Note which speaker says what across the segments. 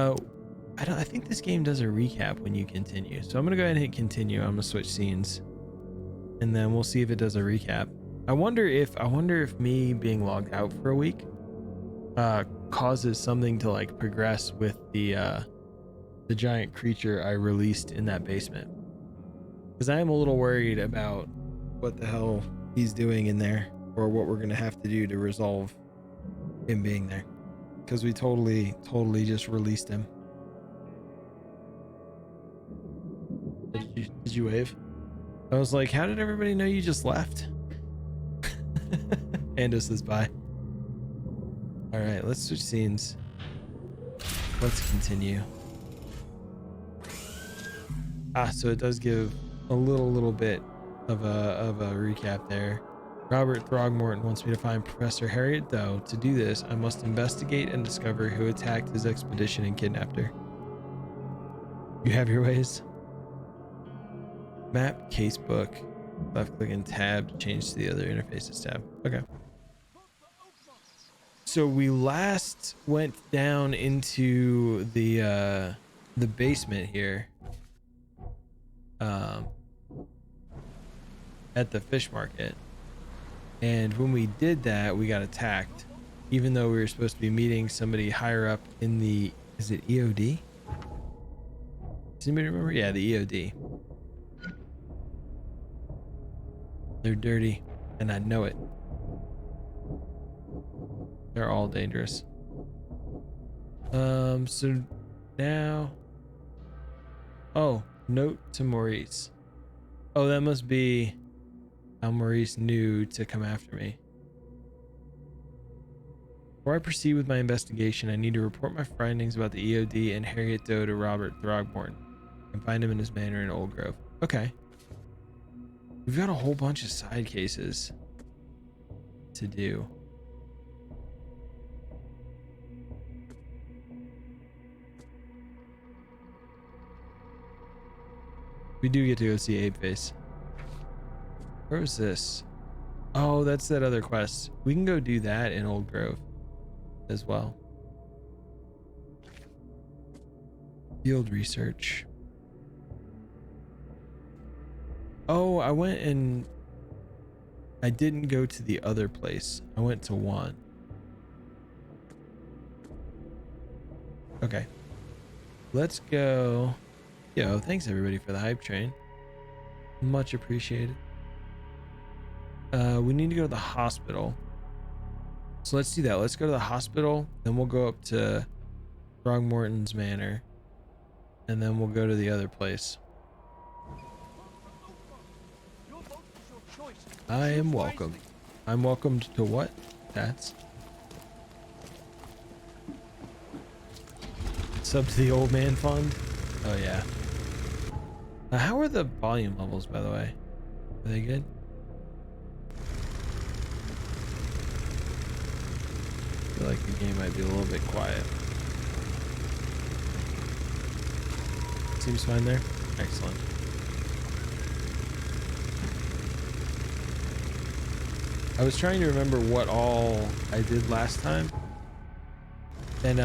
Speaker 1: Oh, I think this game does a recap when you continue. So I'm gonna go ahead and hit continue. I'm gonna switch scenes, and then we'll see if it does a recap. I wonder if me being logged out for a week causes something to like progress with the giant creature I released in that basement. Because I am a little worried about what the hell he's doing in there, or what we're gonna have to do to resolve him being there. Because we totally just released him. Did you wave? I was like, how did everybody know you just left? Ando says bye. All right, let's switch scenes. Let's continue. So it does give a little bit of a recap there. Robert Throgmorton wants me to find Professor Harriet Doe. To do this, I must investigate and discover who attacked his expedition and kidnapped her. You have your ways. Map casebook. Left click and tab to change to the other interfaces tab. Okay. So we last went down into the basement here. At the fish market. And when we did that, we got attacked. Even though we were supposed to be meeting somebody higher up in the, is it EOD? Does anybody remember? Yeah, the EOD. They're dirty, and I know it. They're all dangerous. So now, oh, note to Maurice. Oh, that must be how Maurice knew to come after me. Before I proceed with my investigation, I need to report my findings about the EOD and Harriet Doe to Robert Throgmorton and find him in his manor in Old Grove. Okay. We've got a whole bunch of side cases to do. We do get to go see Ape Face. Where was this? Oh, that's that other quest. We can go do that in Old Grove as well. Field research. Oh, I went and I didn't go to the other place. I went to one. Okay. Let's go. Yo, thanks everybody for the hype train. Much appreciated. We need to go to the hospital. So let's do that. Let's go to the hospital, then we'll go up to Throgmorton's manor, and then we'll go to the other place. I am welcome. I'm welcomed to what? That's sub to the old man fund. Oh yeah. How are the volume levels, by the way? Are they good? I feel like the game might be a little bit quiet. Seems fine there. Excellent. I was trying to remember what all I did last time, and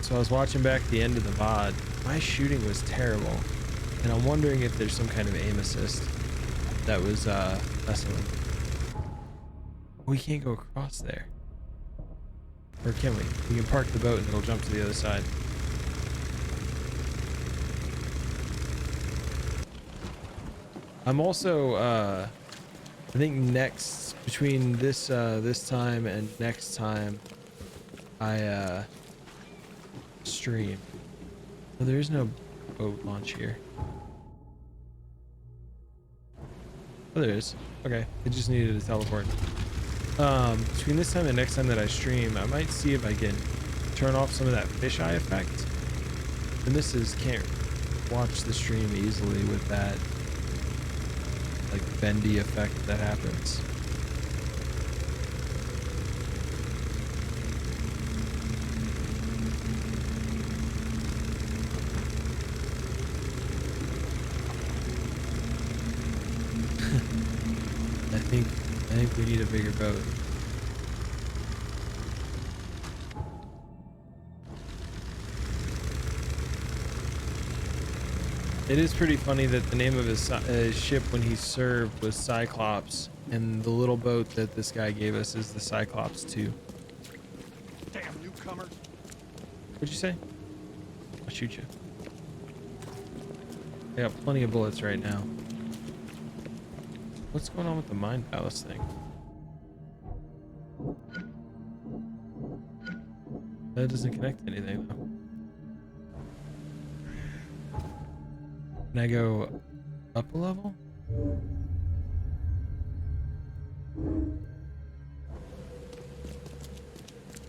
Speaker 1: so I was watching back the end of the VOD. My shooting was terrible, and I'm wondering if there's some kind of aim assist that was messing with me. We can't go across there, or can we? We can park the boat and it'll jump to the other side. I'm also I think next, between this this time and next time I stream. Oh, there is no boat launch here. Oh, there is. Okay, it just needed a teleport. Between this time and next time that I stream, I might see if I can turn off some of that fisheye effect. And this is, can't watch the stream easily with that like bendy effect that happens. I think we need a bigger boat. It is pretty funny that the name of his ship when he served was Cyclops, and the little boat that this guy gave us is the Cyclops 2.
Speaker 2: Damn newcomers.
Speaker 1: What'd you say? I'll shoot you. I got plenty of bullets right now. What's going on with the Mind Palace thing? That doesn't connect to anything though. Can I go up a level?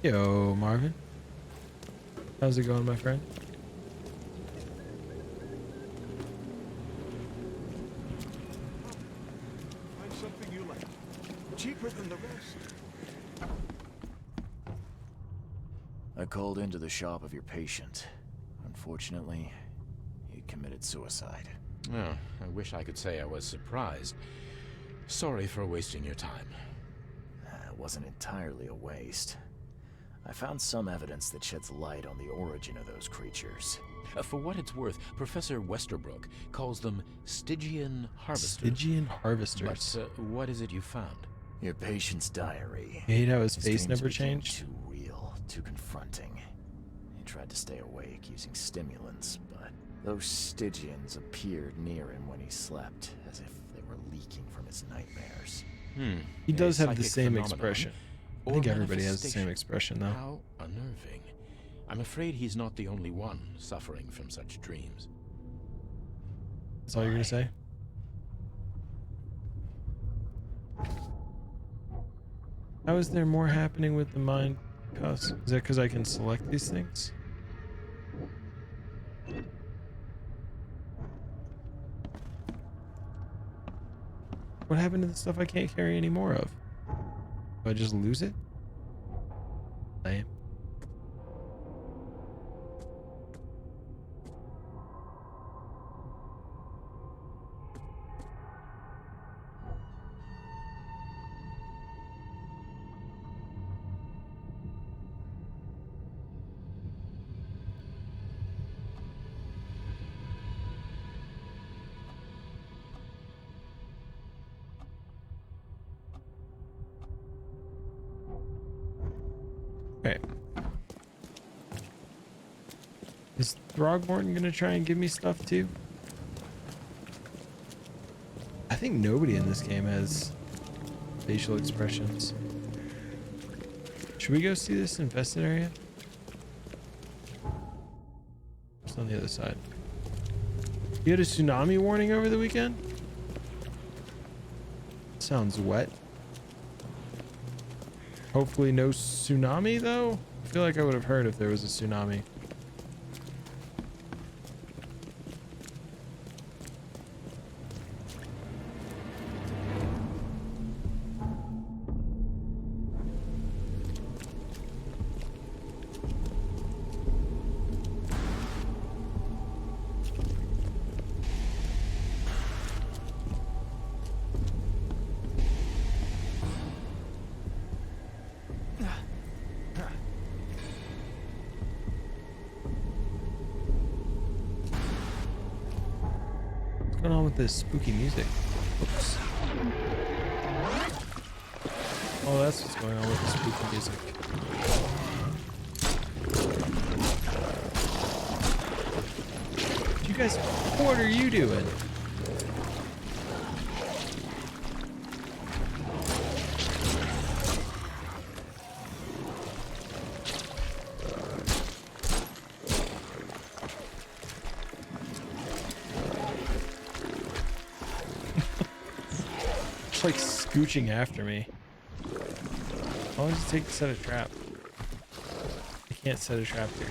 Speaker 1: Yo, Marvin. How's it going, my friend?
Speaker 2: Find something you like. Cheaper than the rest.
Speaker 3: I called into the shop of your patient. Unfortunately, he committed suicide.
Speaker 4: Oh, I wish I could say I was surprised. Sorry for wasting your time.
Speaker 3: It wasn't entirely a waste. I found some evidence that sheds light on the origin of those creatures.
Speaker 4: For what it's worth, Professor Westerbrook calls them Stygian harvesters.
Speaker 1: Stygian harvesters.
Speaker 4: But what is it you found?
Speaker 3: Your patient's diary.
Speaker 1: You hate how his
Speaker 3: His
Speaker 1: face
Speaker 3: dreams
Speaker 1: never
Speaker 3: became
Speaker 1: changed?
Speaker 3: Too real, too confronting. He tried to stay awake using stimulants, but those Stygians appeared near him when he slept, as if they were leaking from his nightmares.
Speaker 1: He does
Speaker 4: A
Speaker 1: have the
Speaker 4: psychic
Speaker 1: same
Speaker 4: phenomenon
Speaker 1: expression. I
Speaker 4: or
Speaker 1: think everybody has the same
Speaker 4: manifestation.
Speaker 1: expression though.
Speaker 4: How unnerving. I'm afraid he's not the only one suffering from such dreams.
Speaker 1: That's all you're gonna say? How is there more happening with the Mind Palace? Is that because I can select these things? What happened to the stuff I can't carry any more of? Do I just lose it? Lame. Okay. Is Throgmorton gonna try and give me stuff too? I think nobody in this game has facial expressions. Should we go see this infested area? It's on the other side. You had a tsunami warning over the weekend? Sounds wet. Hopefully no tsunami though. I feel like I would have heard if there was a tsunami. What's going on with this spooky music? Oops. Oh, that's what's going on with the spooky music. You guys, what are you doing? It's like scooching after me. How long does it take to set a trap? I can't set a trap here.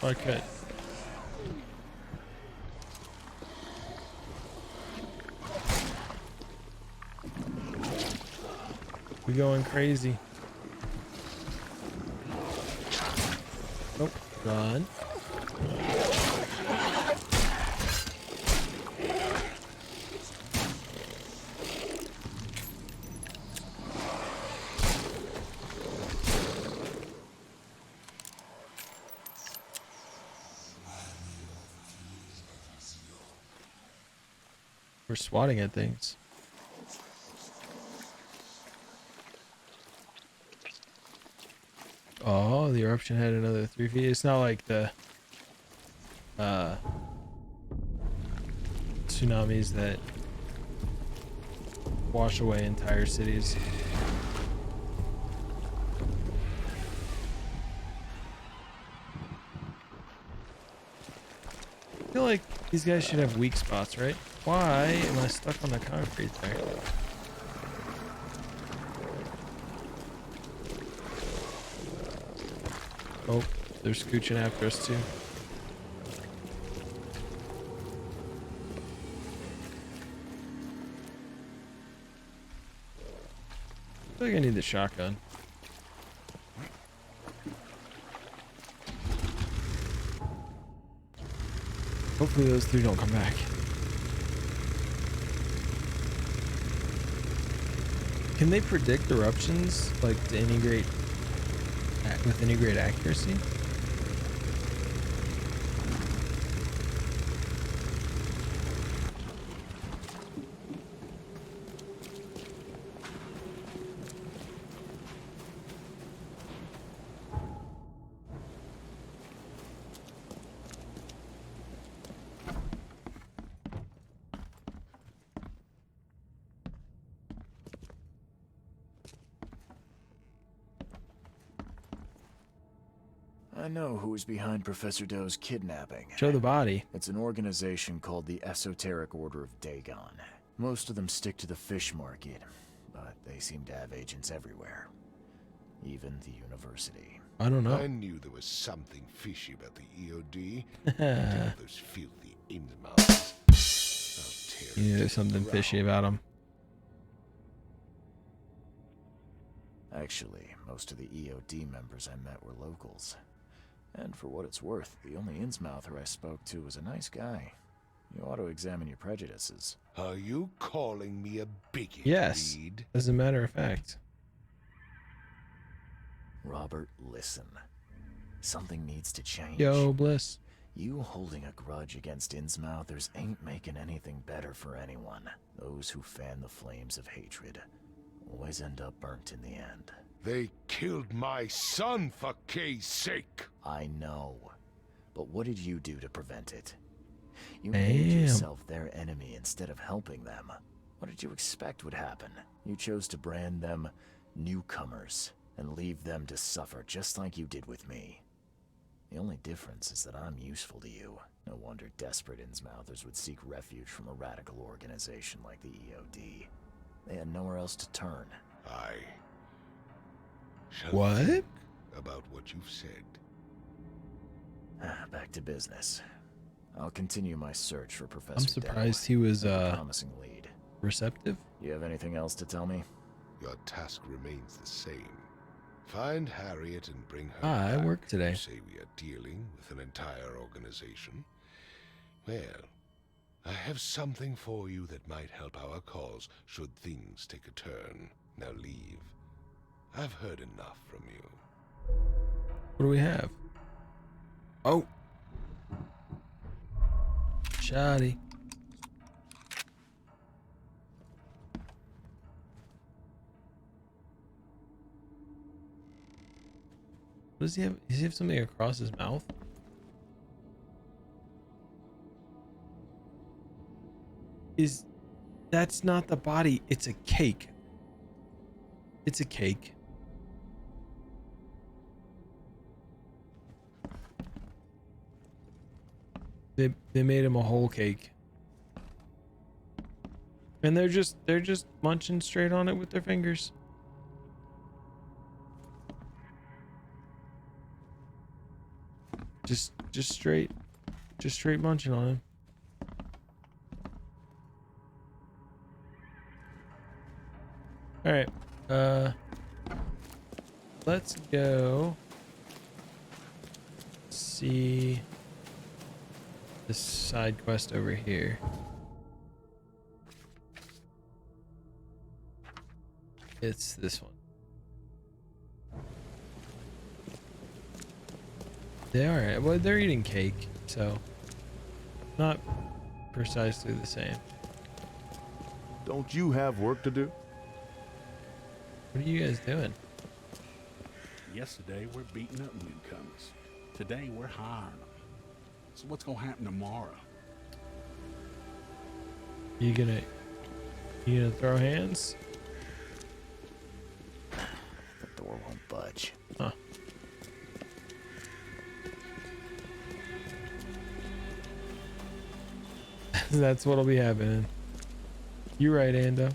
Speaker 1: Oh, I could. We going crazy. Nope. Run. We're swatting at things. Oh, the eruption had another 3 feet. It's not like the tsunamis that wash away entire cities. I feel like these guys should have weak spots, right? Why am I stuck on the concrete there? Oh, they're scooching after us too. I feel like I need the shotgun. Hopefully those three don't come back. Can they predict eruptions like with any great accuracy?
Speaker 3: I know who is behind Professor Doe's kidnapping.
Speaker 1: Show the body.
Speaker 3: It's an organization called the Esoteric Order of Dagon. Most of them stick to the fish market, but they seem to have agents everywhere. Even the university.
Speaker 1: I don't know.
Speaker 2: I knew there was something fishy about the EOD. Those filthy Innsmouths.
Speaker 1: Yeah, there's something fishy about them.
Speaker 3: Actually, most of the EOD members I met were locals. And for what it's worth, the only Innsmouther I spoke to was a nice guy. You ought to examine your prejudices.
Speaker 2: Are you calling me a bigot,
Speaker 1: Yes,
Speaker 2: Reed?
Speaker 1: as a matter of fact.
Speaker 3: Robert, listen. Something needs to change.
Speaker 1: Yo, Bliss.
Speaker 3: You holding a grudge against Innsmouthers ain't making anything better for anyone. Those who fan the flames of hatred always end up burnt in the end.
Speaker 2: They killed my son, for Kay's sake.
Speaker 3: I know. But what did you do to prevent it? You made yourself their enemy instead of helping them. What did you expect would happen? You chose to brand them newcomers and leave them to suffer just like you did with me. The only difference is that I'm useful to you. No wonder desperate Innsmouthers would seek refuge from a radical organization like the EOD. They had nowhere else to turn.
Speaker 2: I shall
Speaker 1: What?
Speaker 2: think about what you've said.
Speaker 3: Back to business. I'll continue my search for Professor
Speaker 1: I'm surprised he was
Speaker 3: promising lead.
Speaker 1: receptive.
Speaker 3: You have anything else to tell me?
Speaker 2: Your task remains the same. Find Harriet and bring her
Speaker 1: I
Speaker 2: back.
Speaker 1: work today.
Speaker 2: You say we are dealing with an entire organization. Well, I have something for you that might help our cause should things take a turn. Now leave. I've heard enough from you.
Speaker 1: What do we have? Oh. Shoddy. What does he have? Does he have something across his mouth? That's not the body, it's a cake. It's a cake. They made him a whole cake. And they're just munching straight on it with their fingers. Just straight munching on him. All right. Let's go see this side quest over here. It's this one. They are. Well, they're eating cake, so not precisely the same.
Speaker 5: Don't you have work to do?
Speaker 1: What are you guys doing?
Speaker 6: Yesterday, we're beating up newcomers. Today, we're hiring them. So what's gonna happen tomorrow?
Speaker 1: You gonna throw hands?
Speaker 3: The door won't budge.
Speaker 1: Huh. That's what'll be happening. You right, Ando.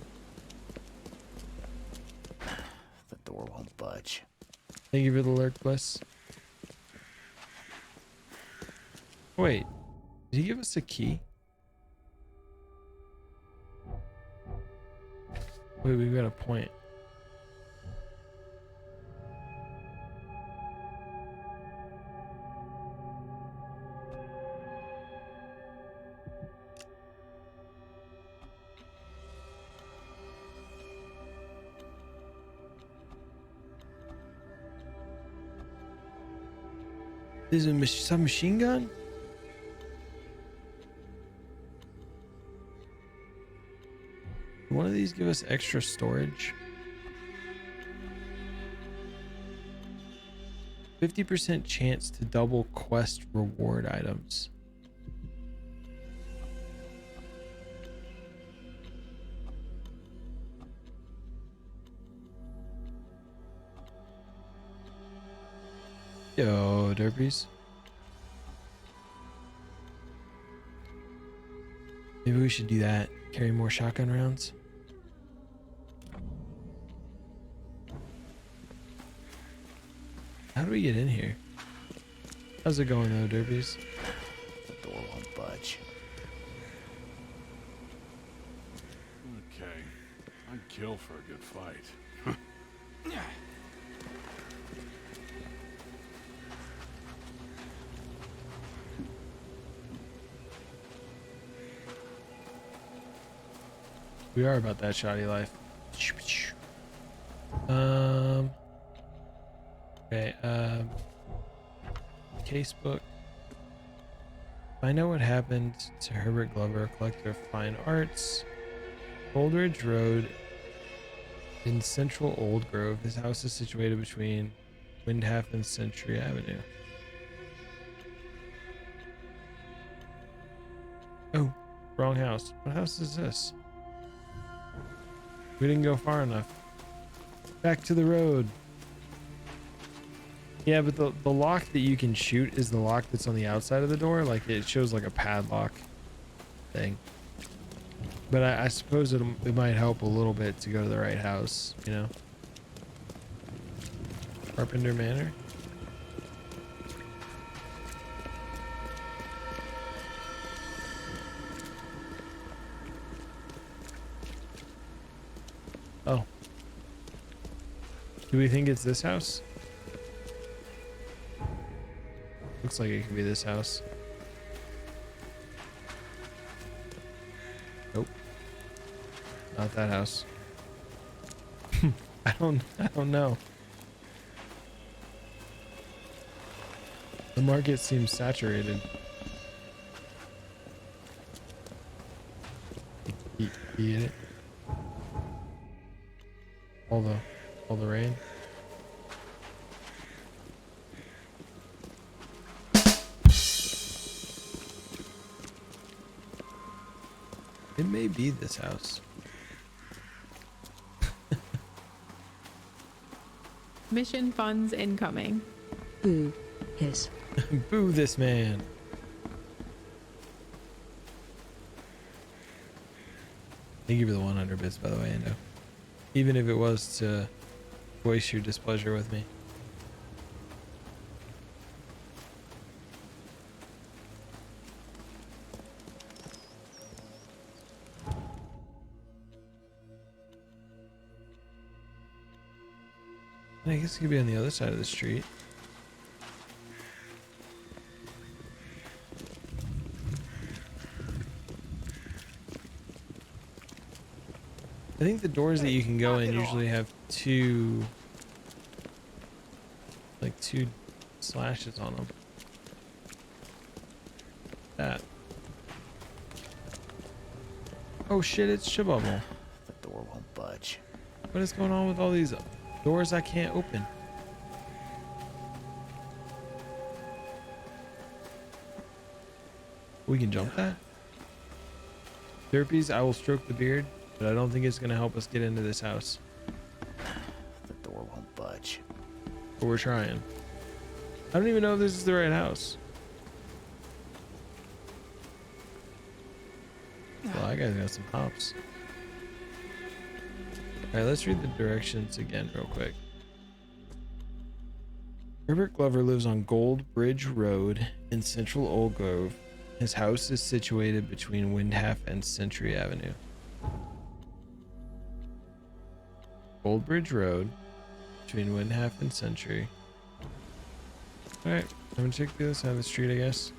Speaker 3: The door won't budge.
Speaker 1: Thank you for the lurk, Bliss. Wait, did he give us a key? Wait, we've got a point. There's a submachine gun? One of these give us extra storage. 50% chance to double quest reward items. Yo, derbies. Maybe we should do that. Carry more shotgun rounds. How do we get in here? How's it going though, derbies?
Speaker 3: The door won't budge.
Speaker 6: Okay. I'd kill for a good fight.
Speaker 1: We are about that shoddy life. Okay, casebook. Find out what happened to Herbert Glover, collector of fine arts. Oldridge Road in central Old Grove. His house is situated between Windhalf and Century Avenue. Oh, wrong house. What house is this? We didn't go far enough. Back to the road. Yeah, but the lock that you can shoot is the lock that's on the outside of the door. Like it shows like a padlock thing. But I suppose it might help a little bit to go to the right house, you know? Carpenter Manor. Oh. Do we think it's this house? Looks like it could be this house. Nope. Not that house. I don't know. The market seems saturated. You get it? All the rain. It may be this house.
Speaker 7: Mission funds incoming.
Speaker 8: Boo. Hiss.
Speaker 1: Boo this man. Thank you for the 100 bits, by the way, Endo. Even if it was to voice your displeasure with me. I guess it could be on the other side of the street. I think the doors that you can go in usually have two slashes on them. That. Oh shit, it's Shabubble.
Speaker 3: door won't budge.
Speaker 1: What is going on with all these doors I can't open? We can jump that? Derpies, I will stroke the beard, but I don't think it's going to help us get into this house.
Speaker 3: The door won't budge.
Speaker 1: But we're trying. I don't even know if this is the right house. Well, that guy's got some hops. Alright, let's read the directions again real quick. Herbert Glover lives on Gold Bridge Road in central Old Grove. His house is situated between Windhalf and Century Avenue. Gold Bridge Road between Windhalf and Century. Alright, I'm gonna check the other side of the street, I guess.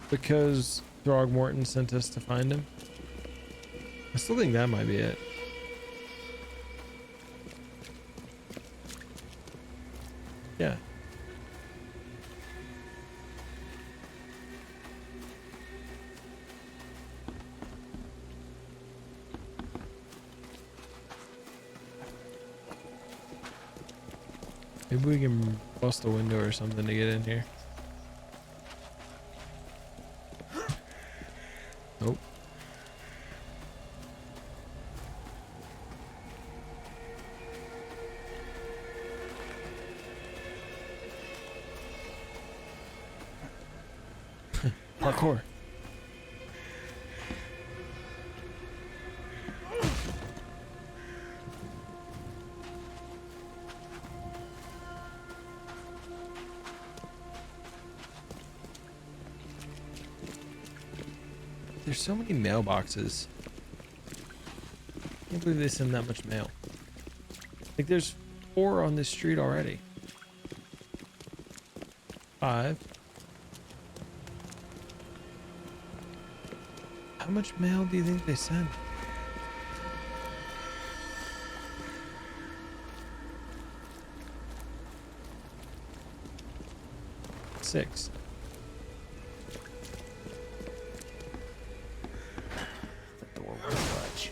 Speaker 1: Because Throgmorton sent us to find him. I still think that might be it. Yeah. Maybe we can bust a window or something to get in here. Nope. Parkour. There's so many mailboxes. I can't believe they send that much mail. Like there's 4 on this street already. 5. How much mail do you think they send? 6.
Speaker 3: The door won't budge.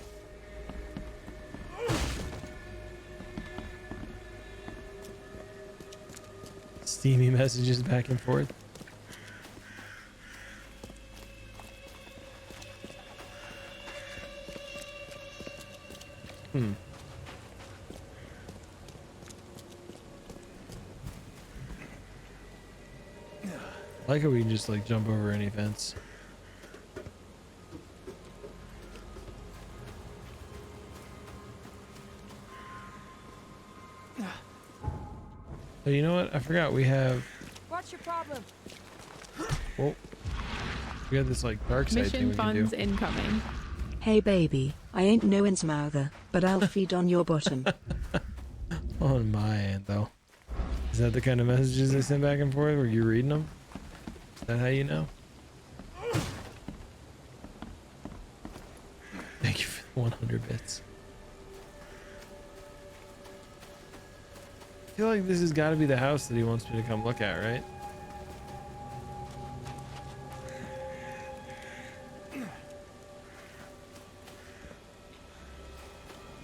Speaker 1: Steamy messages back and forth. I like how we can just like jump over any fence. Oh, you know what? I forgot we have.
Speaker 5: What's your problem?
Speaker 1: Oh, we got this like dark side thing
Speaker 7: Mission
Speaker 1: we can do.
Speaker 7: funds incoming.
Speaker 8: Hey baby, I ain't no one's mouther, but I'll feed on your bottom.
Speaker 1: On my end, though. Is that the kind of messages they send back and forth? Were you reading them? Is that how you know? Thank you for the 100 bits. I feel like this has got to be the house that he wants me to come look at, right?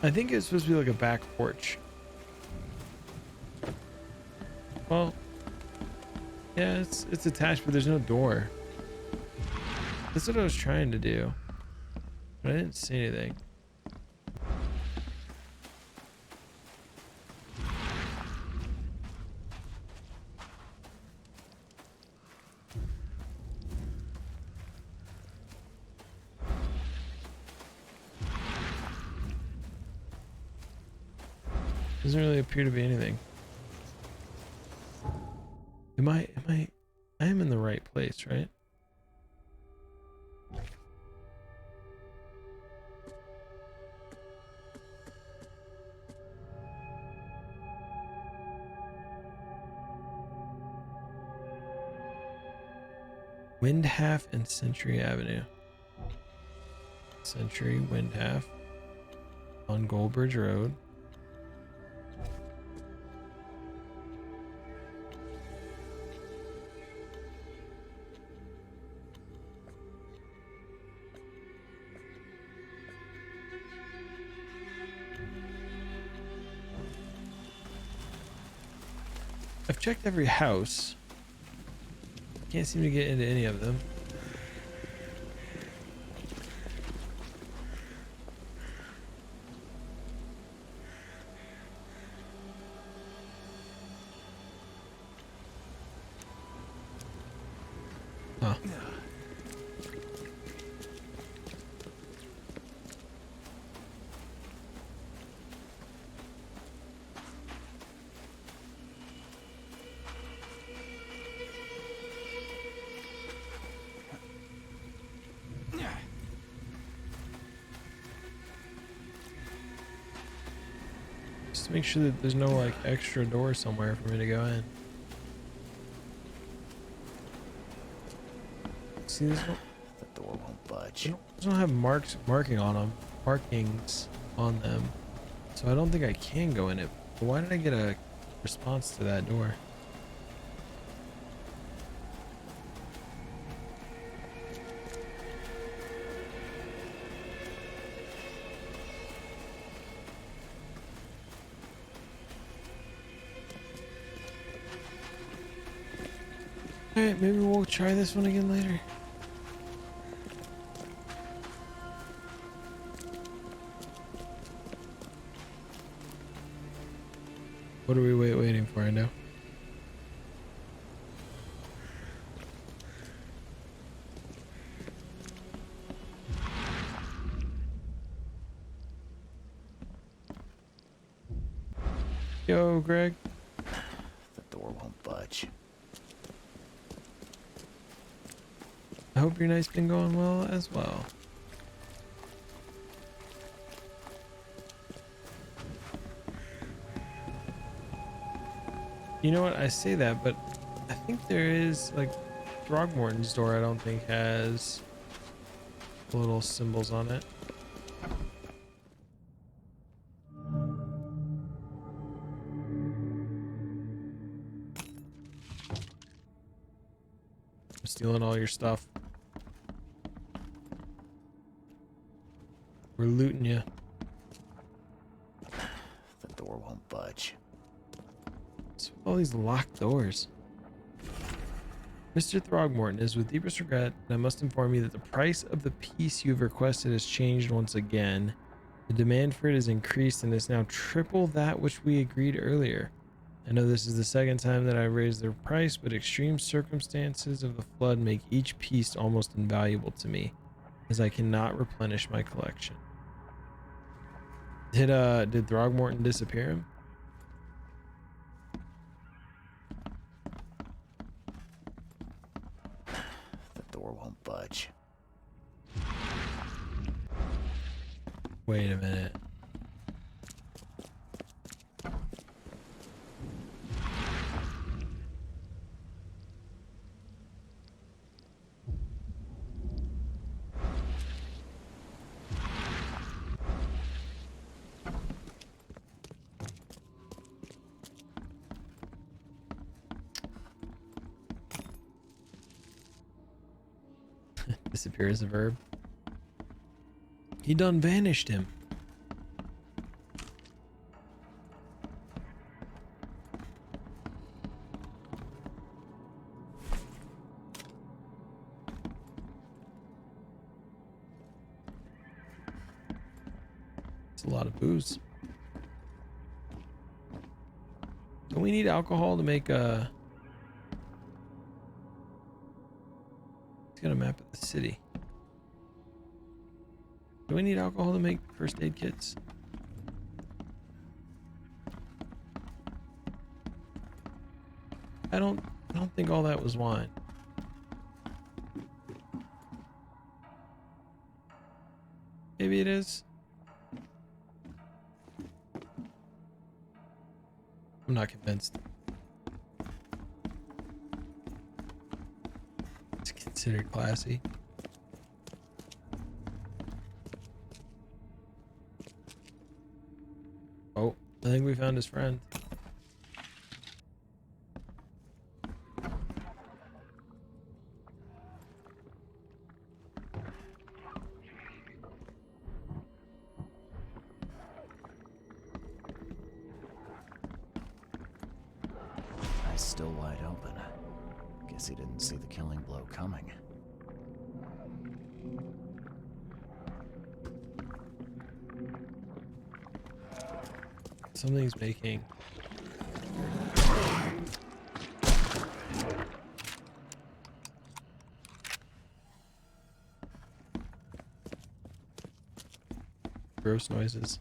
Speaker 1: I think it's supposed to be like a back porch. Well, yeah, it's attached, but there's no door. That's what I was trying to do, but I didn't see anything. Doesn't really appear to be anything. I am in the right place, right? Windhalf and Century Avenue. Century, Windhalf. On Goldbridge Road. I've checked every house. Can't seem to get into any of them. Huh. Just to make sure that there's no like extra door somewhere for me to go in. See this one?
Speaker 3: The door won't budge.
Speaker 1: These don't have markings on them, so I don't think I can go in it. But why did I get a response to that door? Alright, maybe we'll try this one again later. What are we waiting for right now? Yo, Greg.
Speaker 3: The door won't budge.
Speaker 1: I hope your night's been going well as well. You know what? I say that, but I think there is like Throgmorton's door. I don't think has little symbols on it. I'm stealing all your stuff. We're looting you.
Speaker 3: The door won't budge.
Speaker 1: What's with all these locked doors? Mr. Throgmorton, it is with deepest regret that I must inform you that the price of the piece you have requested has changed once again. The demand for it has increased and is now triple that which we agreed earlier. I know this is the second time that I've raised the price, but extreme circumstances of the flood make each piece almost invaluable to me, as I cannot replenish my collection. Did Throgmorton disappear him?
Speaker 3: The door won't budge.
Speaker 1: Wait a minute. Disappear is a verb. He done vanished him. It's a lot of booze. Don't we need alcohol to make a... Let's get a map of the city. Do we need alcohol to make first aid kits? I don't think all that was wine. Maybe it is. I'm not convinced. It's considered classy. Oh, I think we found his friend.
Speaker 3: I Eyes still wide open. Guess he didn't see the killing blow coming.
Speaker 1: Something's making. Gross noises.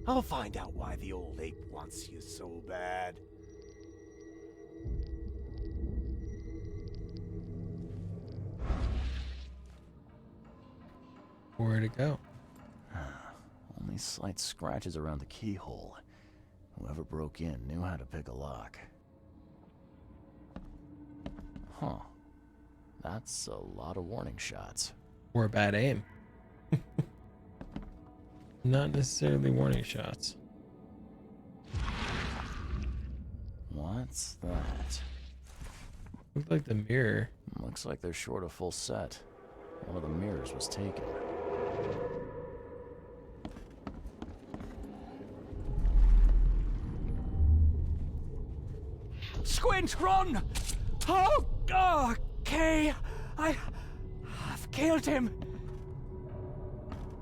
Speaker 5: I'll find out why the old ape wants you so bad.
Speaker 1: Where'd it go?
Speaker 3: Only slight scratches around the keyhole. Whoever broke in knew how to pick a lock. Huh. That's a lot of warning shots.
Speaker 1: Or a bad aim. Not necessarily warning shots.
Speaker 3: What's that?
Speaker 1: Looked like the mirror.
Speaker 3: Looks like they're short a full set. One of the mirrors was taken.
Speaker 5: Squint, run! Oh, okay. I've killed him.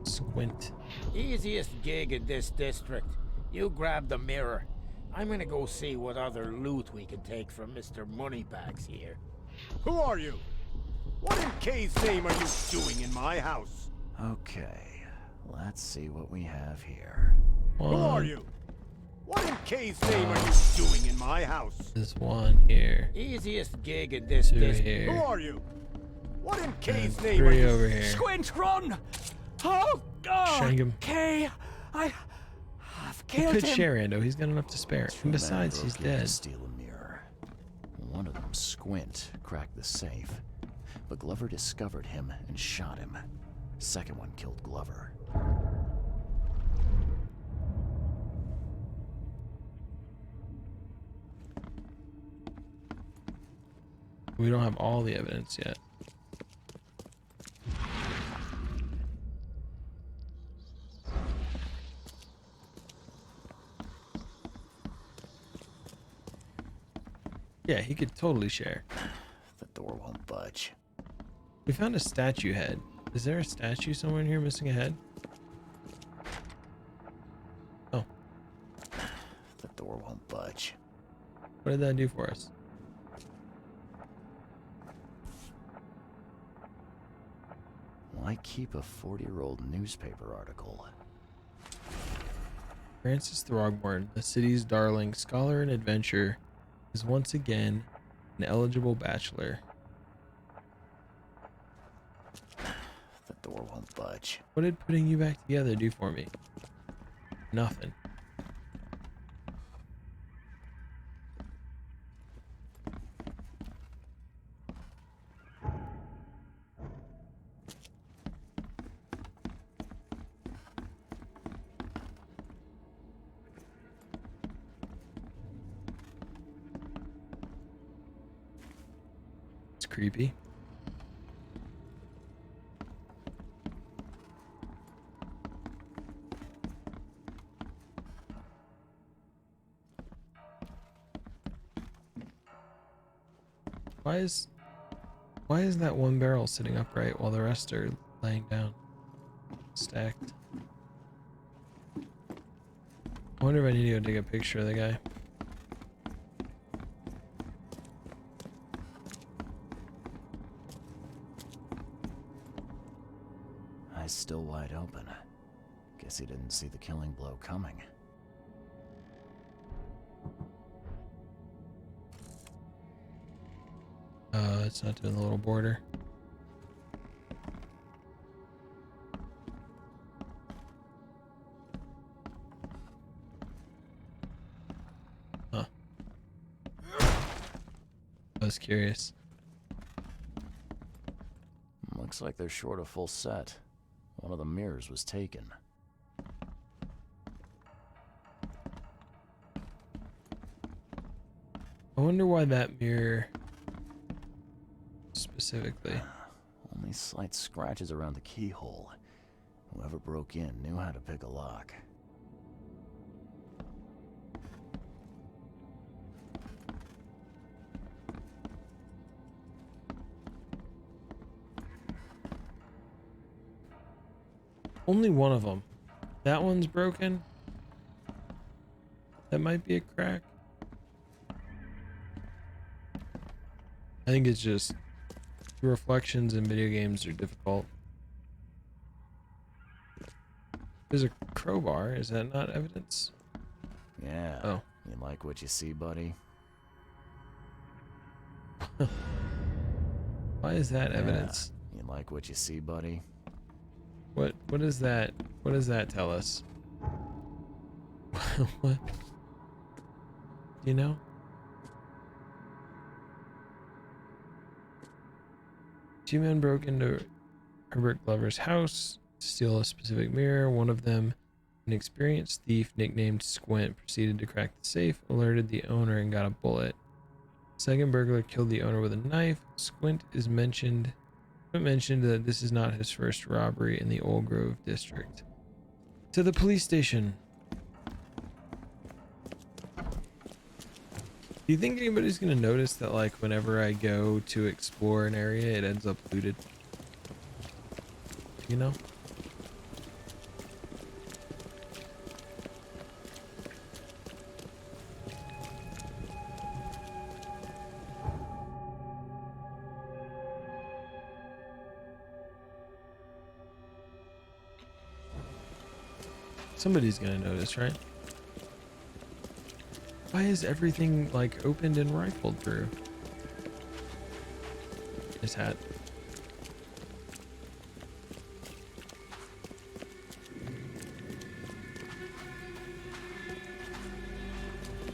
Speaker 1: Squint.
Speaker 9: Easiest gig in this district. You grab the mirror. I'm gonna go see what other loot we can take from Mr. Moneybags here.
Speaker 5: Who are you? What in K's name are you doing in my house?
Speaker 3: Okay, let's see what we have here.
Speaker 5: Who are you? What in K's name are you doing in my house?
Speaker 1: There's one here.
Speaker 9: Easiest gig in this
Speaker 1: Two
Speaker 9: district.
Speaker 1: here.
Speaker 5: Who are you? What in K's
Speaker 1: And
Speaker 5: name are
Speaker 1: three
Speaker 5: you?
Speaker 1: over here.
Speaker 5: Squint, run! Oh,
Speaker 1: Shank him.
Speaker 5: okay. I've
Speaker 1: He
Speaker 5: killed
Speaker 1: could
Speaker 5: him.
Speaker 1: share Ando. He's got enough to spare.
Speaker 3: Two
Speaker 1: And
Speaker 3: men
Speaker 1: besides, he's
Speaker 3: broke in to
Speaker 1: dead.
Speaker 3: steal a mirror. One of them, Squint, cracked the safe, but Glover discovered him and shot him. Second one killed Glover.
Speaker 1: We don't have all the evidence yet. Yeah, he could totally share.
Speaker 3: The door won't budge.
Speaker 1: We found a statue head. Is there a statue somewhere in here missing a head? Oh,
Speaker 3: The door won't budge.
Speaker 1: what did that do for us?
Speaker 3: Why keep a 40-year-old newspaper article?
Speaker 1: Francis Throgmorton, the city's darling scholar and adventurer, is once again an eligible bachelor.
Speaker 3: The door won't budge.
Speaker 1: What did putting you back together do for me? Nothing. It's creepy. Why is that one barrel sitting upright while the rest are laying down, stacked? I wonder if I need to go take a picture of the guy.
Speaker 3: Eyes still wide open. Guess he didn't see the killing blow coming.
Speaker 1: It's not doing the little border. Huh. I was curious.
Speaker 3: Looks like they're short a full set. One of the mirrors was taken.
Speaker 1: I wonder why that mirror specifically.
Speaker 3: Only slight scratches around the keyhole. Whoever broke in knew how to pick a lock.
Speaker 1: Only one of them. That one's broken. That might be a crack. I think it's just reflections in video games are difficult. There's a crowbar. Is that not evidence?
Speaker 3: Yeah.
Speaker 1: Oh.
Speaker 3: You like what you see, buddy?
Speaker 1: Why is that evidence?
Speaker 3: You like what you see, buddy?
Speaker 1: What is that? What does that tell us? What? Do you know? Two men broke into Herbert Glover's house to steal a specific mirror. One of them, an experienced thief nicknamed Squint, proceeded to crack the safe, alerted the owner, and got a bullet. Second burglar killed the owner with a knife. Squint mentioned that this is not his first robbery in the Old Grove district. To the police station. Do you think anybody's gonna notice that, like, whenever I go to explore an area, it ends up looted? You know? Somebody's gonna notice, right? Why is everything like opened and rifled through? His hat.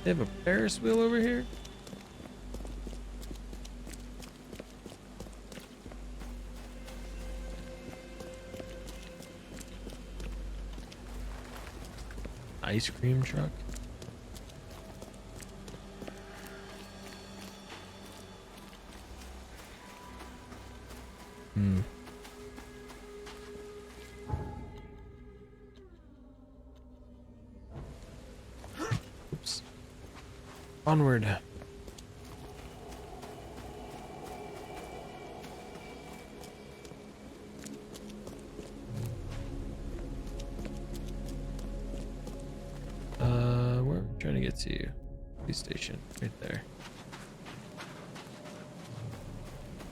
Speaker 1: They have a Ferris wheel over here? Ice cream truck? Oops. Onward. Where are we trying to get to? Police station, right there.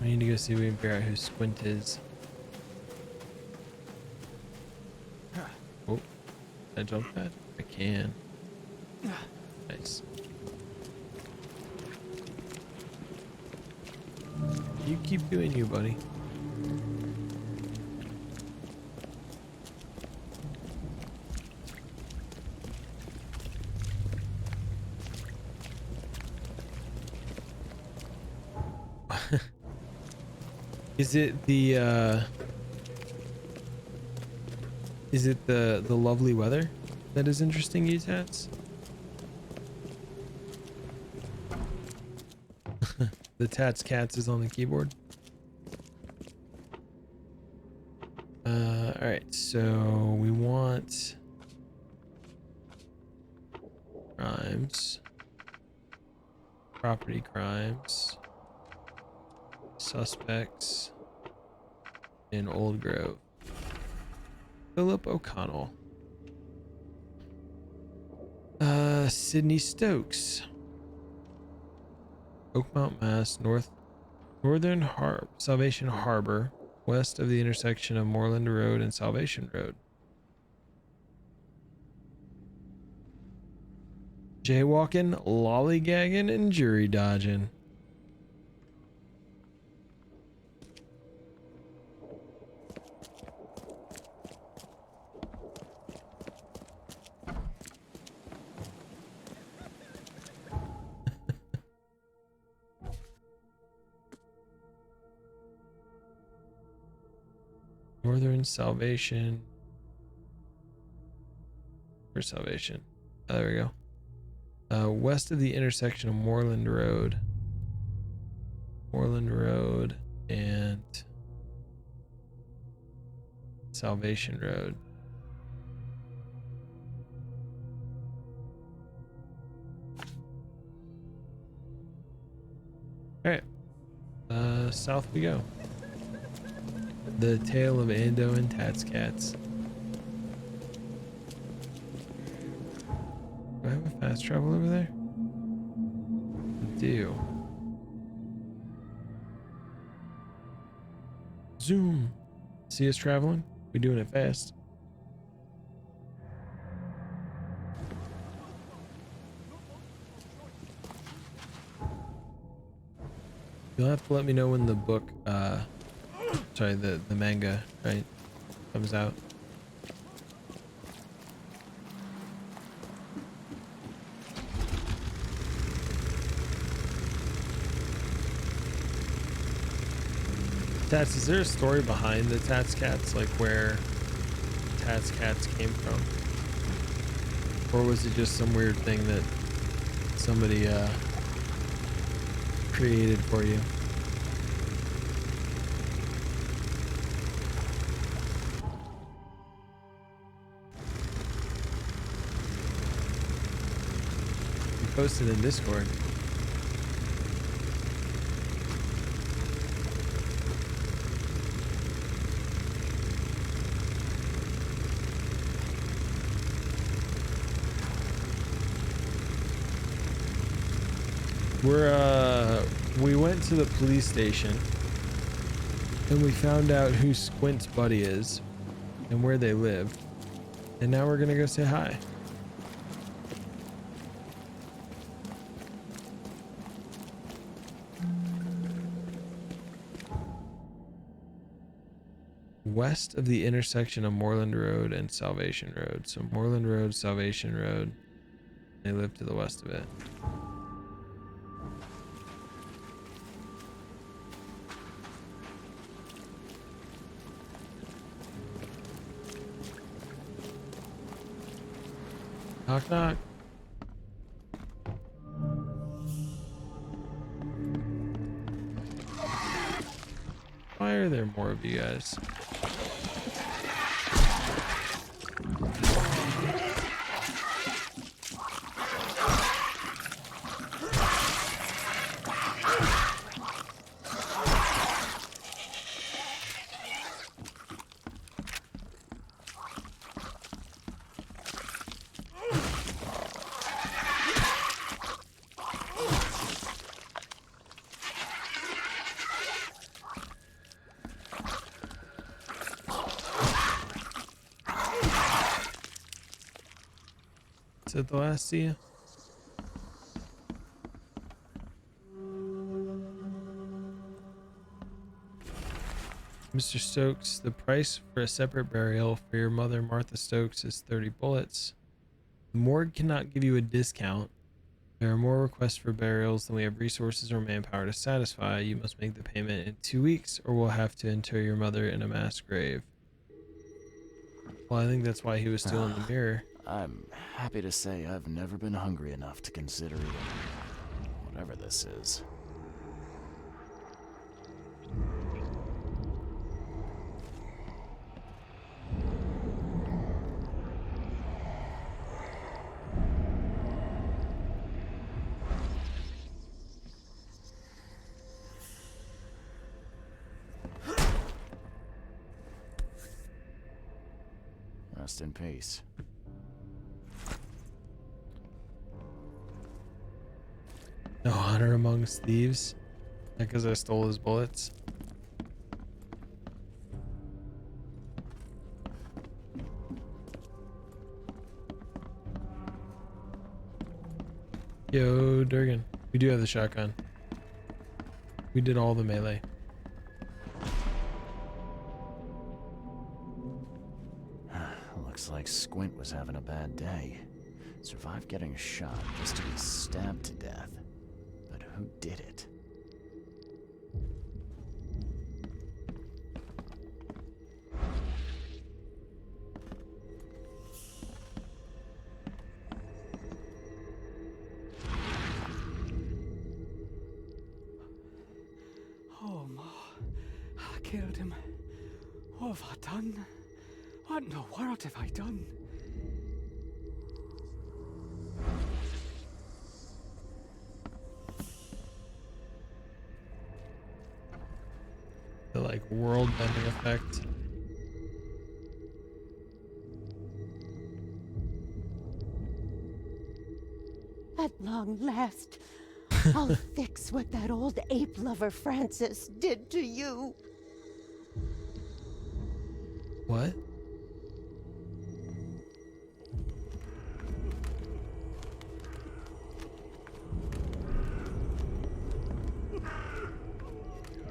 Speaker 1: We need to go see if we can figure out who Squint is. Oh, can I jump that? I can. Nice. You keep doing you, buddy. Is it the lovely weather that is interesting you, Tats? The Tats Cats is on the keyboard. Alright, so we want crimes, property crimes, suspects in Old Grove. Philip O'Connell. Sydney Stokes. Oakmount, Mass. Northern Salvation Harbor, west of the intersection of Moreland Road and Salvation Road. Jaywalking, lollygagging, and jury dodging. Northern Salvation. For Salvation. Oh, there we go. West of the intersection of Moreland Road. Moreland Road and Salvation Road. Alright. South we go. The Tale of Ando and Tats Cats. Do I have a fast travel over there? I do. Zoom. See us traveling? We doing it fast. You'll have to let me know when the book, sorry, the manga, right, comes out. Tats, is there a story behind the Tats Cats, like where Tats Cats came from? Or was it just some weird thing that somebody created for you? You posted in Discord. We went to the police station and we found out who Squint's buddy is and where they live, and now we're gonna go say hi. West of the intersection of Moreland Road and Salvation Road. So Moreland Road, Salvation Road. They live to the west of it. Knock knock. Why are there more of you guys? Is that the last see you? Mr. Stokes, the price for a separate burial for your mother, Martha Stokes, is 30 bullets. The morgue cannot give you a discount. There are more requests for burials than we have resources or manpower to satisfy. You must make the payment in 2 weeks, or we'll have to inter your mother in a mass grave. Well, I think that's why he was stealing the mirror.
Speaker 3: I'm happy to say I've never been hungry enough to consider eating whatever this is. Rest in peace.
Speaker 1: No honor amongst thieves? Because I stole his bullets? Yo, Durgan. We do have the shotgun. We did all the melee.
Speaker 3: Looks like Squint was having a bad day. Survived getting shot just to be stabbed to death. But who did it?
Speaker 10: Oh, Ma. I killed him. What have I done? What in the world have I done?
Speaker 1: The like world bending effect.
Speaker 11: At long last, I'll fix what that old ape lover Francis did to you.
Speaker 1: What?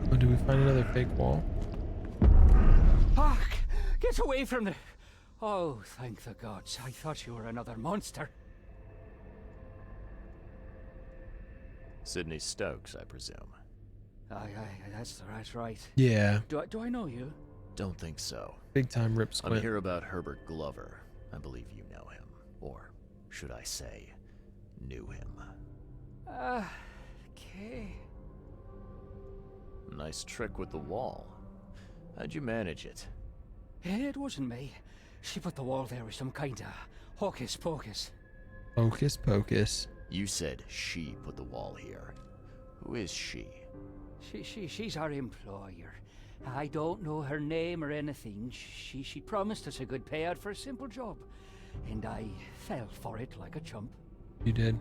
Speaker 1: Oh, do we find another fake wall?
Speaker 10: Fuck! Get away from the... Oh, thank the gods. I thought you were another monster.
Speaker 3: Sidney Stokes, I presume.
Speaker 10: Aye, that's right.
Speaker 1: Yeah.
Speaker 10: Do I know you?
Speaker 3: Don't think so.
Speaker 1: Big time Rip Squint.
Speaker 3: I'm here about Herbert Glover. I believe you know him. Or should I say, knew him.
Speaker 10: Okay.
Speaker 3: Nice trick with the wall. How'd you manage it?
Speaker 10: It wasn't me. She put the wall there with some kind of hocus pocus.
Speaker 1: Hocus pocus.
Speaker 3: You said she put the wall here. Who is she?
Speaker 10: She's our employer. I don't know her name or anything. She promised us a good payout for a simple job. And I fell for it like a chump.
Speaker 1: You did.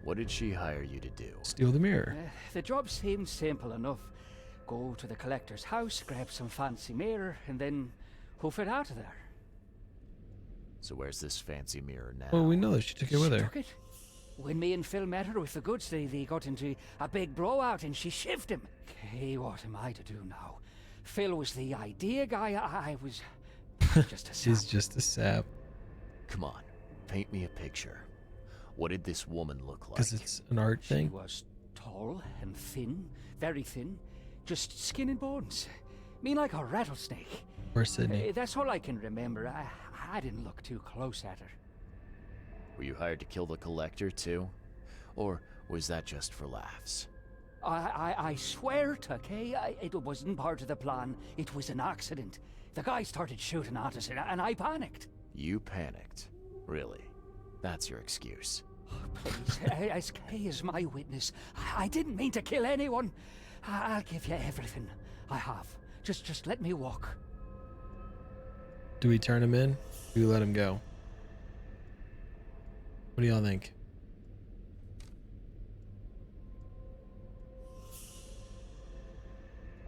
Speaker 3: What did she hire you to do?
Speaker 1: Steal the mirror.
Speaker 10: The job seemed simple enough. Go to the collector's house, grab some fancy mirror, and then hoof it out of there.
Speaker 3: So where's this fancy mirror now?
Speaker 1: Well, we know that she took it with her.
Speaker 10: Took it. When me and Phil met her with the goods, they got into a big blowout and she shivved him. Okay, what am I to do now? Phil was the idea guy. I was just a sap.
Speaker 1: She's just a sap.
Speaker 3: Come on, paint me a picture. What did this woman look like?
Speaker 1: Because it's an art thing.
Speaker 10: She was tall and thin, very thin, just skin and bones. Mean like a rattlesnake.
Speaker 1: Or Sydney.
Speaker 10: That's all I can remember. I didn't look too close at her.
Speaker 3: Were you hired to kill the collector too? Or was that just for laughs?
Speaker 10: I swear to Kay, it wasn't part of the plan. It was an accident. The guy started shooting at us and I panicked.
Speaker 3: You panicked? Really? That's your excuse?
Speaker 10: Oh, please, as Kay is my witness, I didn't mean to kill anyone. I'll give you everything I have. Just let me walk.
Speaker 1: Do we turn him in? Do we let him go? What do y'all think?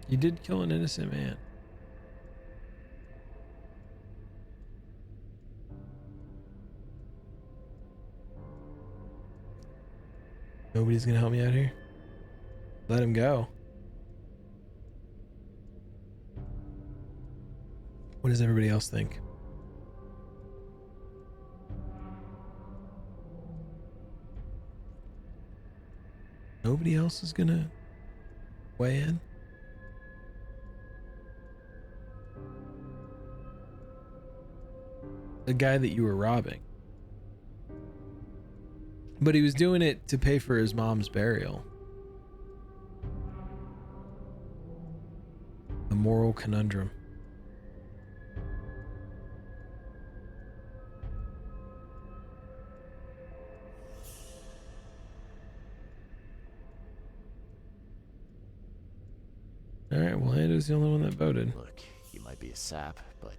Speaker 1: You did kill an innocent man. Nobody's gonna help me out here? Let him go. What does everybody else think? Nobody else is gonna weigh in? The guy that you were robbing. But he was doing it to pay for his mom's burial. The moral conundrum. Alright, well, Ando's the only one that voted.
Speaker 3: Look, you might be a sap, but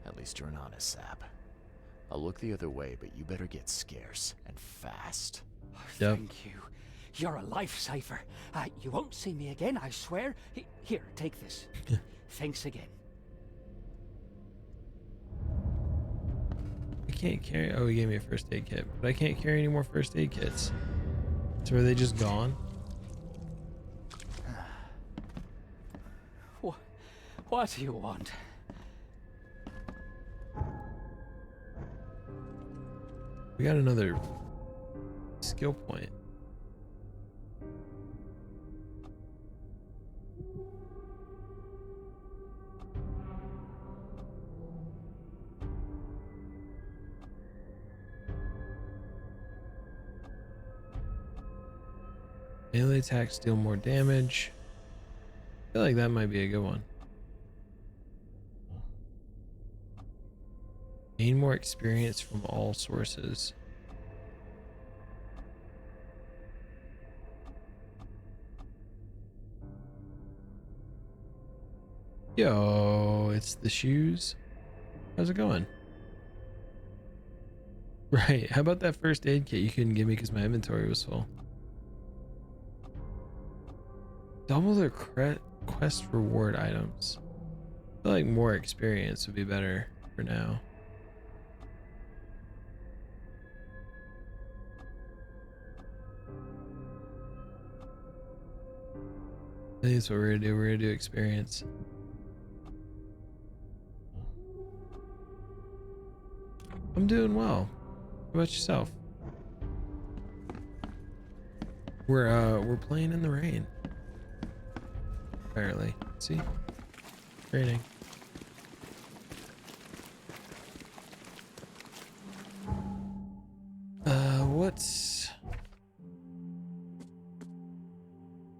Speaker 3: at least you're an honest sap. I'll look the other way, but you better get scarce and fast.
Speaker 10: Oh, thank you. You're a lifesaver. You won't see me again, I swear. Here, take this. Thanks again.
Speaker 1: I can't carry... Oh, he gave me a first aid kit. But I can't carry any more first aid kits. So are they just gone?
Speaker 10: What do you want?
Speaker 1: We got another skill point. Melee attacks deal more damage. I feel like that might be a good one. Gain more experience from all sources. Yo, it's the shoes. How's it going? Right, how about that first aid kit you couldn't give me because my inventory was full? Double the quest reward items. I feel like more experience would be better for now. I think that's what we're gonna do. We're gonna do experience. I'm doing well. How about yourself? We're playing in the rain. Apparently. See? Raining. What's...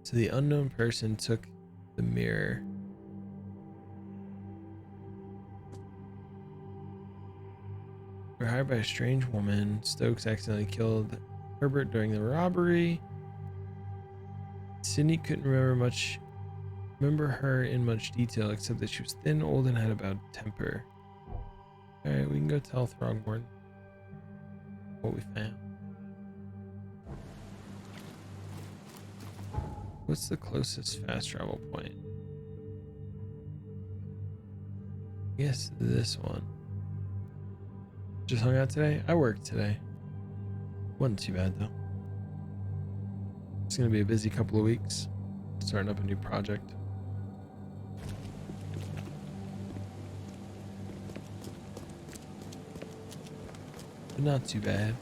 Speaker 1: So the unknown person took the mirror. We're hired by a strange woman. Stokes accidentally killed Herbert during the robbery. Sydney couldn't remember her in much detail, except that she was thin, old, and had a bad temper. Alright, we can go tell Throgmorton what we found. What's the closest fast travel point? Yes, this one. Just hung out today? I worked today. Wasn't too bad though. It's gonna be a busy couple of weeks. Starting up a new project. But not too bad.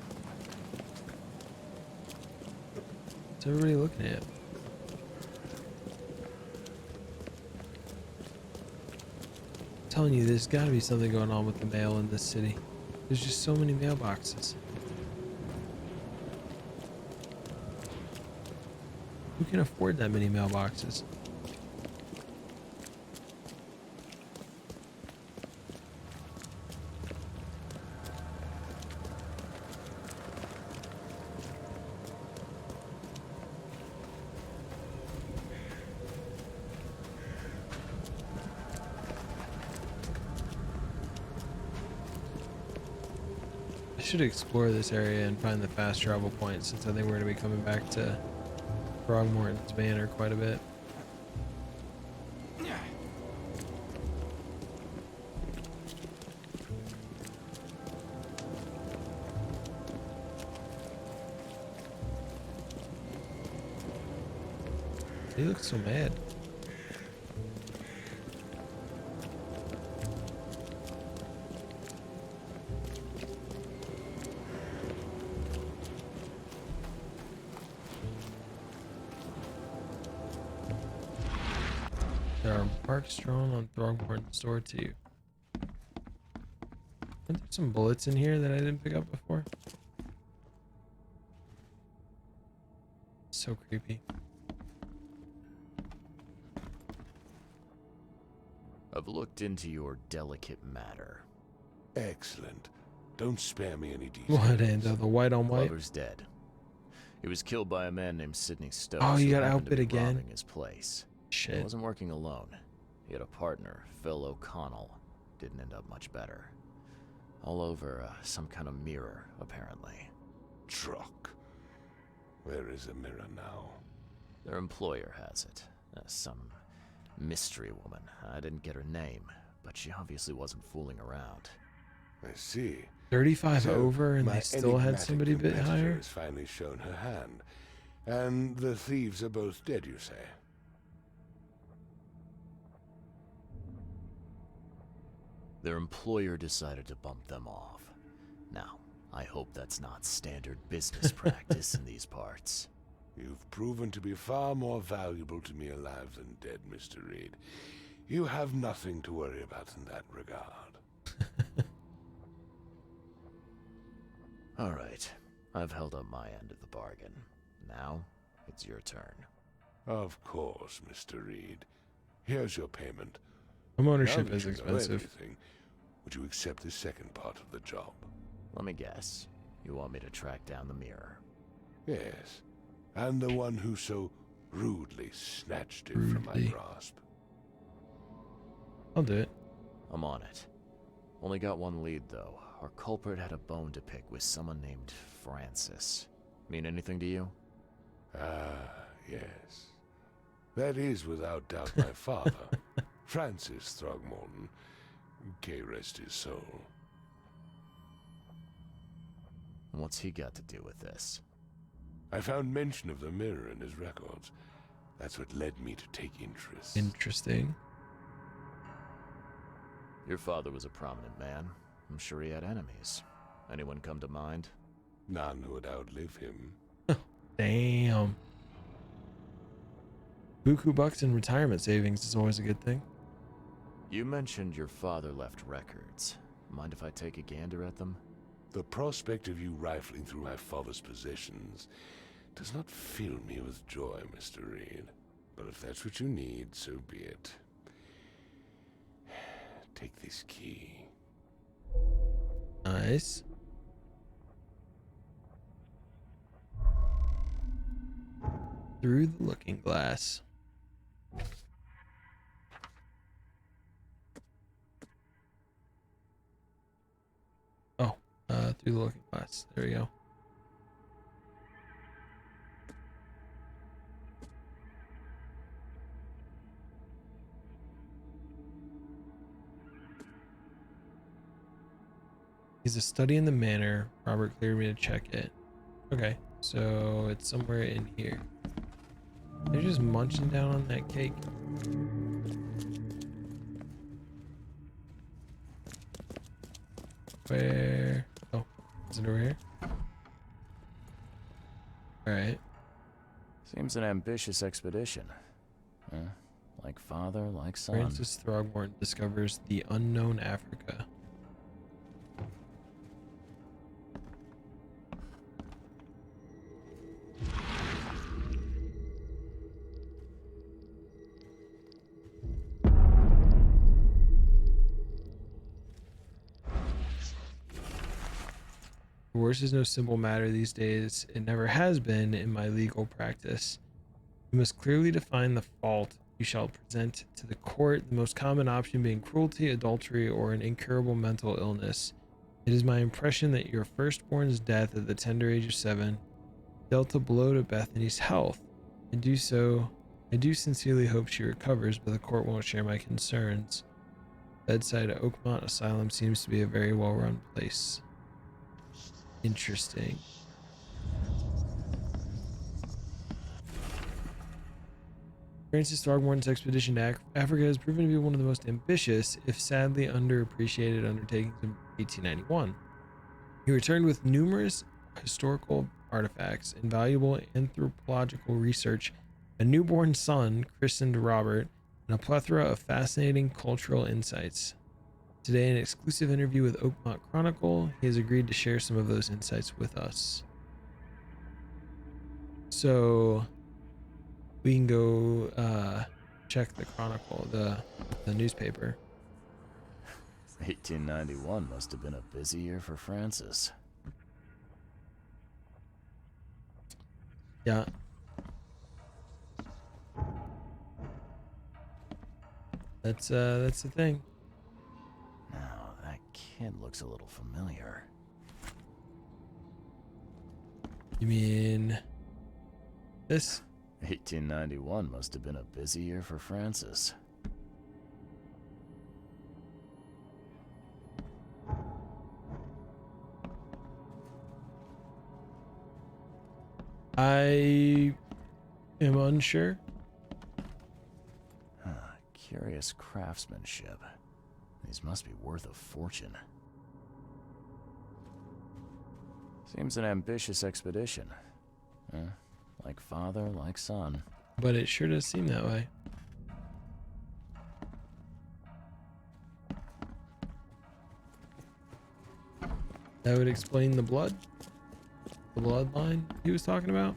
Speaker 1: What's everybody looking at? I'm telling you, there's gotta be something going on with the mail in this city. There's just so many mailboxes. Who can afford that many mailboxes? I should explore this area and find the fast travel point, since I think we're going to be coming back to Throgmorton's Manor quite a bit. He looks so mad. There are marks drawn on Throgmorton's door too. Aren't there some bullets in here that I didn't pick up before? So creepy.
Speaker 3: I've looked into your delicate matter.
Speaker 2: Excellent. Don't spare me any details.
Speaker 1: What end of the white on white?
Speaker 3: Glover's dead. He was killed by a man named Sidney Stokes.
Speaker 1: Oh, you
Speaker 3: who
Speaker 1: got
Speaker 3: happened to
Speaker 1: outbid
Speaker 3: be
Speaker 1: again?
Speaker 3: robbing his place. He
Speaker 1: Shit.
Speaker 3: wasn't working alone. He had a partner, Phil O'Connell. Didn't end up much better. All over some kind of mirror, apparently.
Speaker 2: Truck. Where is the mirror now?
Speaker 3: Their employer has it. Some mystery woman. I didn't get her name, but she obviously wasn't fooling around.
Speaker 2: I see.
Speaker 1: 35
Speaker 2: So,
Speaker 1: over and
Speaker 2: my
Speaker 1: they still had
Speaker 2: enigmatic
Speaker 1: somebody a bit
Speaker 2: competitor
Speaker 1: higher?
Speaker 2: has finally shown her hand. And the thieves are both dead, you say?
Speaker 3: Their employer decided to bump them off. Now, I hope that's not standard business practice in these parts.
Speaker 2: You've proven to be far more valuable to me alive than dead, Mr. Reed. You have nothing to worry about in that regard.
Speaker 3: All right, I've held up my end of the bargain. Now, it's your turn.
Speaker 2: Of course, Mr. Reed. Here's your payment.
Speaker 1: Home ownership
Speaker 2: Now that
Speaker 1: is
Speaker 2: you know
Speaker 1: expensive.
Speaker 2: everything, Would you accept the second part of the job?
Speaker 3: Let me guess. You want me to track down the mirror?
Speaker 2: Yes, and the one who so rudely snatched it from my grasp.
Speaker 1: I'll do it.
Speaker 3: I'm on it. Only got one lead, though. Our culprit had a bone to pick with someone named Francis. Mean anything to you?
Speaker 2: Ah, yes. That is without doubt my father, Francis Throgmorton. May rest his soul.
Speaker 3: What's he got to do with this?
Speaker 2: I found mention of the mirror in his records. That's what led me to take interest.
Speaker 1: Interesting.
Speaker 3: Your father was a prominent man. I'm sure he had enemies. Anyone come to mind?
Speaker 2: None who would outlive him.
Speaker 1: Damn. Buku bucks in retirement savings is always a good thing.
Speaker 3: You mentioned your father left records. Mind if I take a gander at them?
Speaker 2: The prospect of you rifling through my father's possessions does not fill me with joy, Mr. Reed. But if that's what you need, so be it. Take this key.
Speaker 1: Nice. Through the looking glass. Oh, through the looking glass. There we go. He's a study in the manor. Robert cleared me to check it. Okay, so it's somewhere in here. They're just munching down on that cake. Where? Oh, is it over here? Alright.
Speaker 3: Seems an ambitious expedition. Like father, like son.
Speaker 1: Francis Throgmorton discovers the unknown Africa. Divorce is no simple matter these days. It never has been in my legal practice. You must clearly define the fault you shall present to the court, the most common option being cruelty, adultery, or an incurable mental illness. It is my impression that your firstborn's death at the tender age of 7 dealt a blow to Bethany's health. I do sincerely hope she recovers, but the court won't share my concerns. Bedside Oakmont Asylum seems to be a very well-run place. Interesting. Francis Throgmorton's expedition to Africa has proven to be one of the most ambitious, if sadly underappreciated, undertakings of 1891. He returned with numerous historical artifacts, invaluable anthropological research, a newborn son, christened Robert, and a plethora of fascinating cultural insights. Today, in an exclusive interview with Oakmont Chronicle, he has agreed to share some of those insights with us. So we can go check the Chronicle, the newspaper.
Speaker 3: 1891 must have been a busy year for Francis.
Speaker 1: Yeah. That's the thing.
Speaker 3: Now, that kid looks a little familiar.
Speaker 1: You mean this?
Speaker 3: 1891 must have been a busy year for Francis.
Speaker 1: I am unsure.
Speaker 3: Curious craftsmanship. These must be worth a fortune. Seems an ambitious expedition. Like father, like son.
Speaker 1: But it sure does seem that way. That would explain the blood. The bloodline he was talking about.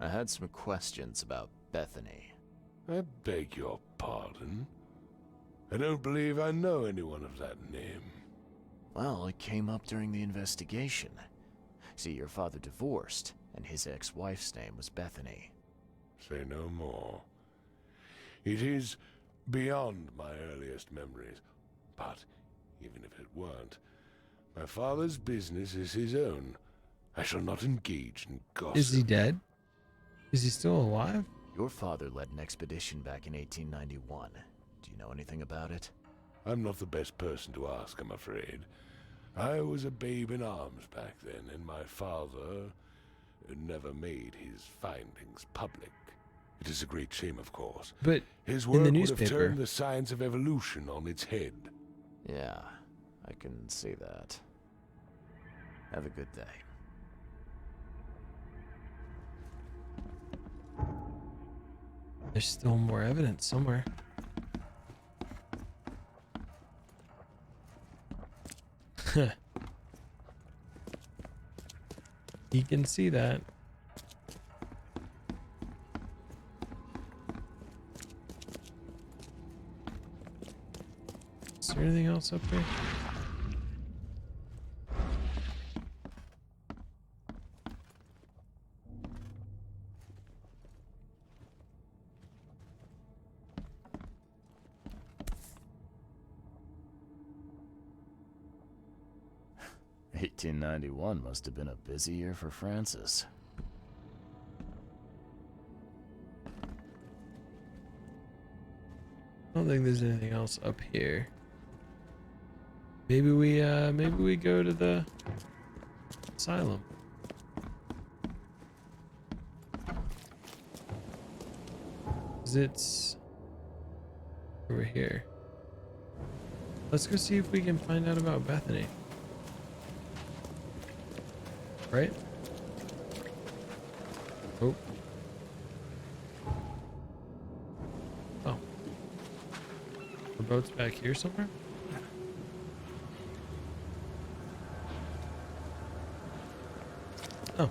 Speaker 3: I had some questions about Bethany.
Speaker 2: I beg your pardon. I don't believe I know anyone of that name.
Speaker 3: Well, it came up during the investigation. See, your father divorced, and his ex-wife's name was Bethany.
Speaker 2: Say no more. It is beyond my earliest memories, but even if it weren't, my father's business is his own. I shall not engage in gossip.
Speaker 1: Is he dead? Is he still alive?
Speaker 3: Your father led an expedition back in 1891. Do you know anything about it?
Speaker 2: I'm not the best person to ask, I'm afraid. I was a babe in arms back then, and my father never made his findings public. It is a great shame, of course.
Speaker 1: But
Speaker 2: his
Speaker 1: in
Speaker 2: work
Speaker 1: the
Speaker 2: would have
Speaker 1: newspaper,
Speaker 2: turned the science of evolution on its head.
Speaker 3: Yeah, I can see that. Have a good day.
Speaker 1: there's still more evidence somewhere. He can see that. Is there anything else up here?
Speaker 3: '91 must have been a busy year for Francis.
Speaker 1: I don't think there's anything else up here. Maybe we go to the asylum. Cause it's over here. Let's go see if we can find out about Bethany. Right? Oh. Oh. The boat's back here somewhere? Oh.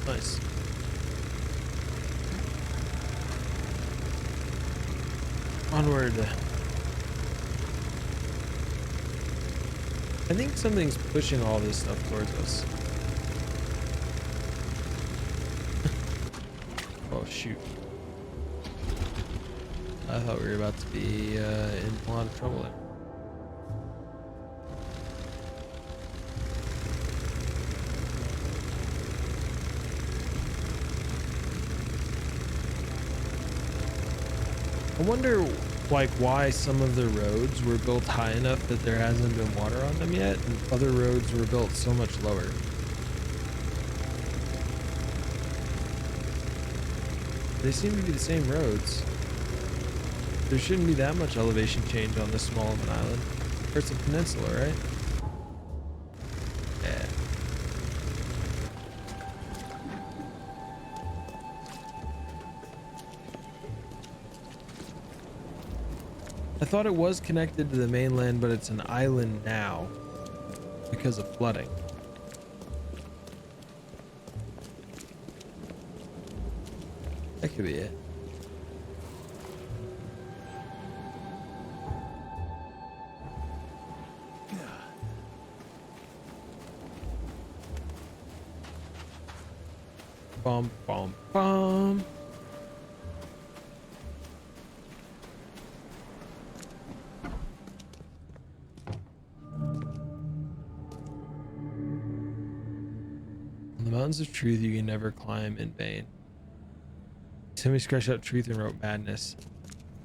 Speaker 1: Nice. Onward. I think something's pushing all this stuff towards us. Oh shoot. I thought we were about to be in a lot of trouble there. I wonder like why some of the roads were built high enough that there hasn't been water on them yet, and other roads were built so much lower. They seem to be the same roads. There shouldn't be that much elevation change on this small of an island. Or it's a peninsula, right? Yeah. I thought it was connected to the mainland, but it's an island now because of flooding. That could be it. Bum, bum, bum. On the mountains of truth you can never climb in vain. Timmy scratched out truth and wrote madness.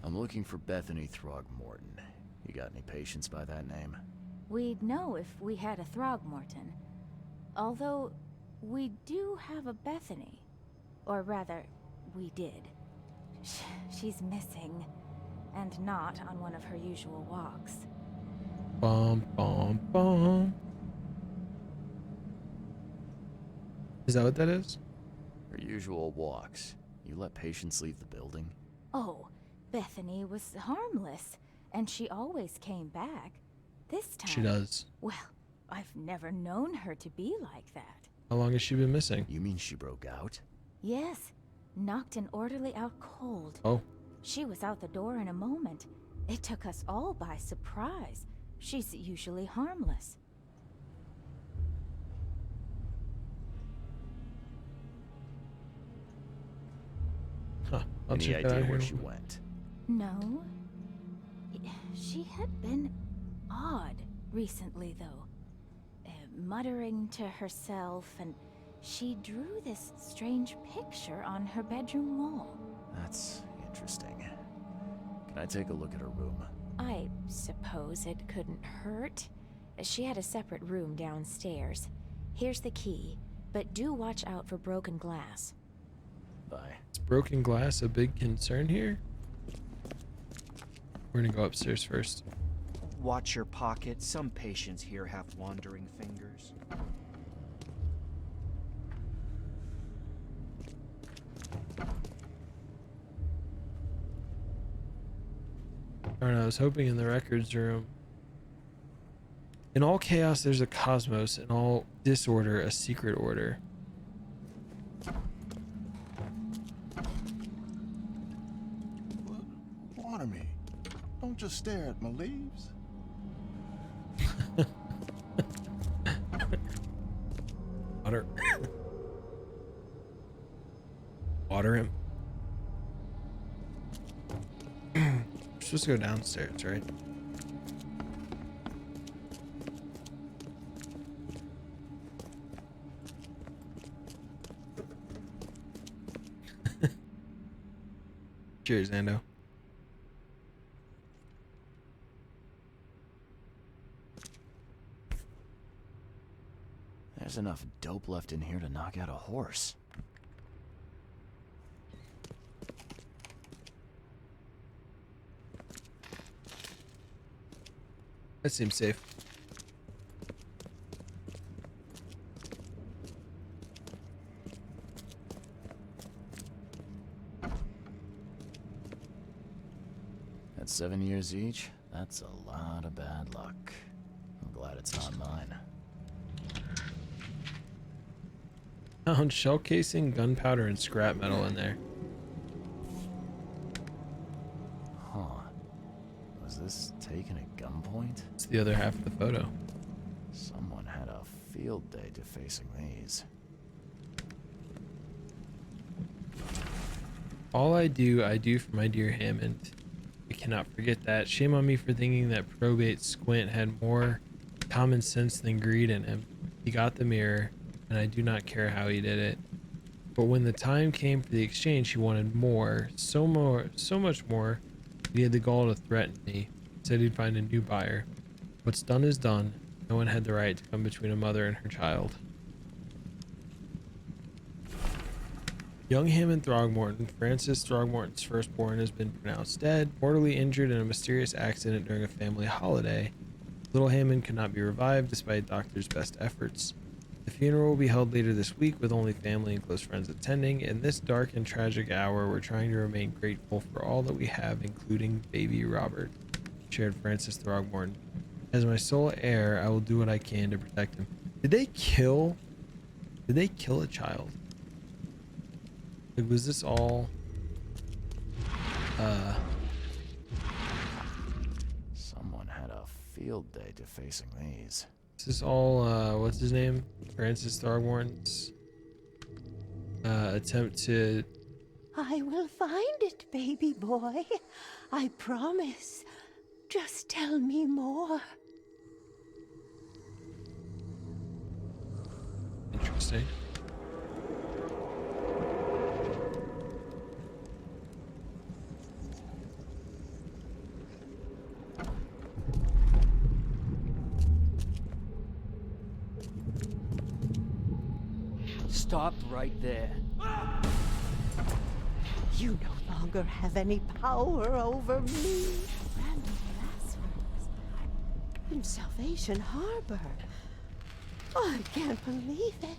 Speaker 3: I'm looking for Bethany Throgmorton. You got any patients by that name?
Speaker 12: We'd know if we had a Throgmorton. Although, we do have a Bethany. Or rather, we did. She's missing. And not on one of her usual walks.
Speaker 1: Bum, bum, bum. Is that what that is?
Speaker 3: Her usual walks. You let patients leave the building?
Speaker 12: Oh, Bethany was harmless. And she always came back. This time...
Speaker 1: She does.
Speaker 12: Well, I've never known her to be like that.
Speaker 1: How long has she been missing?
Speaker 3: You mean she broke out?
Speaker 12: Yes. knocked an orderly out cold.
Speaker 1: Oh.
Speaker 12: She was out the door in a moment. It took us all by surprise. She's usually harmless.
Speaker 1: Huh. I'll
Speaker 3: Any
Speaker 1: check that
Speaker 3: idea
Speaker 1: out
Speaker 3: where
Speaker 1: here.
Speaker 3: she went?
Speaker 12: No. She had been odd recently, though. Muttering to herself, and she drew this strange picture on her bedroom wall.
Speaker 3: That's interesting. Can I take a look at her room?
Speaker 12: I suppose it couldn't hurt. She had a separate room downstairs. Here's the key, but do watch out for broken glass.
Speaker 3: Bye.
Speaker 1: Is broken glass a big concern here? We're gonna go upstairs first.
Speaker 13: Watch your pocket. Some patients here have wandering fingers.
Speaker 1: I don't know, I was hoping in the records room. In all chaos, there's a cosmos. In all disorder, a secret order.
Speaker 14: Water me. Don't just stare at my leaves.
Speaker 1: Water. Water him. We're supposed to go downstairs, right? Cheers, Ando.
Speaker 3: There's enough dope left in here to knock out a horse.
Speaker 1: That seems safe.
Speaker 3: At 7 years each, that's a lot of bad luck. I'm glad it's not mine.
Speaker 1: Found shell casing, gunpowder, and scrap metal in there.
Speaker 3: Huh. Was this taken at gunpoint?
Speaker 1: It's the other half of the photo.
Speaker 3: Someone had a field day defacing these.
Speaker 1: All I do for my dear Hammond. I cannot forget that. Shame on me for thinking that probate Squint had more common sense than greed in him. He got the mirror, and I do not care how he did it. But when the time came for the exchange, he wanted more, so much more. He had the gall to threaten me. Said he'd find a new buyer. What's done is done. No one had the right to come between a mother and her child. Young Hammond Throgmorton, Francis Throgmorton's firstborn, has been pronounced dead, mortally injured in a mysterious accident during a family holiday. Little Hammond could not be revived despite doctors' best efforts. The funeral will be held later this week with only family and close friends attending. In this dark and tragic hour, we're trying to remain grateful for all that we have, including baby Robert, shared Francis Throgmorton. As my sole heir, I will do what I can to protect him. Did they kill a child? Like, was this all
Speaker 3: Someone had a field day defacing these.
Speaker 1: is this all what's his name? Francis Throgmorton's attempt to
Speaker 11: I will find it, baby boy. I promise. Just tell me more.
Speaker 1: Interesting.
Speaker 10: Stop right there.
Speaker 11: You no longer have any power over me. Randall Glassworks. In Salvation Harbor. I can't believe it.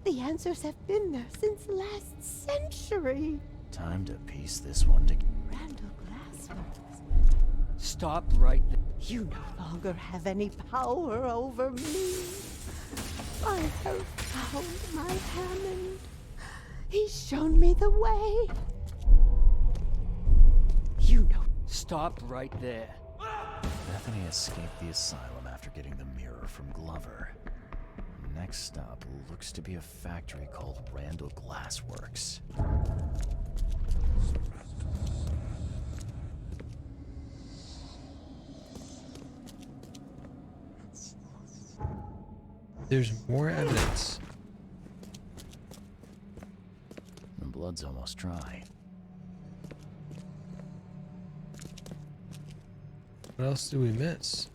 Speaker 11: The answers have been there since last century.
Speaker 3: Time to piece this one together.
Speaker 11: Randall Glassworks.
Speaker 10: Stop right there.
Speaker 11: You no longer have any power over me. I have found my Hammond. He's shown me the way. You know.
Speaker 10: Stop right there.
Speaker 3: Bethany escaped the asylum after getting the mirror from Glover. Next stop looks to be a factory called Randall Glassworks.
Speaker 1: There's more evidence.
Speaker 3: The blood's almost dry.
Speaker 1: What else do we miss?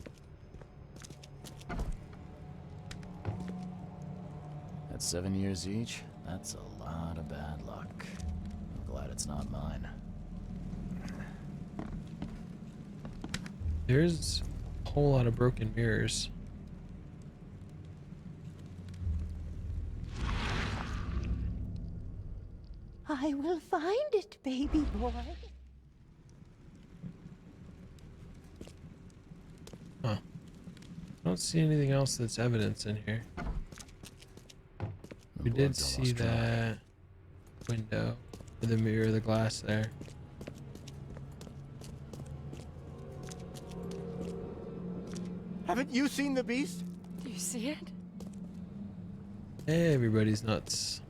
Speaker 3: At 7 years each, that's a lot of bad luck. I'm glad it's not mine.
Speaker 1: There's a whole lot of broken mirrors.
Speaker 11: I will find it, baby boy.
Speaker 1: Huh. I don't see anything else that's evidence in here. We did see that window with the mirror, the glass there.
Speaker 5: Haven't you seen the beast?
Speaker 11: Do you see it?
Speaker 1: Hey, everybody's nuts.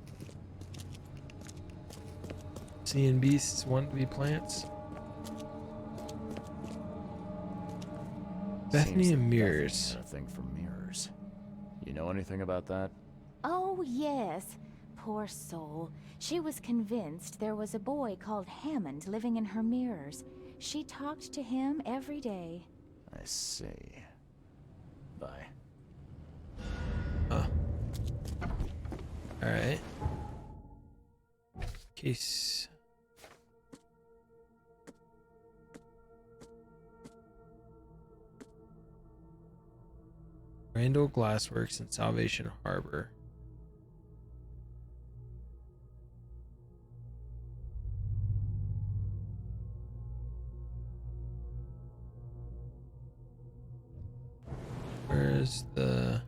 Speaker 1: Seeing beasts want to be plants. Bethany and mirrors.
Speaker 3: Had a thing for mirrors. You know anything about that?
Speaker 12: Oh, yes. Poor soul. She was convinced there was a boy called Hammond living in her mirrors. She talked to him every day.
Speaker 3: I see. Bye.
Speaker 1: Huh. Alright. Case. Randall Glassworks in Salvation Harbor. Where's the...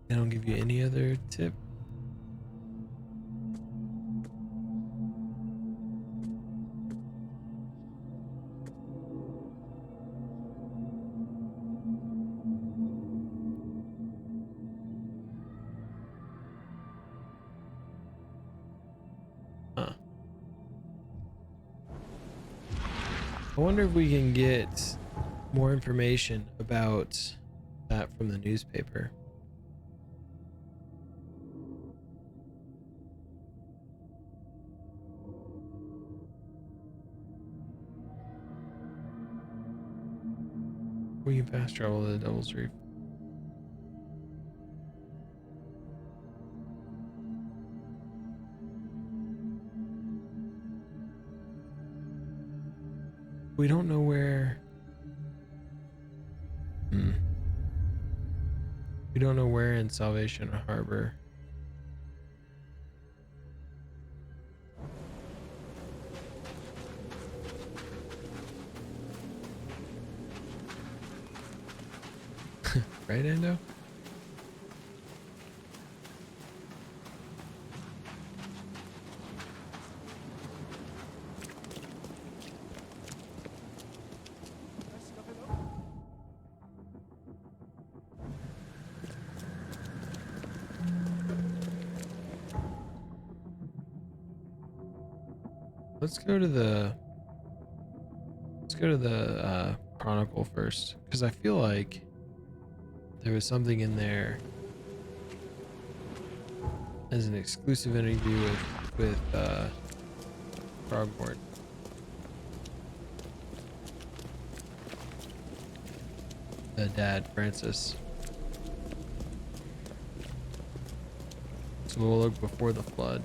Speaker 1: They don't give you any other tip? I wonder if we can get more information about that from the newspaper. We can fast travel to the Devil's Reef. We don't know where. We don't know where in Salvation Harbor. Right, Endo? Let's go to the Chronicle first, because I feel like there was something in there as an exclusive interview with Throgmorton. The dad, Francis. So we'll look before the flood.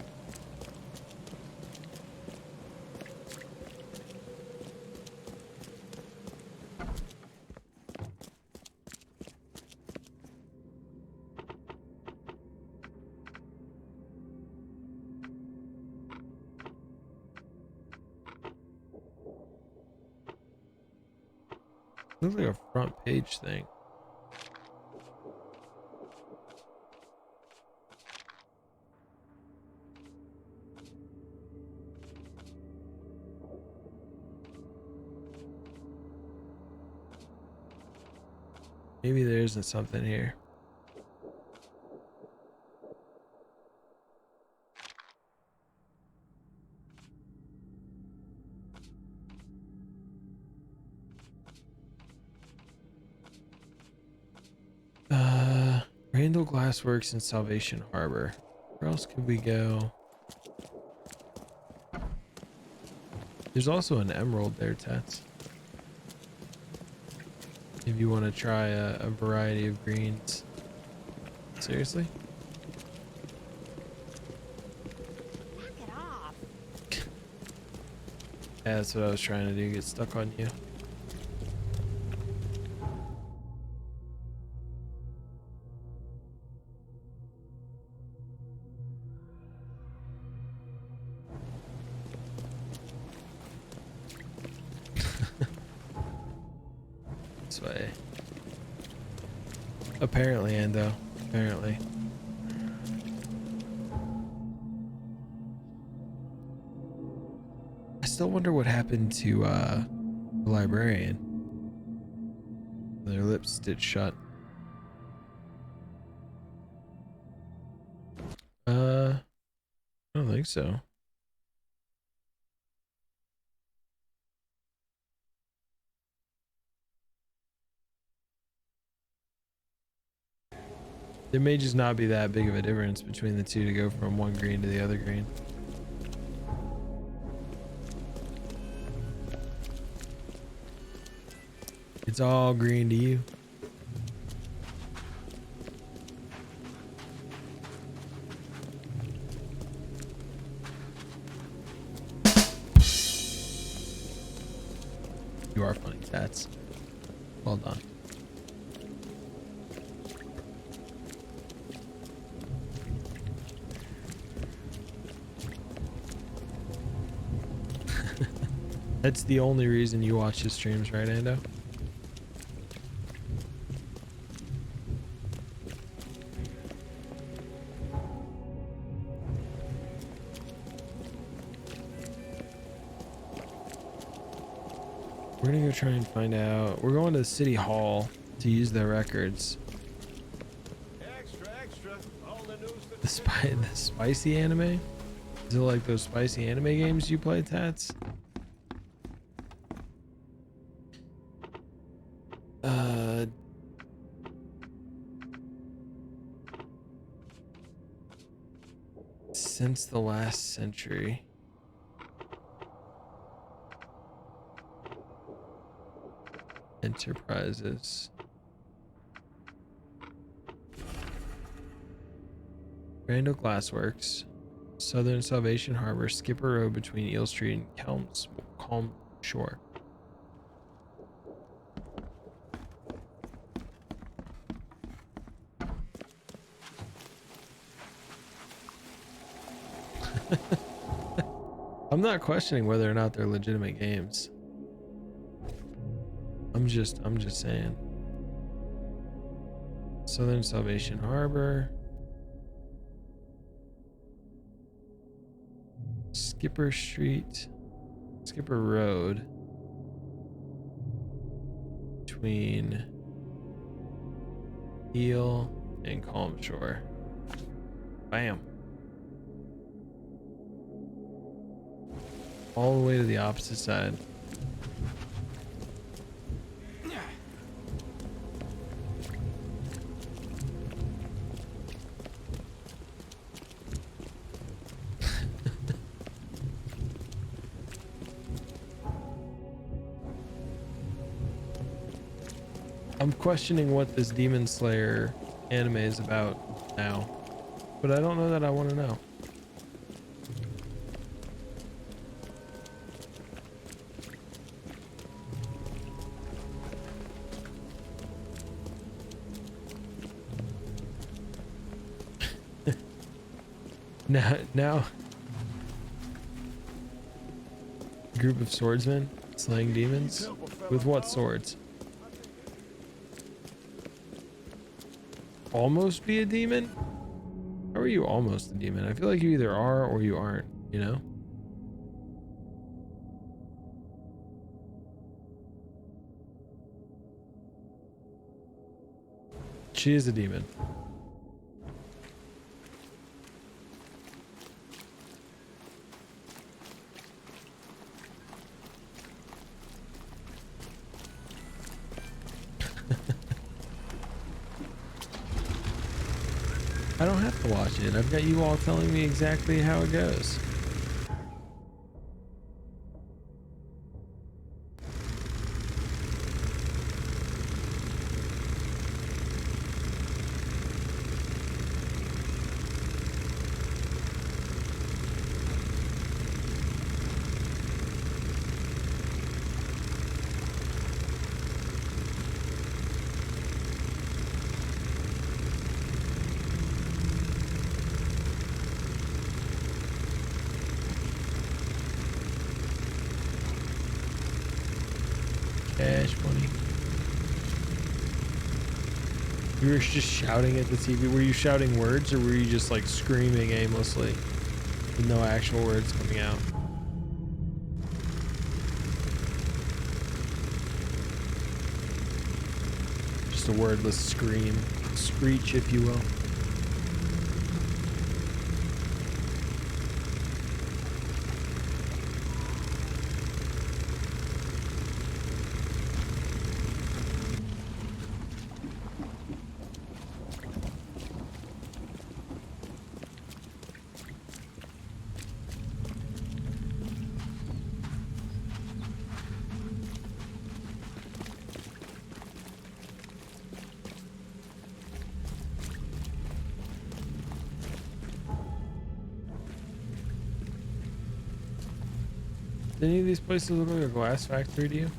Speaker 1: Looks like a front page thing. Maybe there isn't something here. Randall Glassworks in Salvation Harbor. Where else could we go? There's also an emerald there, Tats. If you want to try a variety of greens. Seriously?
Speaker 11: Knock it off.
Speaker 1: Yeah, that's what I was trying to do, get stuck on you. This way. Apparently, Endo. Apparently. I still wonder what happened to the librarian. Their lips stitched shut. I don't think so. There may just not be that big of a difference between the two to go from one green to the other green. It's all green to you. You are funny, Tats. Well done. That's the only reason you watch his streams, right, Ando? We're gonna go try and find out. We're going to the city hall to use their records.
Speaker 5: Extra, extra. All the news that
Speaker 1: The spicy anime? Is it like those spicy anime games you play, Tats? Since the last century. Enterprises. Randall Glassworks. Southern Salvation Harbor. Skipper Road between Eel Street and Calm Shore. I'm not questioning whether or not they're legitimate games. I'm just saying. Southern Salvation Harbor. Skipper Street. Skipper Road. Between Eel and Calm Shore. Bam. All the way to the opposite side. I'm questioning what this Demon Slayer anime is about now, but I don't know that I want to know. Now, group of swordsmen slaying demons with what swords? almost be a demon? How are you almost a demon? I feel like you either are or you aren't, you know? She is a demon. I don't have to watch it. I've got you all telling me exactly how it goes. Cash money. You were just shouting at the TV. Were you shouting words or were you just like screaming aimlessly with no actual words coming out? Just a wordless scream, screech, if you will. Do any of these places look like a glass factory to you?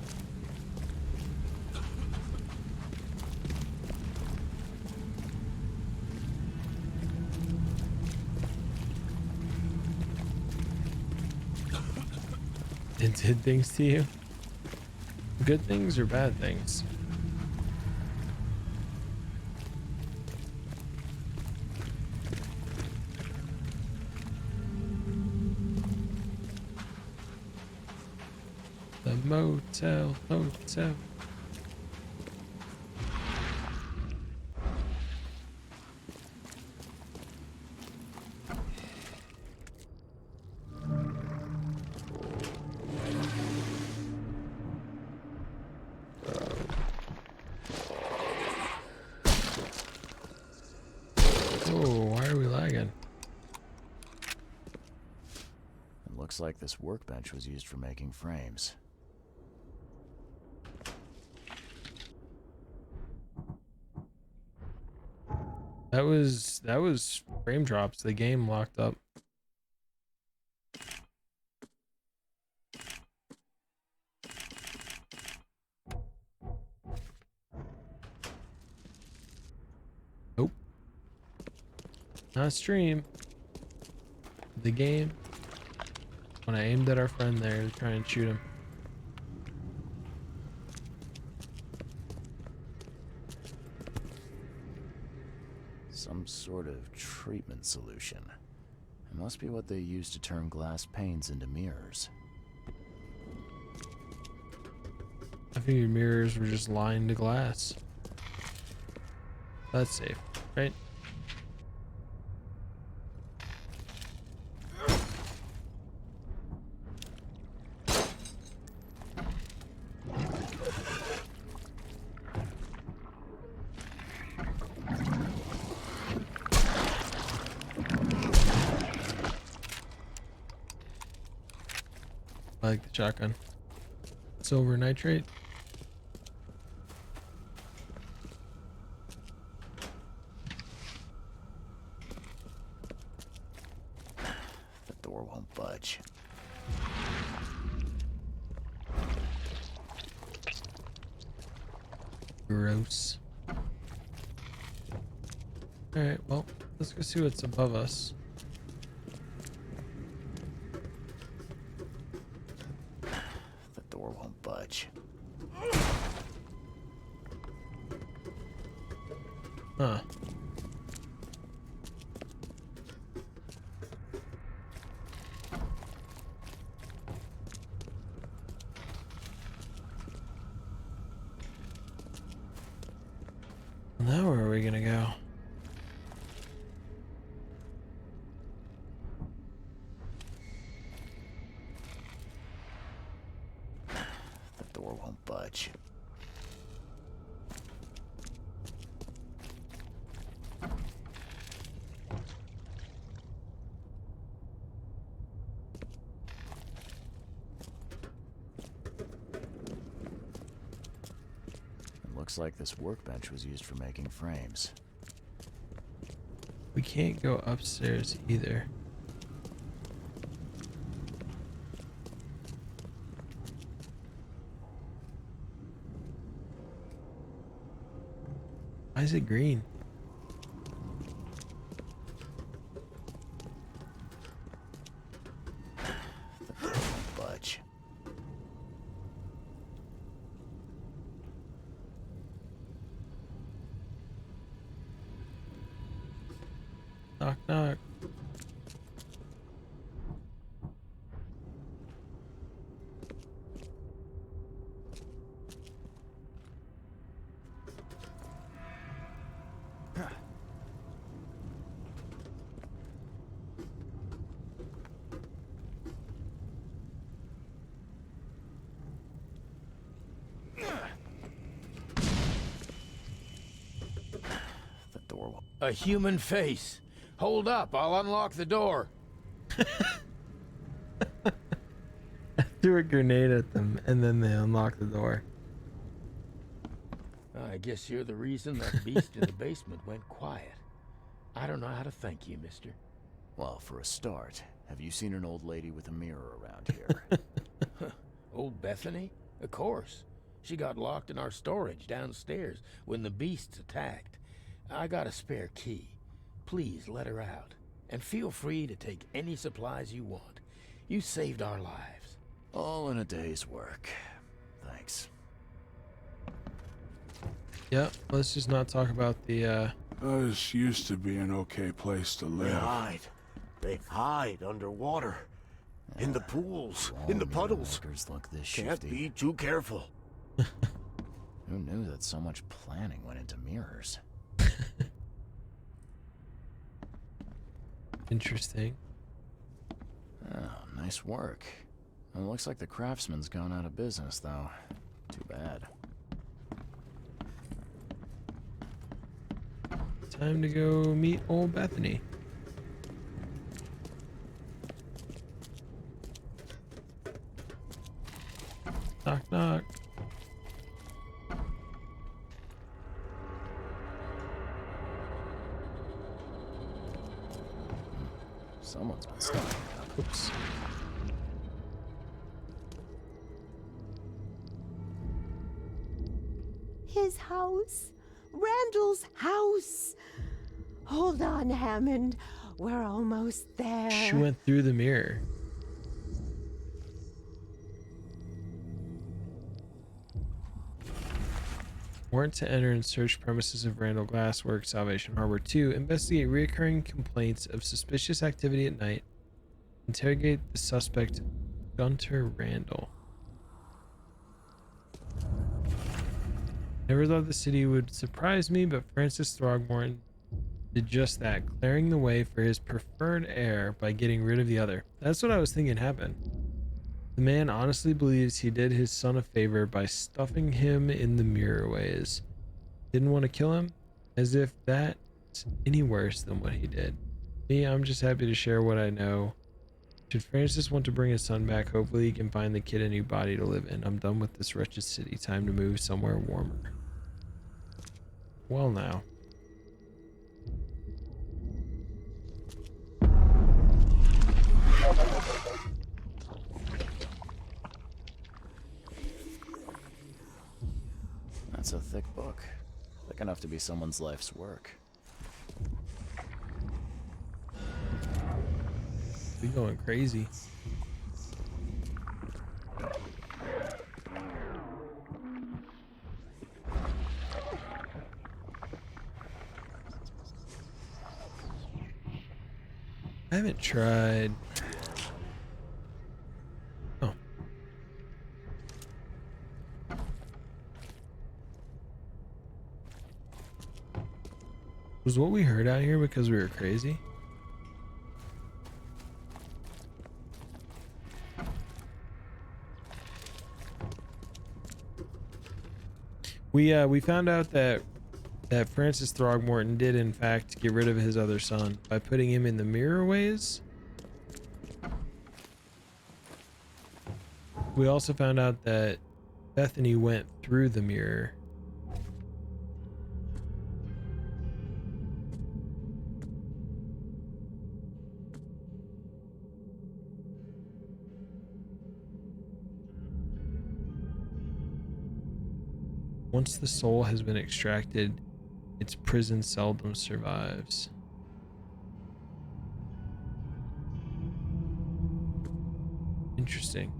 Speaker 1: It did things to you? Good things or bad things? The motel, hotel. Oh, why are we lagging?
Speaker 3: It looks like this workbench was used for making frames.
Speaker 1: That was frame drops. The game locked up. Nope. Not stream. The game. When I aimed at our friend there to try and shoot him.
Speaker 3: Some sort of treatment solution. It must be what they use to turn glass panes into mirrors.
Speaker 1: I figured mirrors were just lined to glass. That's safe, right? I like the shotgun. Silver nitrate.
Speaker 3: The door won't budge.
Speaker 1: Gross. Alright, well, let's go see what's above us.
Speaker 3: Won't budge.
Speaker 1: Huh. we gonna go?
Speaker 3: The door won't budge. Looks like this workbench was used for making frames.
Speaker 1: We can't go upstairs either. Why is it green?
Speaker 3: Budge.
Speaker 1: Knock, knock.
Speaker 3: The door will...
Speaker 9: A human face. Hold up, I'll unlock the door.
Speaker 1: I threw a grenade at them and then they unlocked the door.
Speaker 9: I guess you're the reason that beast in the basement went quiet. I don't know how to thank you, mister.
Speaker 3: Well, for a start, have you seen an old lady with a mirror around here?
Speaker 9: Old Bethany? Of course. She got locked in our storage downstairs when the beasts attacked. I got a spare key. Please let her out. And feel free to take any supplies you want. You saved our lives.
Speaker 3: All in a day's work. Thanks.
Speaker 1: Yep, let's just not talk about the
Speaker 6: This used to be an okay place to live.
Speaker 5: They hide underwater. In the pools, in the puddles.
Speaker 3: Look this
Speaker 5: Can't
Speaker 3: shifty.
Speaker 5: be too careful.
Speaker 3: Who knew that so much planning went into mirrors?
Speaker 1: Interesting.
Speaker 3: Oh, nice work. It looks like the craftsman's gone out of business, though. Too bad.
Speaker 1: Time to go meet old Bethany. Knock, knock.
Speaker 3: Someone's been stocking up.
Speaker 1: Oops.
Speaker 11: His house. Randall's house. Hold on, Hammond. We're almost there.
Speaker 1: She went through the mirror. Warrant to enter and search premises of Randall Glassworks, Salvation Harbor. 2. Investigate recurring complaints of suspicious activity at night. Interrogate the suspect, Gunter Randall. Never thought the city would surprise me, but Francis Throgmorton did just that, clearing the way for his preferred heir by getting rid of the other. That's what I was thinking happened. The man honestly believes he did his son a favor by stuffing him in the mirrorways. Didn't want to kill him? As if that's any worse than what he did. Me, I'm just happy to share what I know. Should Francis want to bring his son back, hopefully he can find the kid a new body to live in. I'm done with this wretched city. Time to move somewhere warmer. Well now.
Speaker 3: That's a thick book. Thick enough to be someone's life's work.
Speaker 1: We going crazy. I haven't tried. Oh. Was what we heard out here because we were crazy? We found out that Francis Throgmorton did in fact get rid of his other son by putting him in the Mirrorways. We also found out that Bethany went through the mirror. Once the soul has been extracted, its prison seldom survives. Interesting.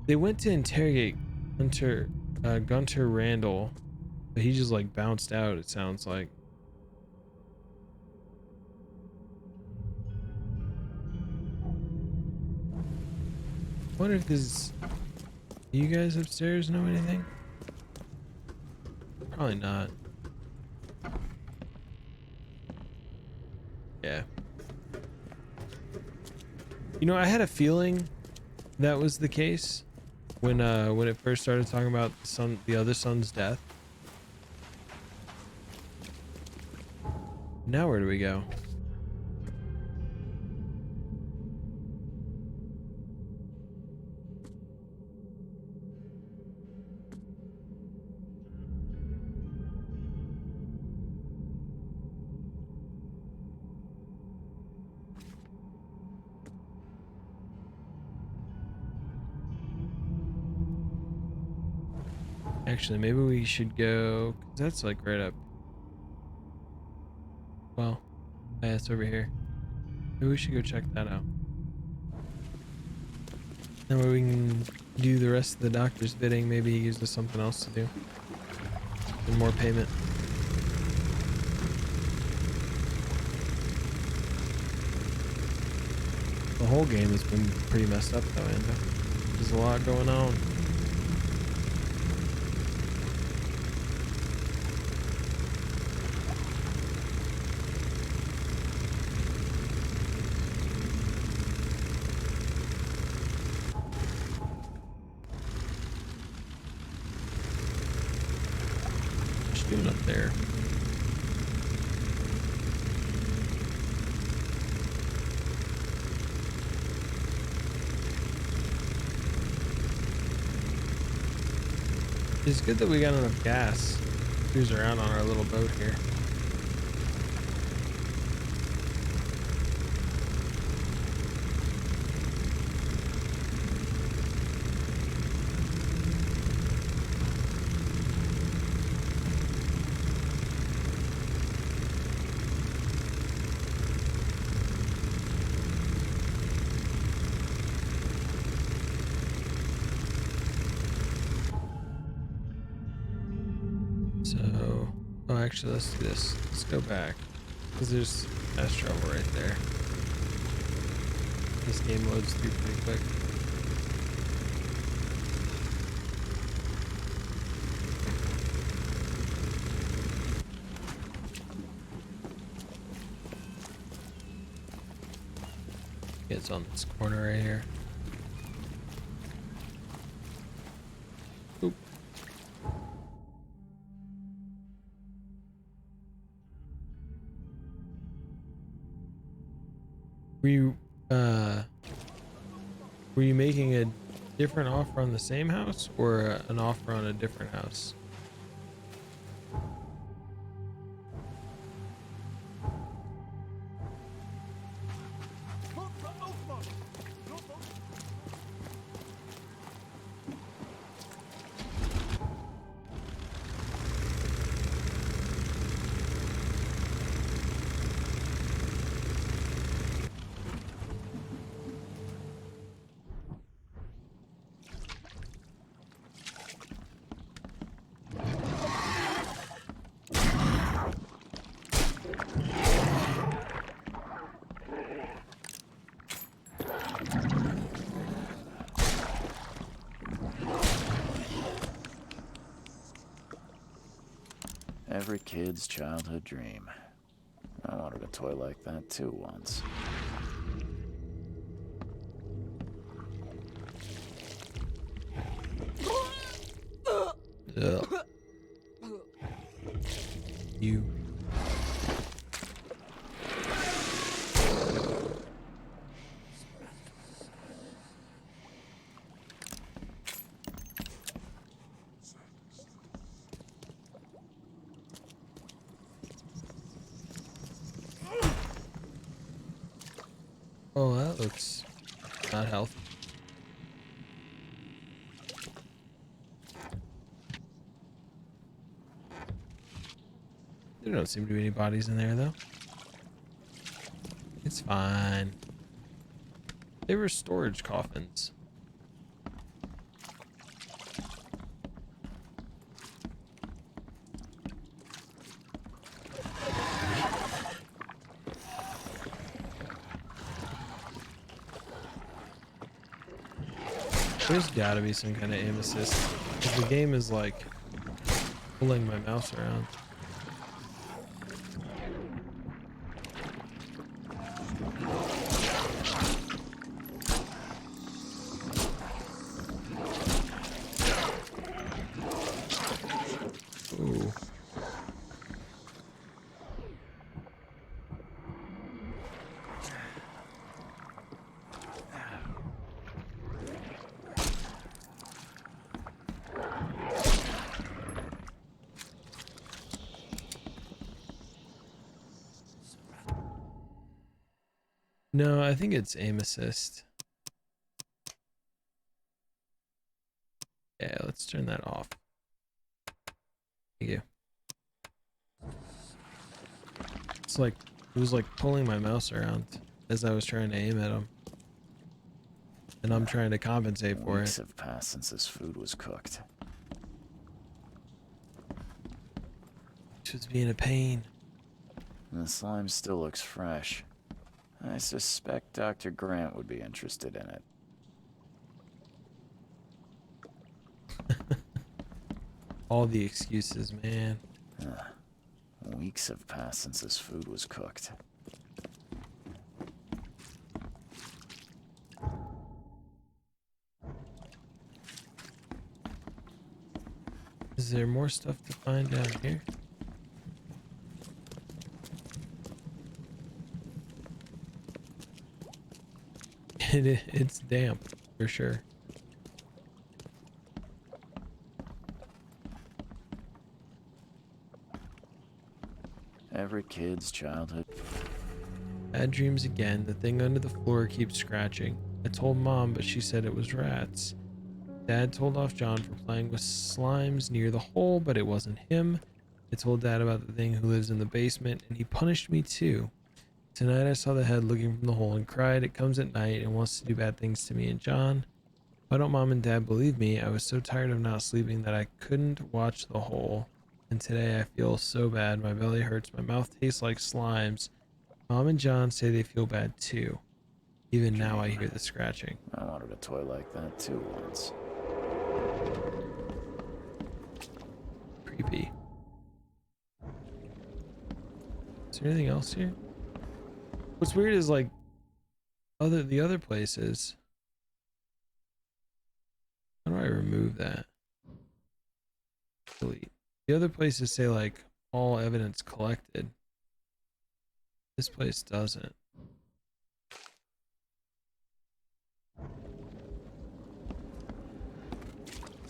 Speaker 1: They went to interrogate Gunter Randall, but he just like bounced out, it sounds like. I wonder if this... Do you guys upstairs know anything? Probably not. Yeah. You know, I had a feeling that was the case when it first started talking about the other son's death. Now where do we go? Actually, maybe we should go, 'cause that's like right up. Well, yeah, it's over here. Maybe we should go check that out. That way we can do the rest of the doctor's bidding. Maybe he gives us something else to do. And more payment. The whole game has been pretty messed up though, Ando. There's a lot going on. Doing up there. It's good that we got enough gas to cruise around on our little boat here. Actually, let's do this. Let's go back, because there's fast travel right there. This game loads through pretty quick. It's on this corner right here. Oop. Were you making a different offer on the same house or an offer on a different house?
Speaker 3: Every kid's childhood dream. I wanted a toy like that too once.
Speaker 1: Ugh. You. Oh, that looks not healthy. There don't seem to be any bodies in there, though. It's fine. They were storage coffins. There's gotta be some kind of aim assist. Because the game is like pulling my mouse around. Ooh. No, I think it's aim assist. Yeah, let's turn that off. Thank you. It's like, it was like pulling my mouse around as I was trying to aim at him. And I'm trying to compensate for
Speaker 3: Weeks
Speaker 1: it.
Speaker 3: have passed since this food was cooked.
Speaker 1: It's just being a pain.
Speaker 3: And the slime still looks fresh. I suspect Dr. Grant would be interested in it.
Speaker 1: All the excuses, man.
Speaker 3: Weeks have passed since this food was cooked.
Speaker 1: Is there more stuff to find down here? It's damp, for sure.
Speaker 3: Every kid's childhood.
Speaker 1: Bad dreams again. The thing under the floor keeps scratching. I told Mom, but she said it was rats. Dad told off John for playing with slimes near the hole, but it wasn't him. I told Dad about the thing who lives in the basement, and he punished me too. Tonight I saw the head looking from the hole and cried. It comes at night and wants to do bad things to me and John. Why don't Mom and Dad believe me? I was so tired of not sleeping that I couldn't watch the hole. And today I feel so bad. My belly hurts. My mouth tastes like slimes. Mom and John say they feel bad too. Even now I hear the scratching.
Speaker 3: I wanted a toy like that too once.
Speaker 1: Creepy. Is there anything else here? What's weird is like the other places. How do I remove that? Delete. The other places say like all evidence collected. This place doesn't.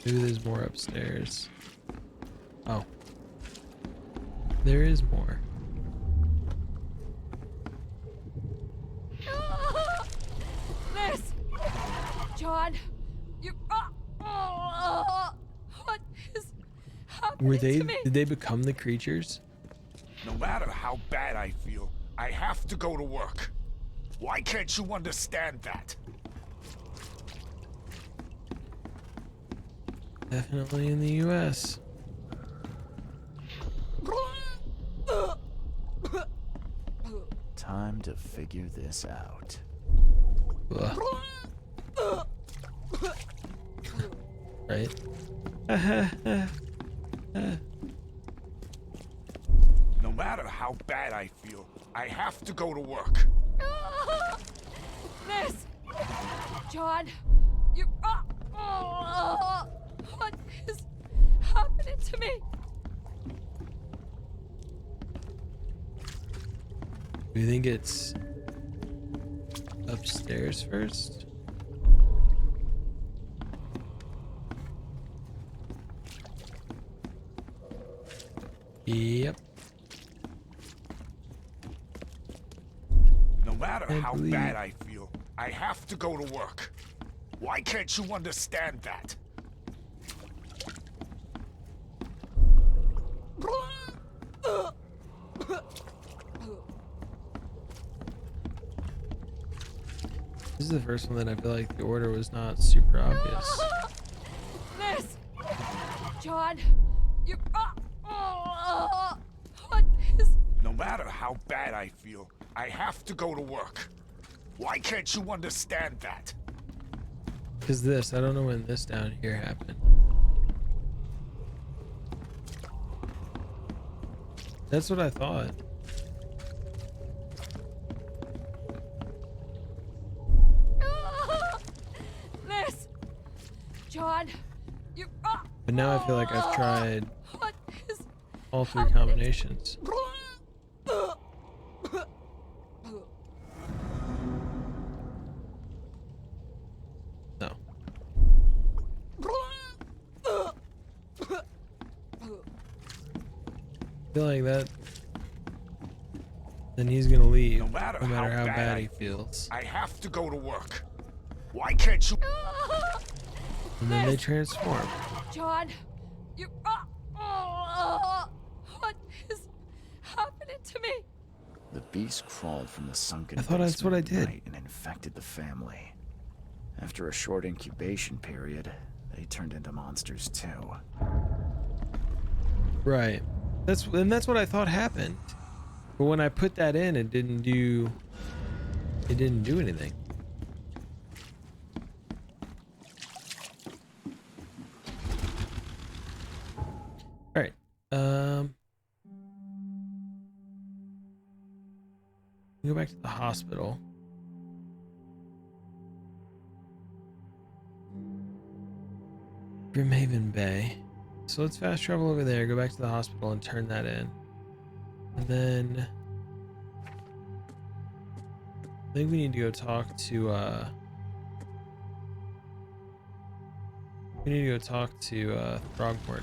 Speaker 1: Maybe there's more upstairs. Oh. There is more.
Speaker 15: Liz! John! You... what is happening to me?
Speaker 1: Did they become the creatures?
Speaker 16: No matter how bad I feel, I have to go to work. Why can't you understand that?
Speaker 1: Definitely in the US.
Speaker 3: Time to figure this out.
Speaker 1: Right?
Speaker 16: matter how bad I feel, I have to go to work.
Speaker 15: Miss! John! You... what is happening to me?
Speaker 1: Do you think it's upstairs first? Yep.
Speaker 16: No matter how bad I feel, I have to go to work. Why can't you understand that?
Speaker 1: This is the first one that I feel like the order was not super obvious.
Speaker 15: Miss! John! You... what is...
Speaker 16: No matter how bad I feel, I have to go to work. Why can't you understand that?
Speaker 1: Because this, I don't know when this down here happened. That's what I thought.
Speaker 15: Miss! John! You...
Speaker 1: But now I feel like I've tried
Speaker 15: what is...
Speaker 1: all three combinations. No. I feel like that. Then he's gonna leave, no matter how bad he feels.
Speaker 16: I have to go to work. Why can't you?
Speaker 1: And then they transform.
Speaker 15: John! You... what is happening to me?
Speaker 3: The beast crawled from the sunken
Speaker 1: I thought that's what I did.
Speaker 3: and infected the family. After a short incubation period, they turned into monsters too.
Speaker 1: Right. That's what I thought happened. But when I put that in, it didn't do anything. All right. Go back to the hospital. Grimhaven Bay. So let's fast travel over there, go back to the hospital and turn that in. And then I think we need to go talk to Throgmorton.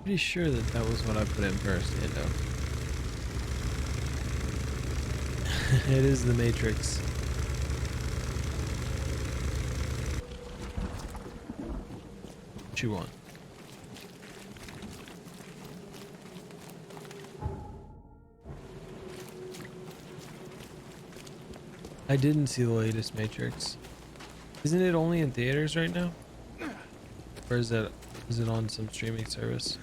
Speaker 1: Pretty sure that was what I put in first, It is the Matrix. What you want? I didn't see the latest Matrix. Isn't it only in theaters right now? Or is it on some streaming service?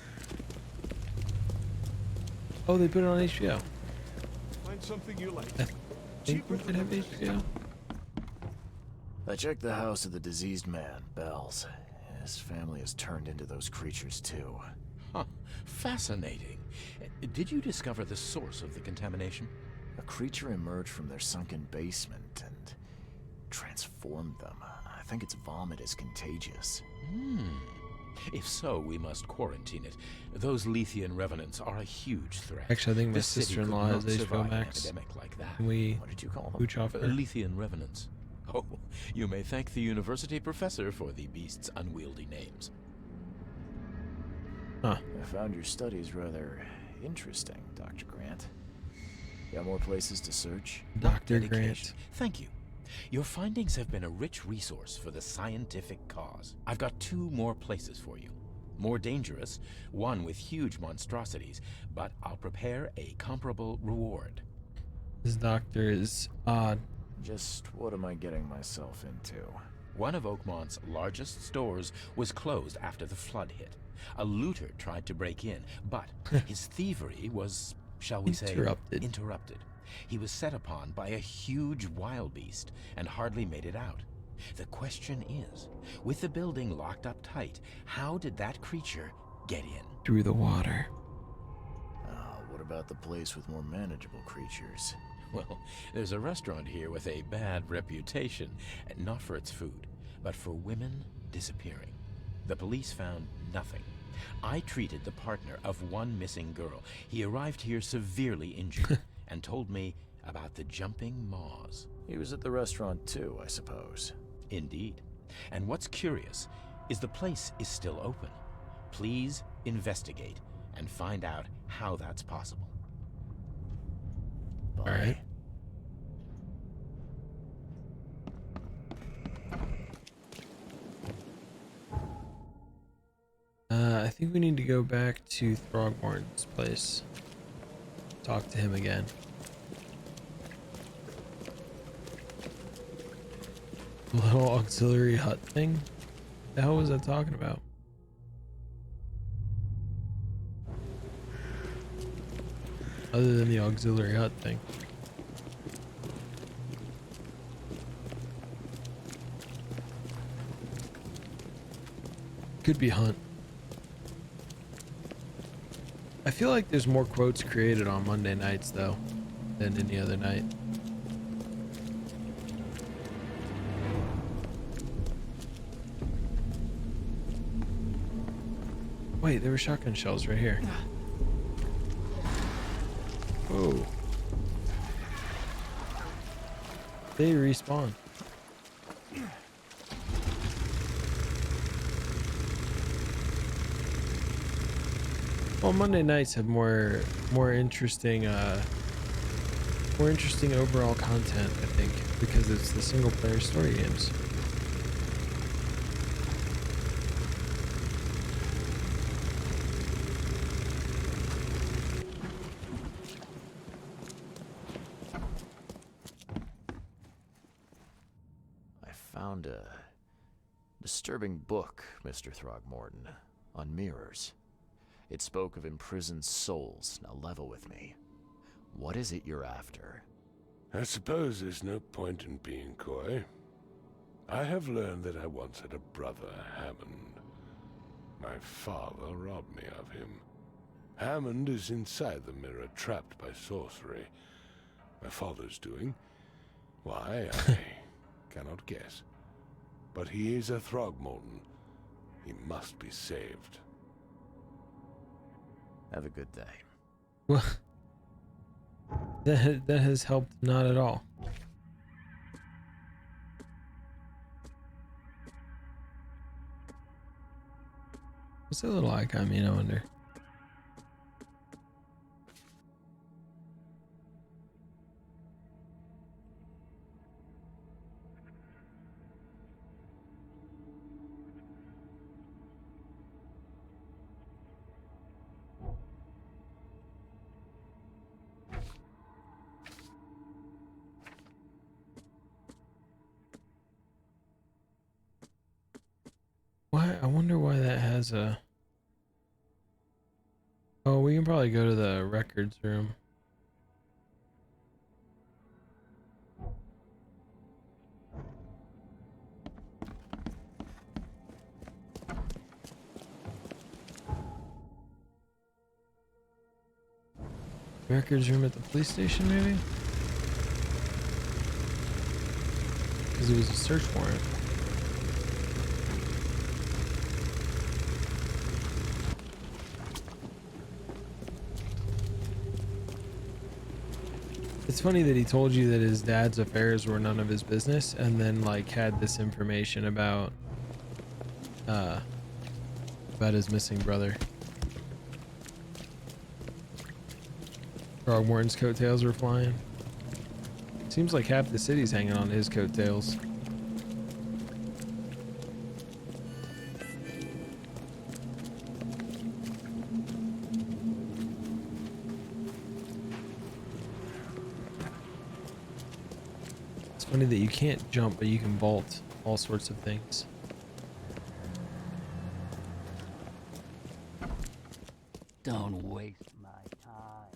Speaker 1: Oh, they put it on HBO.
Speaker 5: Find something you like.
Speaker 1: I think we could have HBO.
Speaker 3: I checked the house of the diseased man, Bells. His family has turned into those creatures too.
Speaker 4: Huh. Fascinating. Did you discover the source of the contamination?
Speaker 3: A creature emerged from their sunken basement and transformed them. I think its vomit is contagious.
Speaker 4: If so, we must quarantine it. Those Lethian revenants are a huge threat.
Speaker 1: Actually, I think my
Speaker 4: This city
Speaker 1: sister-in-law
Speaker 4: could
Speaker 1: has
Speaker 4: not
Speaker 1: HBO
Speaker 4: survive an
Speaker 1: Max.
Speaker 4: epidemic like that.
Speaker 1: Can we
Speaker 3: What did you call them?
Speaker 1: pooch off her?
Speaker 4: Lethian revenants. Oh, you may thank the university professor for the beast's unwieldy names.
Speaker 1: Huh.
Speaker 3: I found your studies rather interesting, Dr. Grant. Got more places to search?
Speaker 1: Dr.
Speaker 4: Dedication.
Speaker 1: Grant.
Speaker 4: Thank you. Your findings have been a rich resource for the scientific cause. I've got 2 more places for you. More dangerous, one with huge monstrosities, but I'll prepare a comparable reward.
Speaker 1: This doctor is odd.
Speaker 3: Just what am I getting myself into?
Speaker 4: One of Oakmont's largest stores was closed after the flood hit. A looter tried to break in, but his thievery was, shall we say, interrupted. He was set upon by a huge wild beast and hardly made it out. The question is, with the building locked up tight, how did that creature get in?
Speaker 1: Through the water.
Speaker 3: What about the place with more manageable creatures?
Speaker 4: Well, there's a restaurant here with a bad reputation, not for its food, but for women disappearing. The police found nothing. I treated the partner of one missing girl. He arrived here severely injured and told me about the jumping maws.
Speaker 3: He was at the restaurant too, I suppose.
Speaker 4: Indeed. And what's curious is the place is still open. Please investigate and find out how that's possible.
Speaker 3: Bye.
Speaker 1: All right. I think we need to go back to Throgmorton's place. Talk to him again. Little auxiliary hut thing? The hell was I talking about? Other than the auxiliary hut thing. Could be Hunt. I feel like there's more quotes created on Monday nights though than any other night. Wait, there were shotgun shells right here. Whoa. They respawn. Well, Monday nights have more interesting overall content, I think, because it's the single player story games.
Speaker 3: I found a disturbing book, Mr. Throgmorton, on mirrors. It spoke of imprisoned souls. Now level with me. What is it you're after?
Speaker 2: I suppose there's no point in being coy. I have learned that I once had a brother, Hammond. My father robbed me of him. Hammond is inside the mirror, trapped by sorcery. My father's doing? Why, I cannot guess. But he is a Throgmorton. He must be saved.
Speaker 3: Have a good day.
Speaker 1: Well, that has helped not at all. What's that little icon mean, I wonder? Why? I wonder why that has a... Oh, we can probably go to the records room. Records room at the police station, maybe? Because it was a search warrant. It's funny that he told you that his dad's affairs were none of his business, and then like had this information about his missing brother. Throgmorton's coattails were flying. Seems like half the city's hanging on his coattails. It's funny that you can't jump, but you can vault all sorts of things.
Speaker 10: Don't waste my time.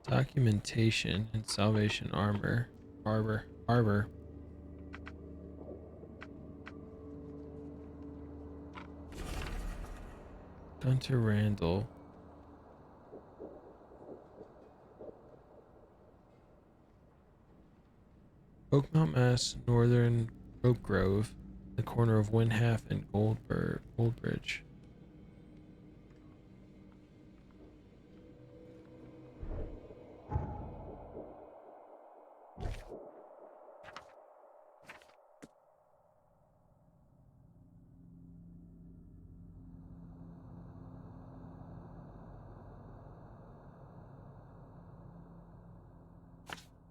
Speaker 1: Documentation and Salvation Arbor. Gunter Randall. Oakmount, Mass, Northern Oak Grove, the corner of Windhalf and Goldbridge.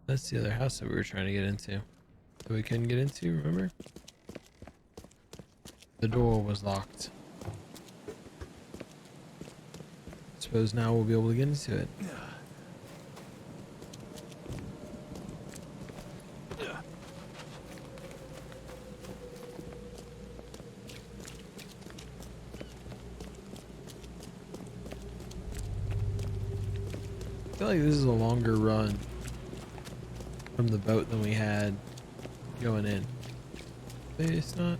Speaker 1: That's the other house that we were trying to get into. That we couldn't get into, remember? The door was locked. Suppose now we'll be able to get into it. I feel like this is a longer run from the boat than we had going in. Maybe it's not.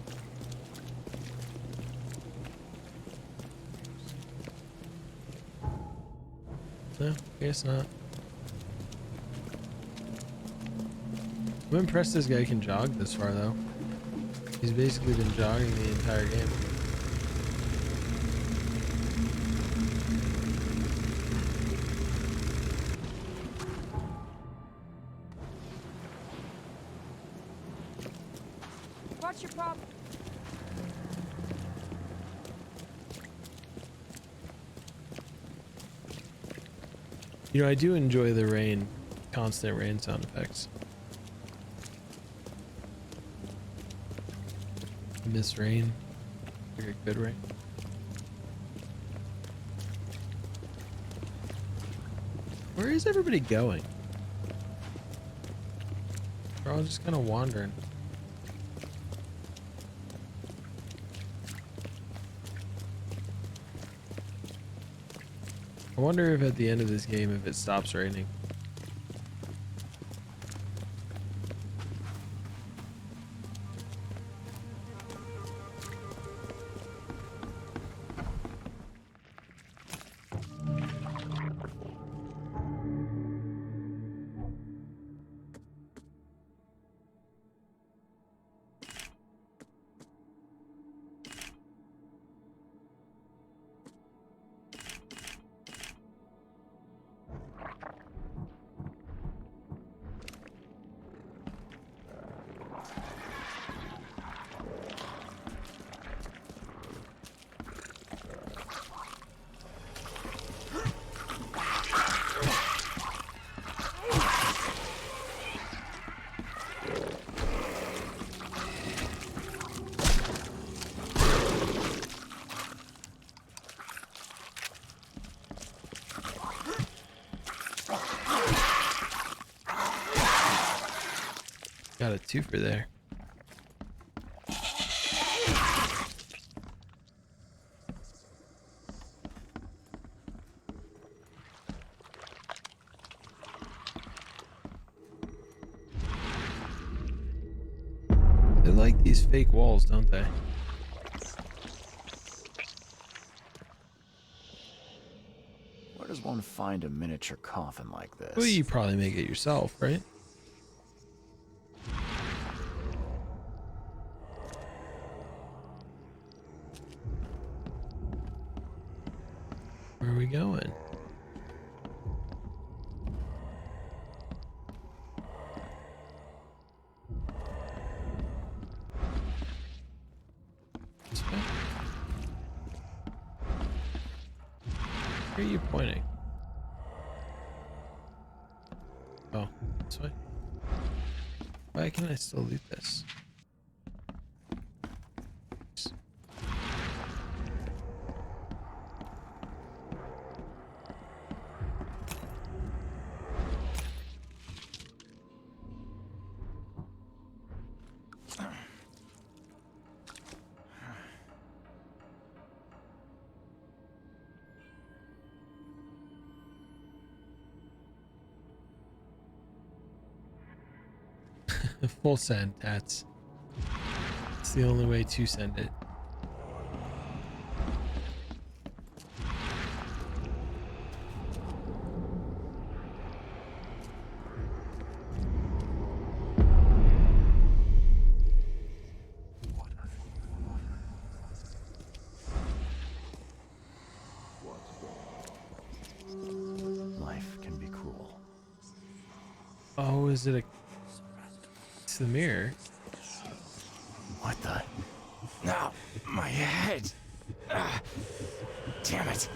Speaker 1: No, I guess not. I'm impressed this guy can jog this far though. He's basically been jogging the entire game.
Speaker 15: What's your problem?
Speaker 1: You know, I do enjoy the rain, constant rain sound effects. I miss rain, like a good rain. Where is everybody going? They're all just kind of wandering. I wonder if at the end of this game, if it stops raining. Got a twofer there. They like these fake walls, don't they?
Speaker 3: Where does one anyone find a miniature coffin like this?
Speaker 1: Well, you probably make it yourself, right? Where are we going? This way? Where are you pointing? Oh, this way. Why can I still loot this? Full send, that's the only way to send it.
Speaker 3: Life can be cruel.
Speaker 1: Oh, is it a... It's the mirror.
Speaker 3: What the? No, my head. Damn it.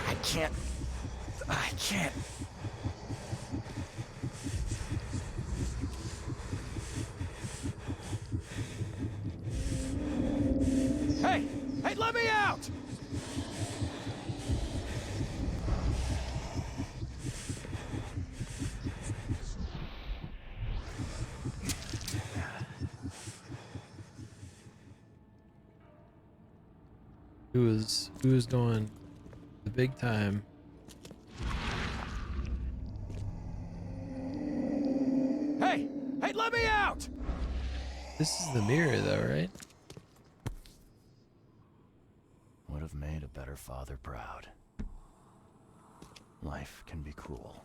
Speaker 3: I can't.
Speaker 16: Hey! Hey, let me out!
Speaker 1: Who was going the big time?
Speaker 16: Hey! Hey, let me out!
Speaker 1: This is the mirror though, right?
Speaker 3: Would have made a better father proud. Life can be cruel.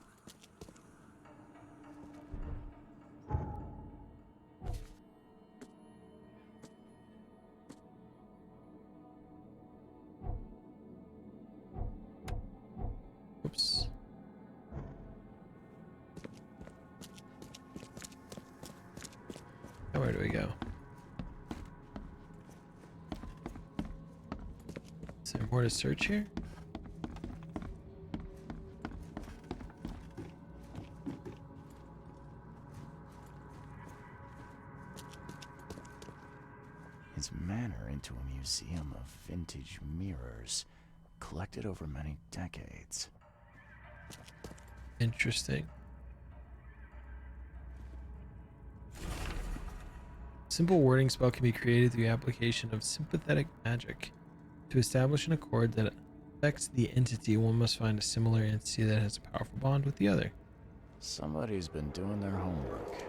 Speaker 1: Oops. Now where do we go? Is there more to search here?
Speaker 3: His manor into a museum of vintage mirrors, collected over many decades.
Speaker 1: Interesting. Simple wording spell can be created through application of sympathetic magic. To establish an accord that affects the entity, one must find a similar entity that has a powerful bond with the other.
Speaker 3: Somebody's been doing their homework.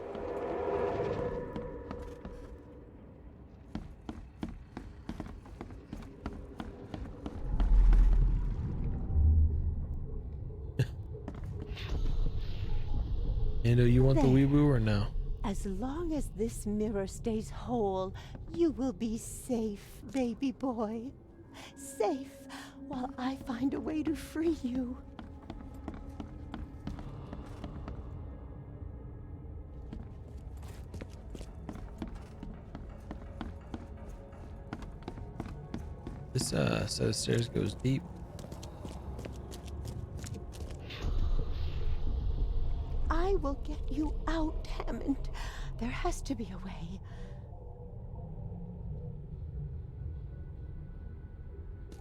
Speaker 1: Ando, you want the weeboo or no?
Speaker 11: As long as this mirror stays whole, you will be safe, baby boy. Safe while I find a way to free you.
Speaker 1: This set of stairs goes deep.
Speaker 11: I will get you out, Hammond. There has to be a way.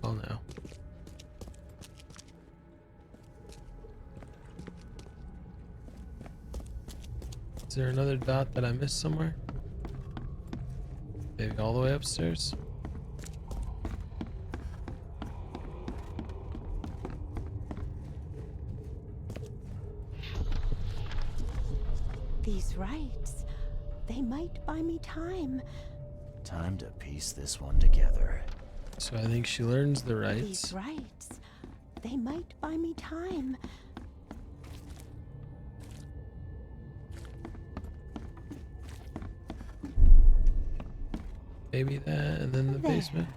Speaker 1: Oh no. Is there another dot that I missed somewhere? Maybe all the way upstairs?
Speaker 11: These rites, they might buy me time.
Speaker 3: Time to piece this one together.
Speaker 1: So I think she learns the rights.
Speaker 11: These rites, They might buy me time.
Speaker 1: Maybe that, and then the
Speaker 11: There.
Speaker 1: basement.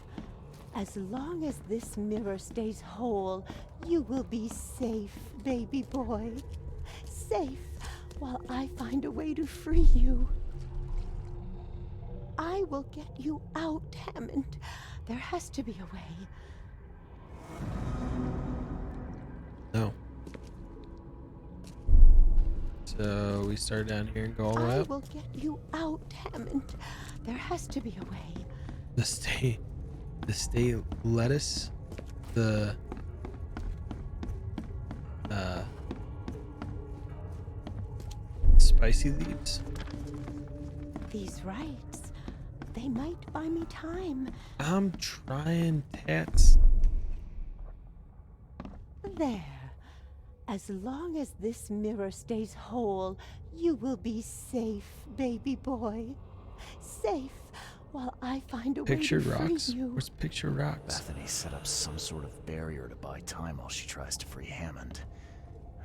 Speaker 11: As long as this mirror stays whole, you will be safe, baby boy. Safe while I find a way to free you. I will get you out, Hammond. There has to be a way.
Speaker 1: No. So we start down here and go all the way
Speaker 11: I
Speaker 1: up.
Speaker 11: will get you out, Hammond. There has to be a way.
Speaker 1: The state lettuce, the spicy leaves.
Speaker 11: These rights, they might buy me time.
Speaker 1: I'm trying, Tats.
Speaker 11: There. As long as this mirror stays whole, you will be safe, baby boy. Safe while I find a
Speaker 1: Picture
Speaker 11: way to free
Speaker 1: rocks.
Speaker 11: you.
Speaker 1: Where's picture rocks?
Speaker 3: Bethany set up some sort of barrier to buy time while she tries to free Hammond.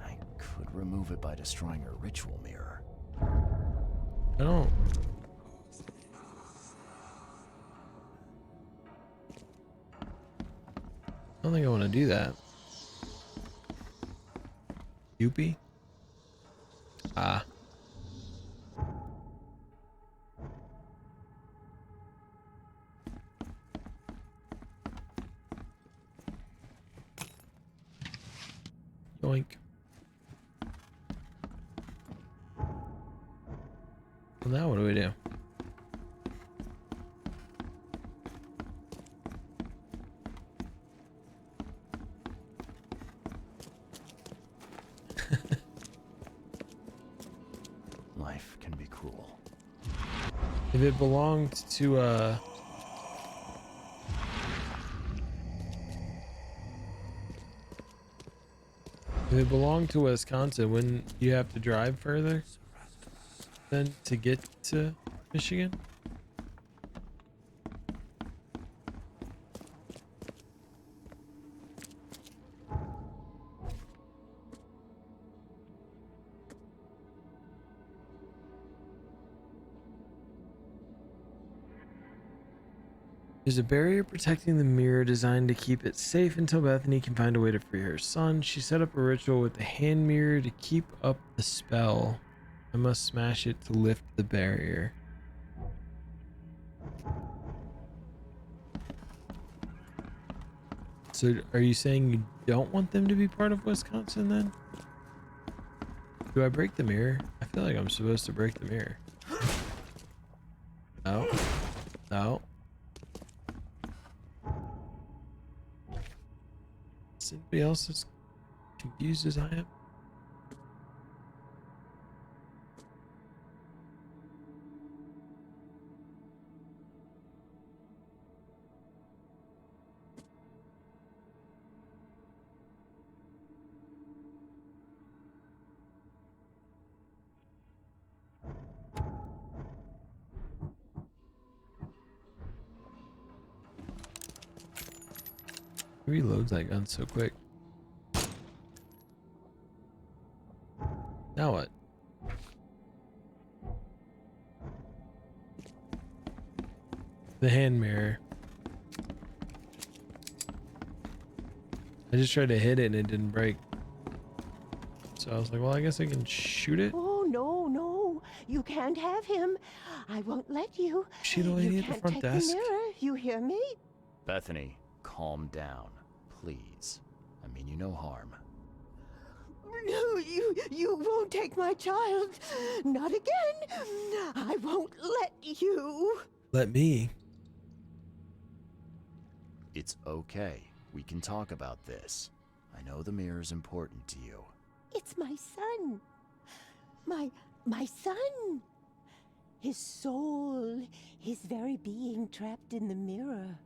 Speaker 3: I could remove it by destroying her ritual mirror.
Speaker 1: I don't think I want to do that. Youpie? Ah. Yoink. Well, now what do we do?
Speaker 3: Life can be cruel.
Speaker 1: If it belonged to if it belonged to Wisconsin, wouldn't you have to drive further then to get to Michigan? There's a barrier protecting the mirror designed to keep it safe until Bethany can find a way to free her son. She set up a ritual with the hand mirror to keep up the spell. I must smash it to lift the barrier. So are you saying you don't want them to be part of Wisconsin then? Do I break the mirror? I feel like I'm supposed to break the mirror. No. No. Is anybody else as confused as I am? It reloads that gun so quick. Now what? The hand mirror. I just tried to hit it and it didn't break. So I was like, well, I guess I can shoot it.
Speaker 11: Oh, no, no. You can't have him. I won't let you.
Speaker 1: She the lady
Speaker 11: You
Speaker 1: at the
Speaker 11: can't
Speaker 1: front
Speaker 11: take
Speaker 1: desk?
Speaker 11: the mirror. You hear me?
Speaker 3: Bethany, calm down, please. I mean you no harm.
Speaker 11: No, you won't take my child. Not again. I won't let you.
Speaker 1: Let me.
Speaker 3: It's okay. We can talk about this. I know the mirror's important to you.
Speaker 11: It's my son. My son. His soul, his very being trapped in the mirror.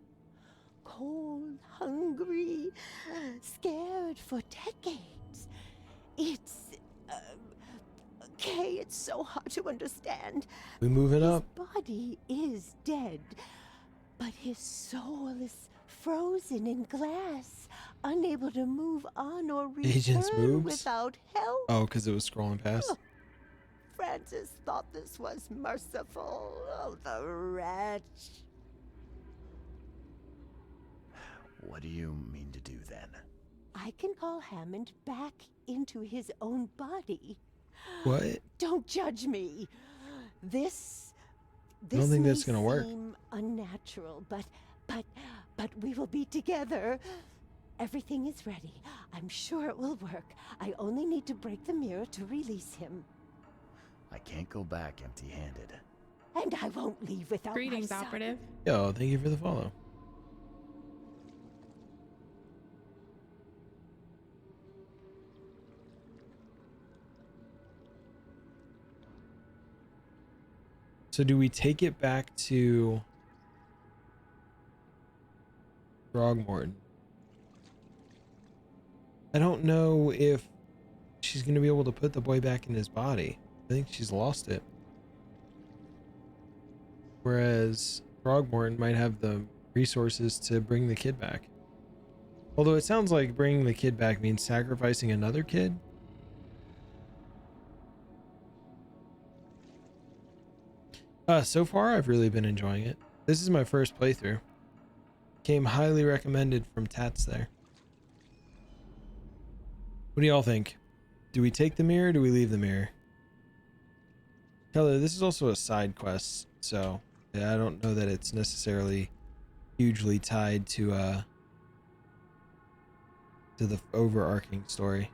Speaker 11: Cold, hungry, scared for decades. It's... okay, it's so hard to understand.
Speaker 1: We move it up.
Speaker 11: His body is dead, but his soul is frozen in glass. unable to move on or
Speaker 1: Agent's
Speaker 11: return
Speaker 1: moves?
Speaker 11: without help.
Speaker 1: Oh, because it was scrolling past.
Speaker 11: Francis thought this was merciful. Oh, the wretch.
Speaker 3: What do you mean to do then?
Speaker 11: I can call Hammond back into his own body.
Speaker 1: What?
Speaker 11: Don't judge me. This
Speaker 1: I don't think
Speaker 11: may
Speaker 1: that's gonna work.
Speaker 11: seem unnatural, but we will be together. Everything is ready. I'm sure it will work. I only need to break the mirror to release him.
Speaker 3: I can't go back empty-handed.
Speaker 11: And I won't leave without
Speaker 7: Greetings,
Speaker 11: my son.
Speaker 7: operative.
Speaker 1: Yo, thank you for the follow. So do we take it back to Throgmorton? I don't know if she's going to be able to put the boy back in his body. I think she's lost it. Whereas Throgmorton might have the resources to bring the kid back. Although it sounds like bringing the kid back means sacrificing another kid. So far, I've really been enjoying it. This is my first playthrough. Came highly recommended from Tats there. What do y'all think? Do we take the mirror or do we leave the mirror? Keller, this is also a side quest, so yeah, I don't know that it's necessarily hugely tied to the overarching story.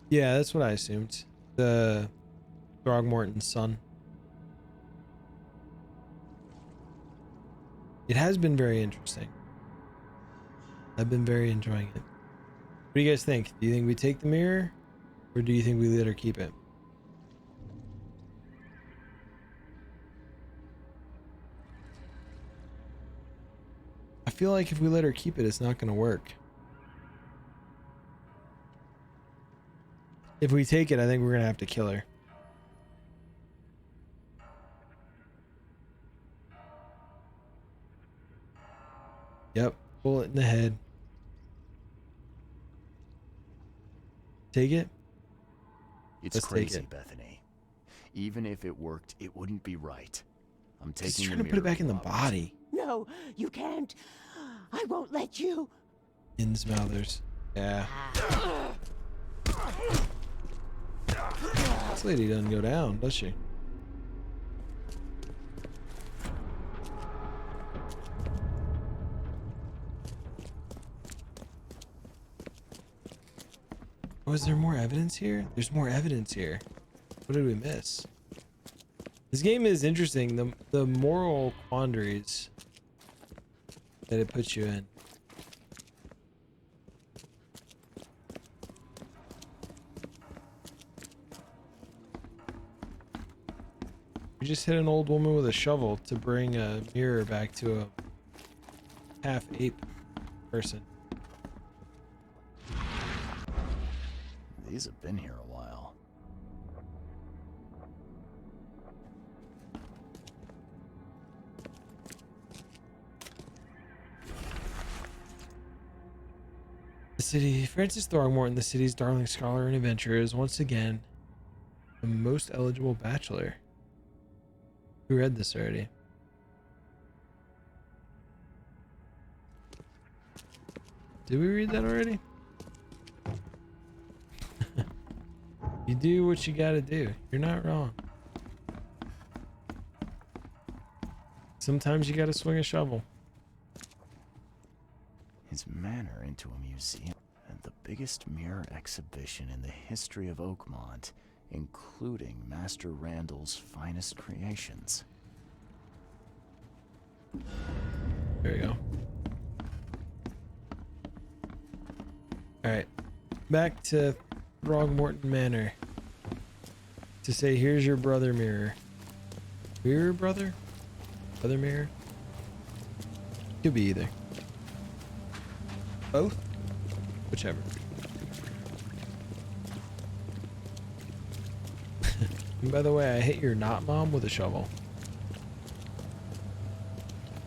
Speaker 1: Yeah, that's what I assumed. The Throgmorton's son. It has been very interesting. I've been very enjoying it. What do you guys think? Do you think we take the mirror, or do you think we let her keep it? I feel like if we let her keep it, it's not going to work. If we take it, I think we're going to have to kill her. Yep, bullet in the head. Take it?
Speaker 3: It's
Speaker 1: Let's
Speaker 3: crazy,
Speaker 1: take it.
Speaker 3: Bethany. Even if it worked, it wouldn't be right. I'm
Speaker 1: He's
Speaker 3: taking
Speaker 1: trying
Speaker 3: the
Speaker 1: to put it
Speaker 3: mirror,
Speaker 1: back in the
Speaker 3: Robert.
Speaker 1: body.
Speaker 11: No, you can't. I won't let you.
Speaker 1: Innsmouthers. Yeah. This lady doesn't go down, does she? Oh, is there more evidence here? There's more evidence here. What did we miss? This game is interesting. The moral quandaries that it puts you in. We just hit an old woman with a shovel to bring a mirror back to a half-ape person.
Speaker 3: These have been here a while.
Speaker 1: The city, Francis Throgmorton, the city's darling scholar and adventurer, is once again the most eligible bachelor. Who read this already? Did we read that already? You do what you gotta do. You're not wrong. Sometimes you gotta swing a shovel.
Speaker 3: His manor into a museum and the biggest mirror exhibition in the history of Oakmont, including Master Randall's finest creations.
Speaker 1: There we go. Alright. Back to Throgmorton Manor. To say, here's your brother mirror. Mirror brother? Brother mirror? Could be either. Both? Whichever. And by the way, I hit your not mom with a shovel.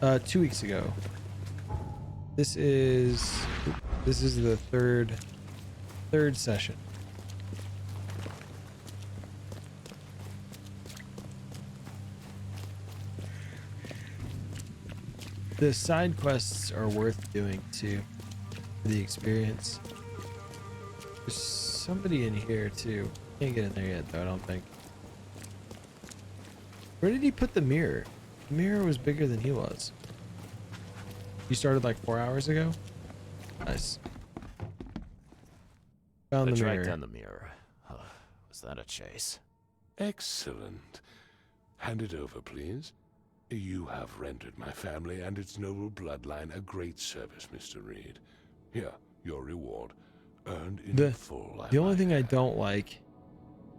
Speaker 1: 2 weeks ago. This is the third session. The side quests are worth doing too, for the experience. There's somebody in here too. Can't get in there yet though, I don't think. Where did he put the mirror? The mirror was bigger than he was. You started like 4 hours ago? Nice. Found the mirror.
Speaker 3: Tracked down the mirror. Was that a chase?
Speaker 2: Excellent. Hand it over, please. You have rendered my family and its noble bloodline a great service, Mr. Reed. Here, your reward. Earned in full.
Speaker 1: The only thing I don't like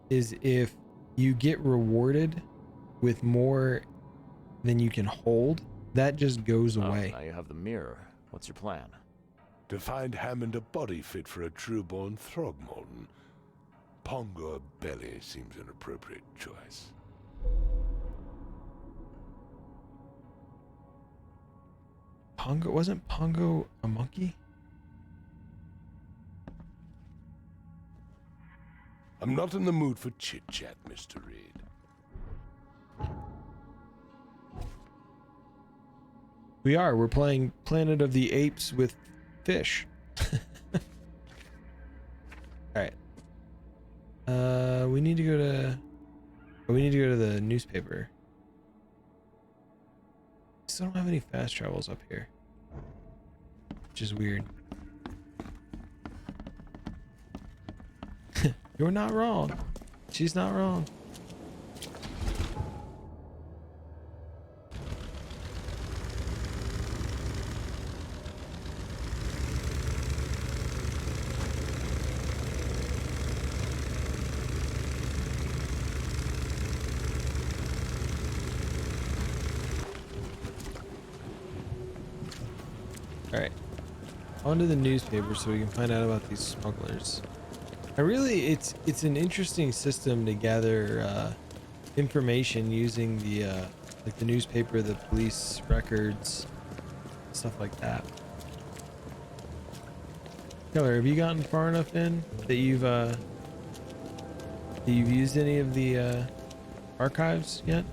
Speaker 1: is if you get rewarded with more than you can hold, that just goes away.
Speaker 3: Now you have the mirror. What's your plan?
Speaker 2: To find Hammond a body fit for a true-born Throgmorton. Pongo Belly seems an appropriate choice.
Speaker 1: Pongo? Wasn't Pongo a monkey?
Speaker 2: I'm not in the mood for chit-chat, Mr. Reed.
Speaker 1: We are. We're playing Planet of the Apes with fish. Alright. We need to go to the newspaper. Still don't have any fast travels up here, which is weird. You're not wrong. She's not wrong. Alright, onto the newspaper so we can find out about these smugglers. It's an interesting system to gather information using the like the newspaper, the police records, stuff like that. Keller, have you gotten far enough in that you've used any of the archives yet?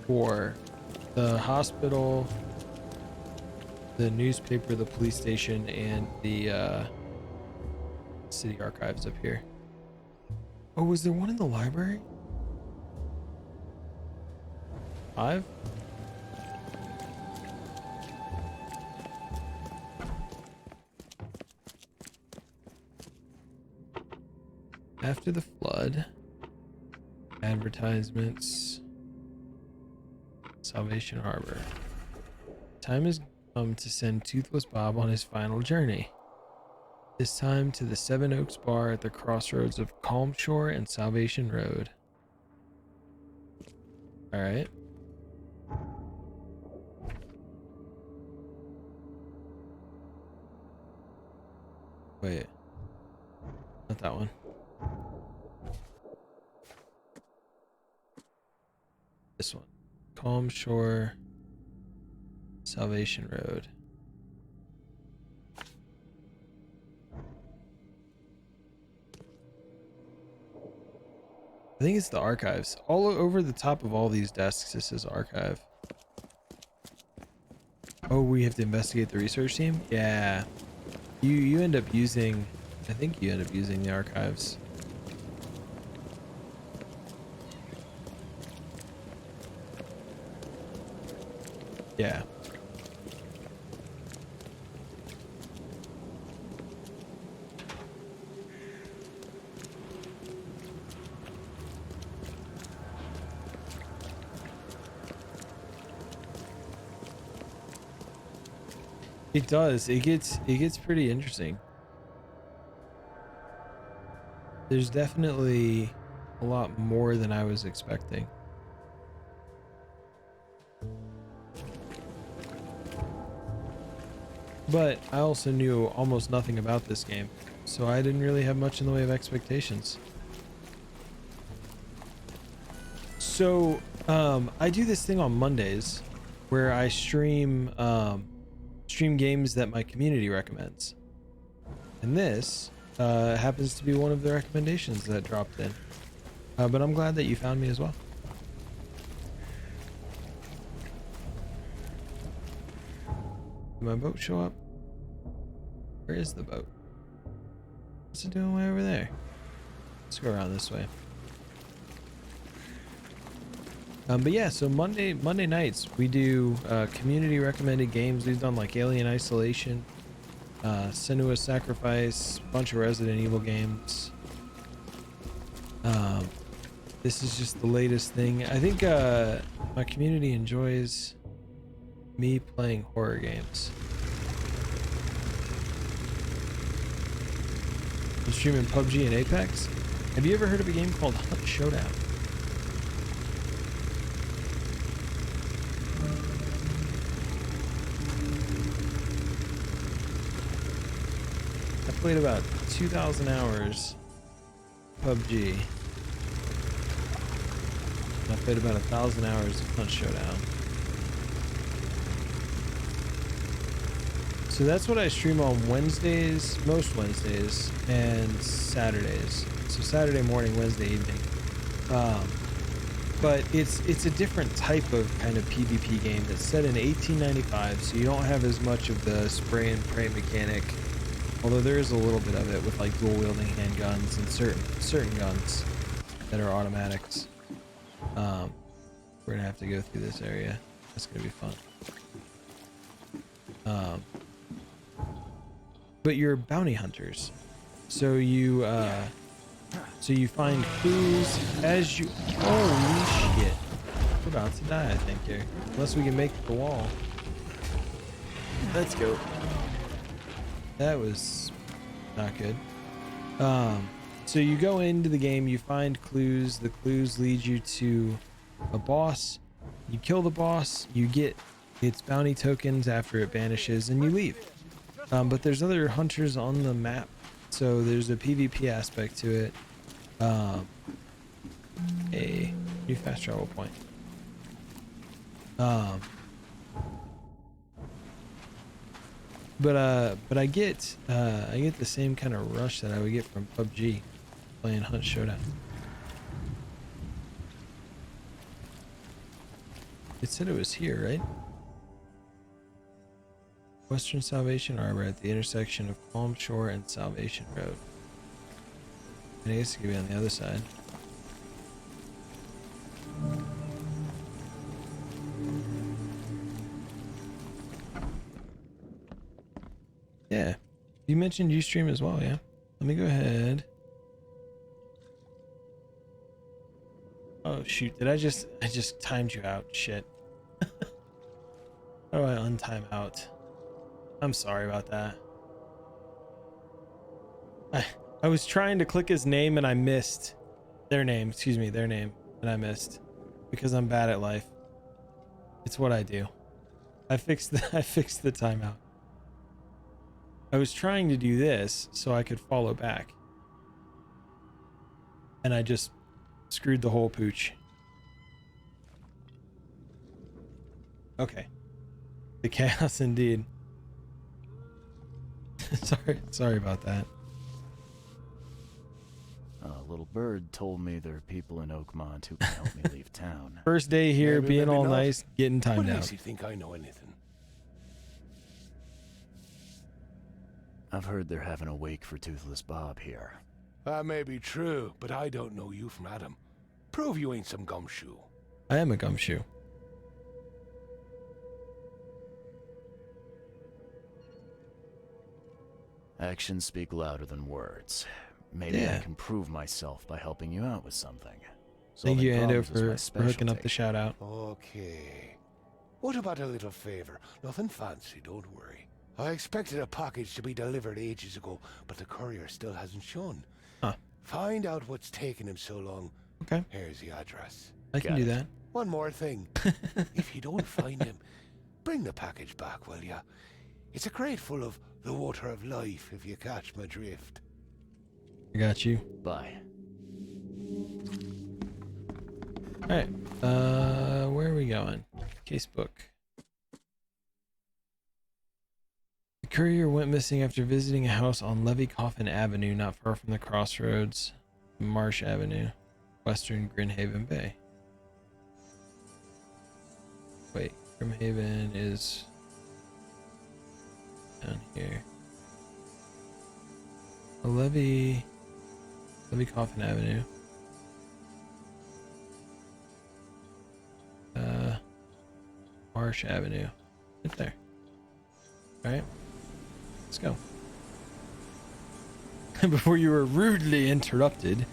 Speaker 1: For the hospital, the newspaper, the police station, and the city archives up here. Oh, was there one in the library? 5? After the flood, advertisements. Salvation Harbor. Time has come to send Toothless Bob on his final journey. This time to the Seven Oaks Bar at the crossroads of Calm Shore and Salvation Road. Alright. Wait. Not that one. This one. Calm Shore, Salvation Road. I think it's the archives. All over the top of all these desks, this is archive. Oh, we have to investigate the research team? Yeah. You end up using, I think you end up using the archives. Yeah. It does. It gets pretty interesting. There's definitely a lot more than I was expecting. But I also knew almost nothing about this game, so I didn't really have much in the way of expectations. So I do this thing on Mondays where I stream games that my community recommends, and this happens to be one of the recommendations that dropped in. But I'm glad that you found me as well. Did my boat show up? Where is the boat? What's it doing way over there? Let's go around this way. But yeah, so Monday nights we do community recommended games. We've done like Alien Isolation, Senua's Sacrifice, a bunch of Resident Evil games. This is just the latest thing. I think my community enjoys me playing horror games. I'm streaming PUBG and Apex. Have you ever heard of a game called Hunt Showdown? I played about 2,000 hours PUBG. And I played about 1,000 hours of Hunt Showdown. So that's what I stream on Wednesdays, most Wednesdays, and Saturdays. So Saturday morning, Wednesday evening. But it's a different type of kind of PvP game that's set in 1895, so you don't have as much of the spray and pray mechanic. Although there is a little bit of it with like dual wielding handguns and certain guns that are automatics. We're gonna have to go through this area. That's gonna be fun. But you're bounty hunters, so you find clues as you. Holy shit! We're about to die, I think here, unless we can make the wall. Let's go. That was not good. So you go into the game, you find clues. The clues lead you to a boss. You kill the boss. You get its bounty tokens after it vanishes, and you leave. But there's other hunters on the map, so there's a PvP aspect to it. A new fast travel point. But I get the same kind of rush that I would get from PUBG playing Hunt Showdown. It said it was here, right? Western Salvation Arbor at the intersection of Calm Shore and Salvation Road. And I guess it could be on the other side. Yeah. You mentioned you stream as well, yeah? Let me go ahead. Oh shoot, did I just timed you out? Shit. How do I untime out? I'm sorry about that. I was trying to click his name and I missed their name, and I missed because I'm bad at life. It's what I do. I fixed the timeout. I was trying to do this so I could follow back. And I just screwed the whole pooch. Okay. The chaos indeed. Sorry about that.
Speaker 3: A little bird told me there are people in Oakmont who can help me leave town.
Speaker 1: First day here,
Speaker 2: Maybe
Speaker 1: being all
Speaker 2: not.
Speaker 1: nice, getting timed
Speaker 2: What
Speaker 1: out.
Speaker 2: makes you think I know anything?
Speaker 3: I've heard they're having a wake for Toothless Bob here.
Speaker 2: That may be true, but I don't know you from Adam. Prove you ain't some gumshoe.
Speaker 1: I am a gumshoe.
Speaker 3: Actions speak louder than words. Maybe I can prove myself by helping you out with something.
Speaker 1: Thank you,
Speaker 3: Solving
Speaker 1: Ando,
Speaker 3: problems is
Speaker 1: for
Speaker 3: my
Speaker 1: hooking up
Speaker 3: specialty.
Speaker 1: the shout out.
Speaker 2: Okay. What about a little favor? Nothing fancy, don't worry. I expected a package to be delivered ages ago, but the courier still hasn't shown.
Speaker 1: Huh.
Speaker 2: Find out what's taking him so long.
Speaker 1: Okay.
Speaker 2: Here's the address.
Speaker 1: I can do that.
Speaker 2: One more thing. If you don't find him, bring the package back, will ya? It's a crate full of the water of life, if you catch my drift.
Speaker 1: I got you.
Speaker 3: Bye.
Speaker 1: Alright. Where are we going? Casebook. The courier went missing after visiting a house on Levy Coffin Avenue, not far from the crossroads, Marsh Avenue, western Grimhaven Bay. Wait, Grimhaven is down here. Levy Coffin Avenue. Marsh Avenue. Right there. Alright. Let's go. Before you were rudely interrupted.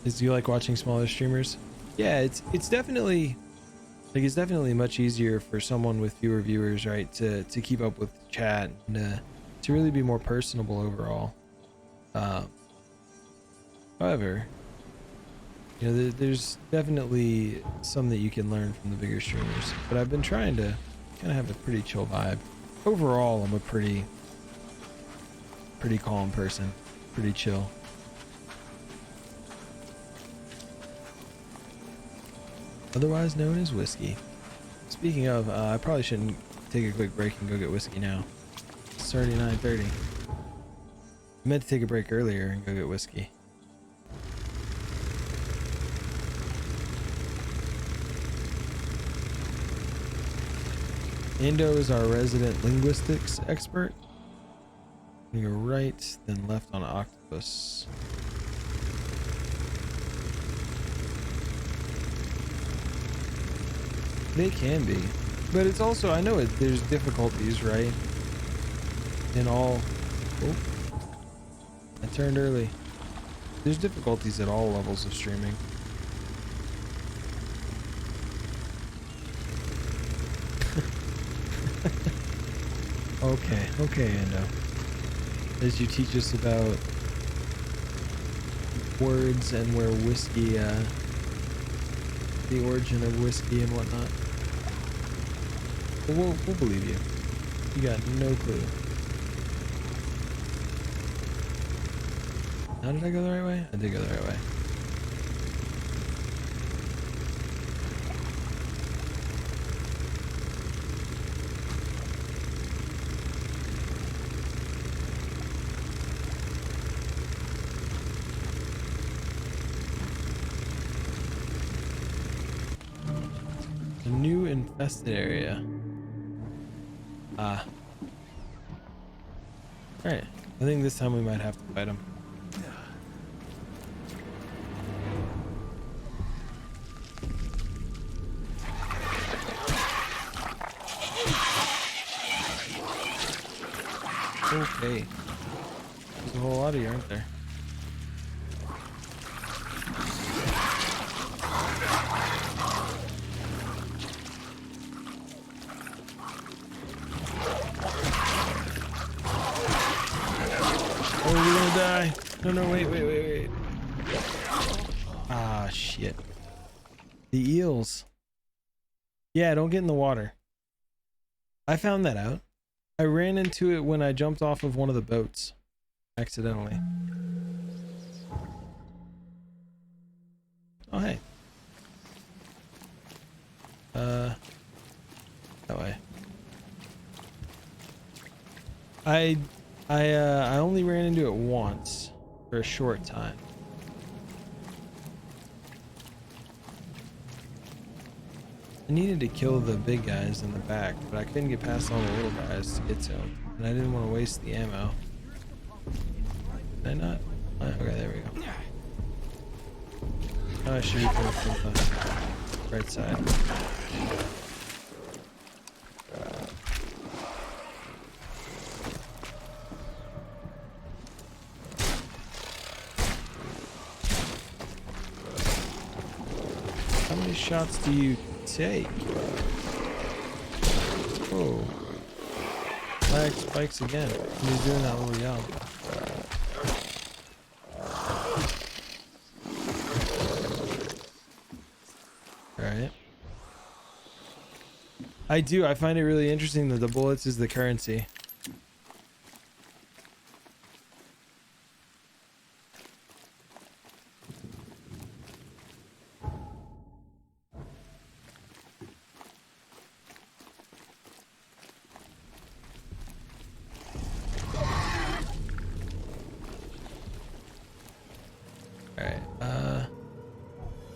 Speaker 1: Do you like watching smaller streamers? Yeah, it's definitely like it's definitely much easier for someone with fewer viewers, right, to keep up with chat and to really be more personable overall. However, you know, there's definitely some that you can learn from the bigger streamers, but I've been trying to kind of have a pretty chill vibe. Overall, I'm a pretty calm person, pretty chill. Otherwise known as whiskey. Speaking of, I probably shouldn't take a quick break and go get whiskey now. It's already 9:30. I meant to take a break earlier and go get whiskey. Ando is our resident linguistics expert. You go right, then left on octopus. They can be, but it's also, I know there's difficulties, right? In all, oh, I turned early. There's difficulties at all levels of streaming. Okay, Ando. As you teach us about words and where whiskey, the origin of whiskey and whatnot. We'll believe you. You got no clue. How did I go the right way? I did go the right way. A new infested area. Alright. I think this time we might have to fight him. Okay. There's a whole lot of you, aren't there? Oh, we're gonna die. No, wait. Ah, shit. The eels. Yeah, don't get in the water. I found that out. I ran into it when I jumped off of one of the boats. Accidentally. Oh, hey. That way. I only ran into it once for a short time. I needed to kill the big guys in the back, but I couldn't get past all the little guys to get to them, and I didn't want to waste the ammo. Did I not? Oh, okay, there we go. Oh, I should be coming from the right side. How many shots do you take? Oh. Lag spikes again. He's doing that little yell. Alright. I find it really interesting that the bullets is the currency.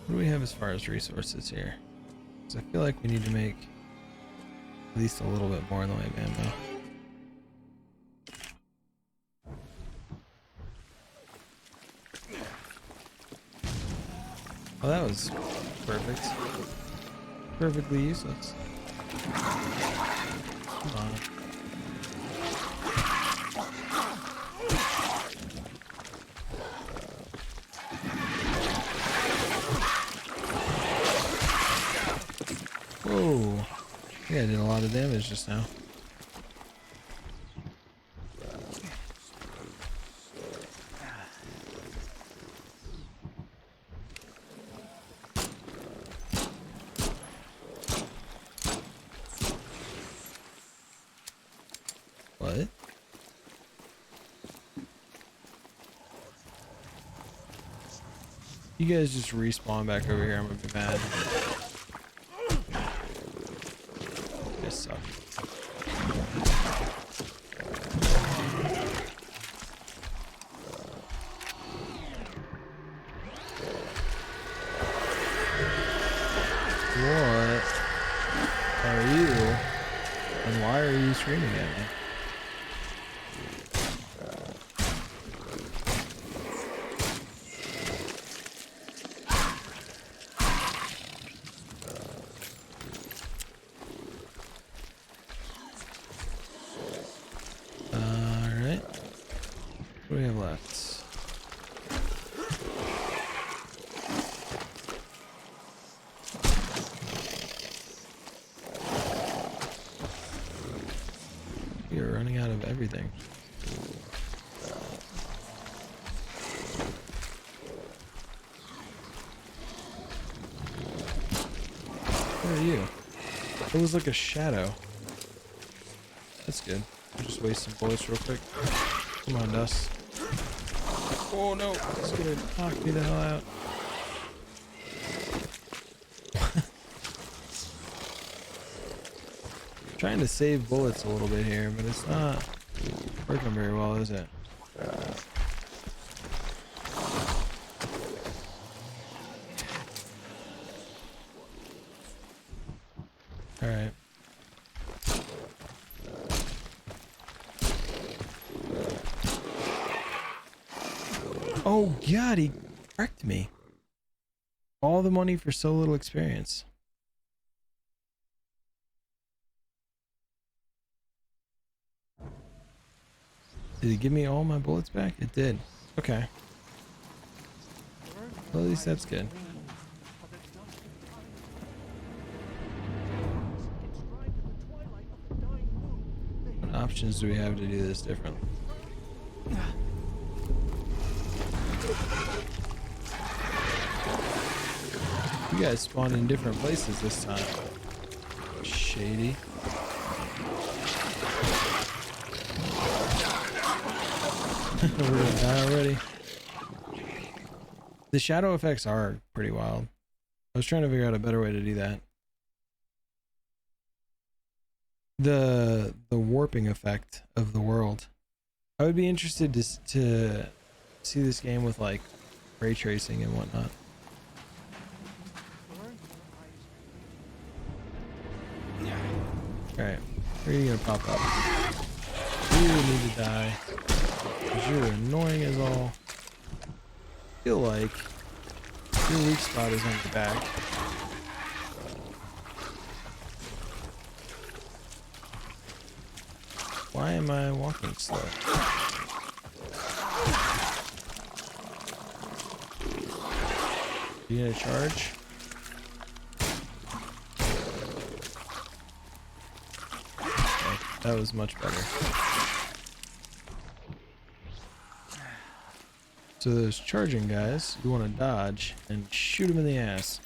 Speaker 1: What do we have as far as resources here? Because I feel like we need to make at least a little bit more in the way of ammo. Oh, that was perfect. Perfectly useless. Come on. Whoa. Yeah, I did a lot of damage just now. What? You guys just respawn back over here, I'm gonna be mad. Suck. What are you? And why are you screaming at me? What do we have left? We are running out of everything. What are you? It was like a shadow. That's good. I'll just waste some bullets real quick. Come on, Dust. Oh no, it's gonna knock me the hell out. Trying to save bullets a little bit here, but it's not working very well, is it? Alright. Oh god, he wrecked me. All the money for so little experience. Did it give me all my bullets back? It did. Okay. Well, at least that's good. What options do we have to do this differently? You guys spawned in different places this time. Shady. We're gonna die already. The shadow effects are pretty wild. I was trying to figure out a better way to do that. The warping effect of the world. I would be interested to see this game with like ray tracing and whatnot. Alright, where are you gonna pop up? You need to die. Because you're annoying as all. I feel like your weak spot is on the back. Why am I walking slow? You gonna charge? That was much better. So those charging guys, you want to dodge and shoot them in the ass.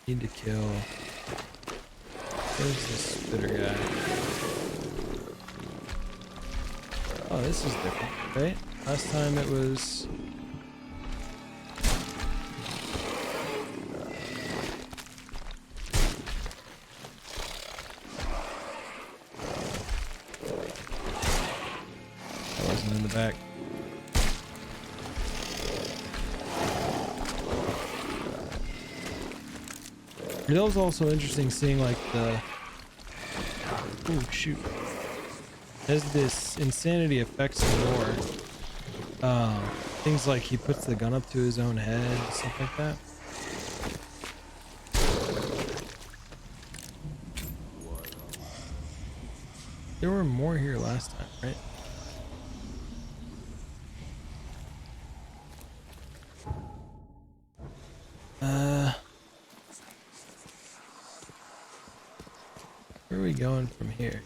Speaker 1: Need to kill. Where's the spitter guy? Oh, this is different, right? Last time it was... That wasn't in the back. It was also interesting seeing like the... Oh shoot. As this insanity affects him more. Things like he puts the gun up to his own head, stuff like that. There were more here last time, right? Where are we going from here?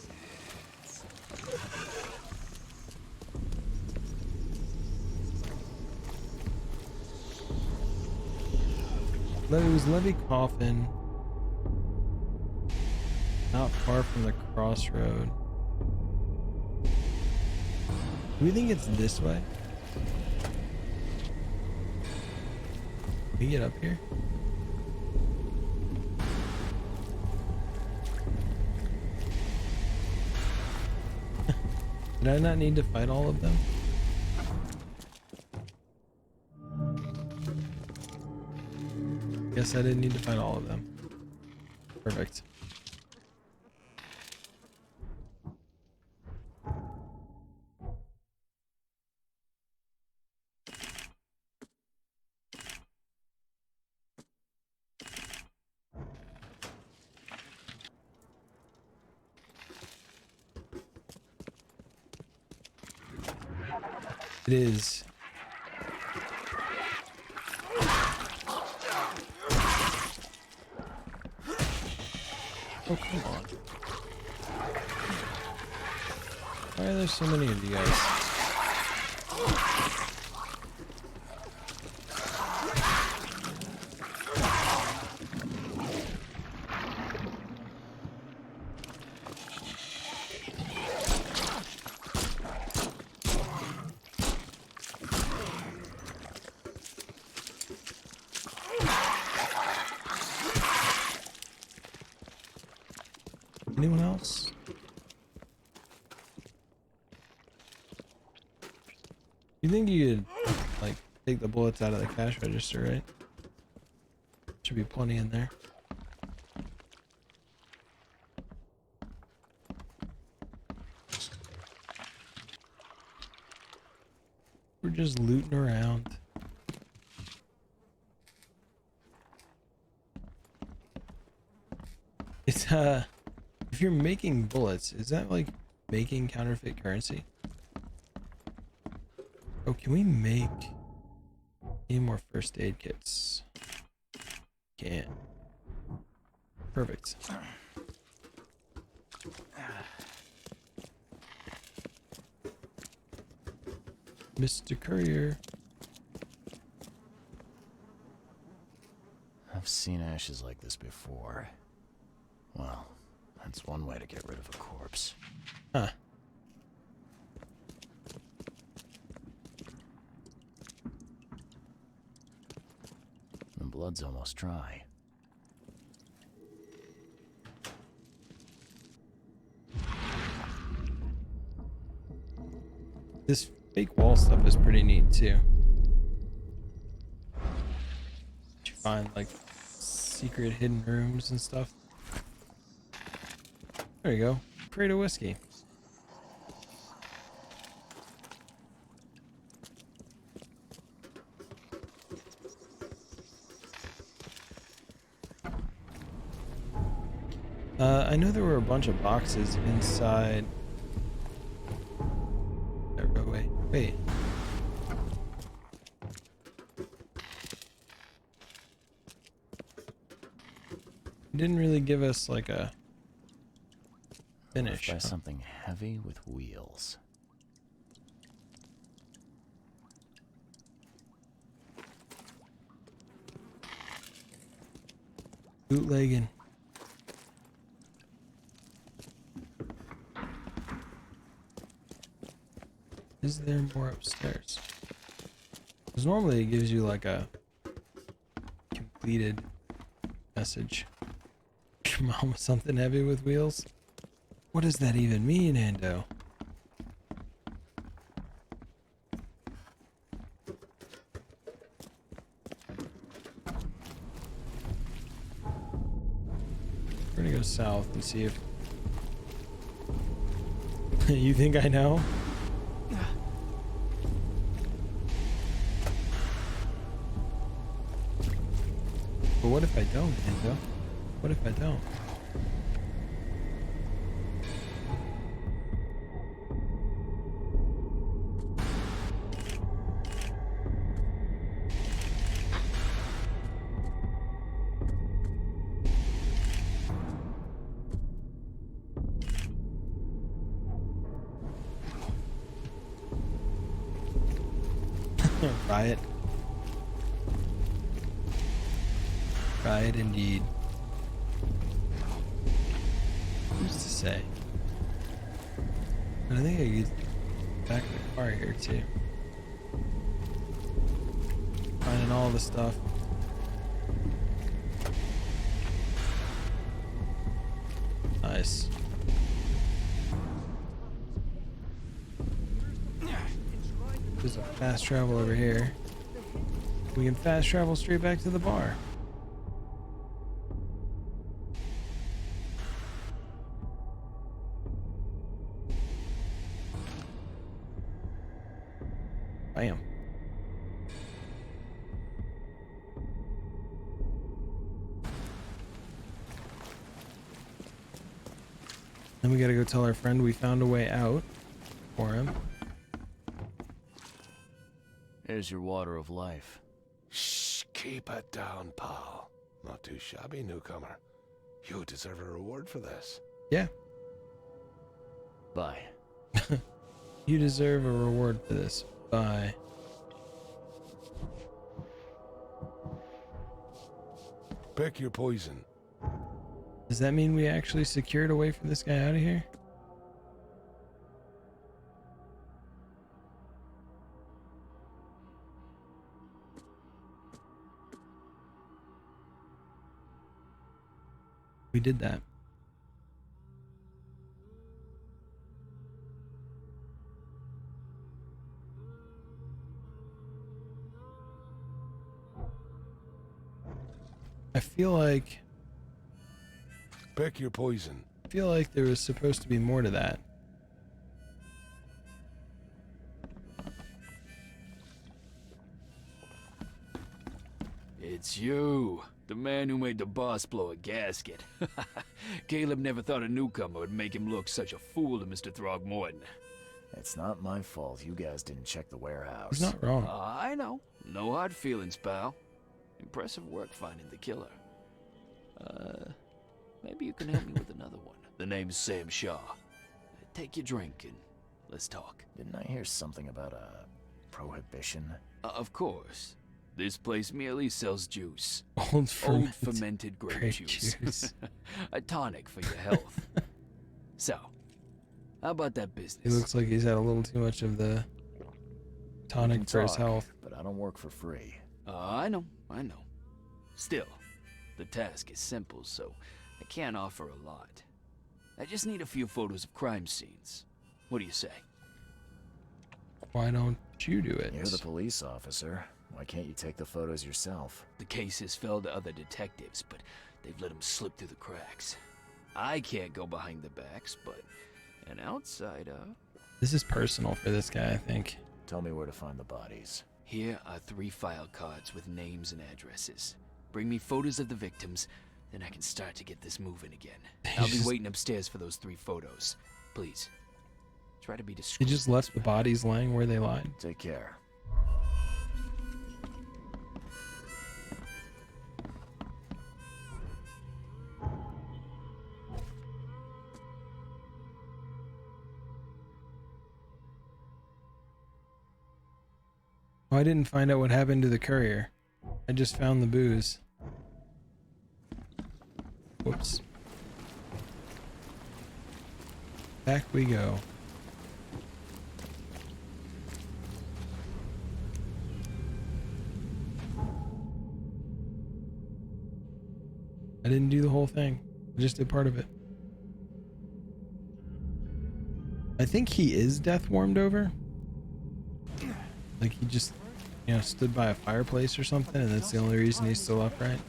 Speaker 1: It was Levy Coffin, not far from the crossroad. Do we think it's this way? Can we get up here? Did I not need to fight all of them? Guess I didn't need to fight all of them. Perfect. It is. Oh, come on. Why are there so many of you guys? Anyone else? You think you could, like, take the bullets out of the cash register, right? Should be plenty in there. We're just looting around. It's, if you're making bullets, is that like making counterfeit currency? Oh, can we make any more first aid kits? Can. Perfect. Mr. Courier.
Speaker 3: I've seen ashes like this before. Well, that's one way to get rid of a corpse.
Speaker 1: Huh.
Speaker 3: The blood's almost dry.
Speaker 1: This fake wall stuff is pretty neat too. You find like secret hidden rooms and stuff. There you go. Crate of whiskey. I know there were a bunch of boxes inside. Wait. didn't really give us like a finish.
Speaker 3: By something heavy with wheels.
Speaker 1: Bootlegging. Is there more upstairs? Because normally it gives you like a completed message. Your mom was something heavy with wheels? What does that even mean, Ando? We're gonna go south and see if... You think I know? But what if I don't, Endo? What if I don't? Riot. Riot indeed. Who's to say? But I think I could back the car here too. Finding all the stuff. Nice. There's a fast travel over here. We can fast travel straight back to the bar. Bam. Then we gotta go tell our friend we found a way out for him.
Speaker 3: Here's your water of life.
Speaker 2: Shh, keep it down, pal. Not too shabby, newcomer. You deserve a reward for this.
Speaker 1: Yeah.
Speaker 3: Bye.
Speaker 1: You deserve a reward for this. Bye.
Speaker 2: Pick your poison.
Speaker 1: Does that mean we actually secured a way for this guy out of here? We did that. I feel like...
Speaker 2: Pick your poison.
Speaker 1: I feel like there was supposed to be more to that.
Speaker 17: It's you, the man who made the boss blow a gasket. Caleb never thought a newcomer would make him look such a fool to Mr. Throgmorton.
Speaker 3: It's not my fault you guys didn't check the warehouse.
Speaker 1: He's not wrong.
Speaker 17: I know. No hard feelings, pal. Impressive work finding the killer. Maybe you can help me with another one. The name's Sam Shaw. Take your drink and let's talk.
Speaker 3: Didn't I hear something about a prohibition?
Speaker 17: Of course. This place merely sells juice.
Speaker 1: Old
Speaker 17: fermented grape juice. A tonic for your health. So, how about that business?
Speaker 1: He looks like he's had a little too much of the tonic for his health.
Speaker 3: But I don't work for free.
Speaker 17: I know. Still, the task is simple, so I can't offer a lot. I just need a few photos of crime scenes. What do you say?
Speaker 1: Why don't you do it?
Speaker 3: You're the police officer. Why can't you take the photos yourself?
Speaker 17: The case has fell to other detectives, but they've let them slip through the cracks. I can't go behind the backs, but an outsider...
Speaker 1: This is personal for this guy, I think.
Speaker 3: Tell me where to find the bodies.
Speaker 17: Here are 3 file cards with names and addresses. Bring me photos of the victims, then I can start to get this moving again. I'll be waiting upstairs for those 3 photos. Please, try to be discreet.
Speaker 1: He just left the bodies lying where they lied.
Speaker 3: Take care.
Speaker 1: Oh, I didn't find out what happened to the courier. I just found the booze. Whoops. Back we go. I didn't do the whole thing. I just did part of it. I think he is death warmed over. Like he just, you know, stood by a fireplace or something, and that's the only reason he's still upright.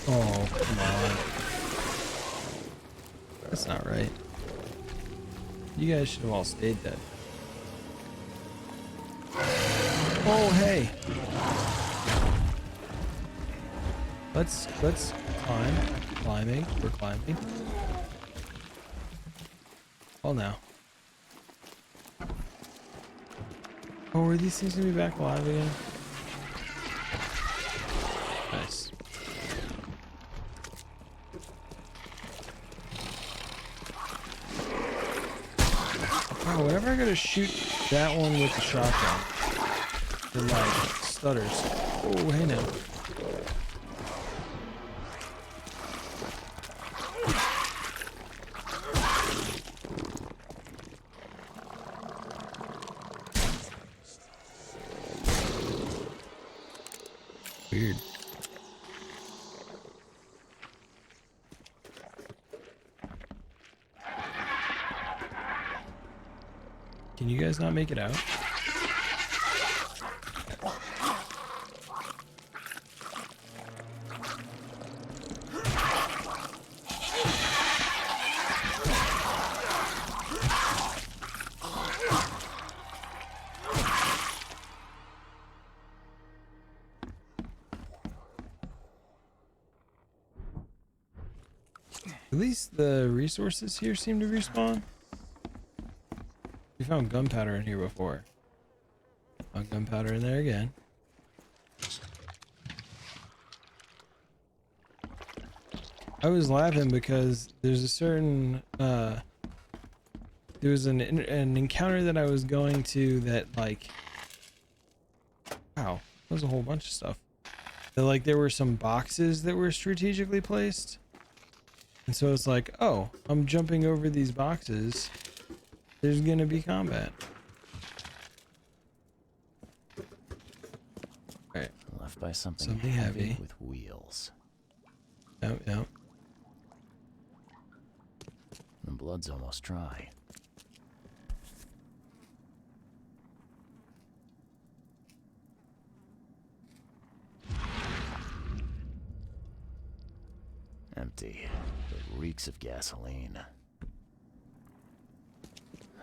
Speaker 1: Oh, come on. That's not right. You guys should have all stayed dead. Oh, hey. Let's climb. Climbing. We're climbing. Oh, now. Oh, are these things gonna be back alive again? Nice. Oh, whenever I gotta shoot that one with the shotgun, it like stutters. Oh, hey now. Weird. Can you guys not make it out? At least the resources here seem to respawn. We found gunpowder in here before. Found gunpowder in there again. I was laughing because there's a certain there was an encounter that I was going to that like, wow, that was a whole bunch of stuff. That like there were some boxes that were strategically placed. And so it's like, oh, I'm jumping over these boxes. There's gonna be combat. Alright.
Speaker 3: Left by something heavy with wheels.
Speaker 1: Yep, yep.
Speaker 3: The blood's almost dry. Empty. It reeks of gasoline.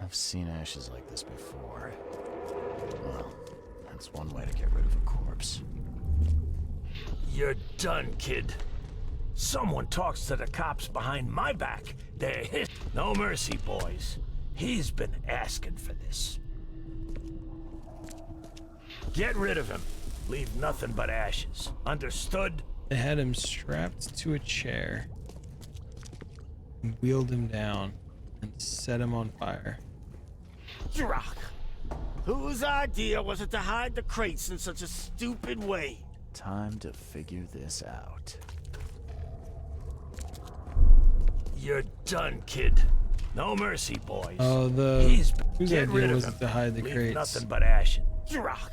Speaker 3: I've seen ashes like this before. Well, that's one way to get rid of a corpse.
Speaker 5: You're done, kid. Someone talks to the cops behind my back. They're his. No mercy, boys. He's been asking for this. Get rid of him. Leave nothing but ashes. Understood?
Speaker 1: They had him strapped to a chair and wheeled him down and set him on fire.
Speaker 5: Drak. Whose idea was it to hide the crates in such a stupid way?
Speaker 3: Time to figure this out.
Speaker 5: You're done, kid. No mercy, boys.
Speaker 1: Oh, whose idea was it to hide the crates?
Speaker 5: Leave nothing but ashes. Drak.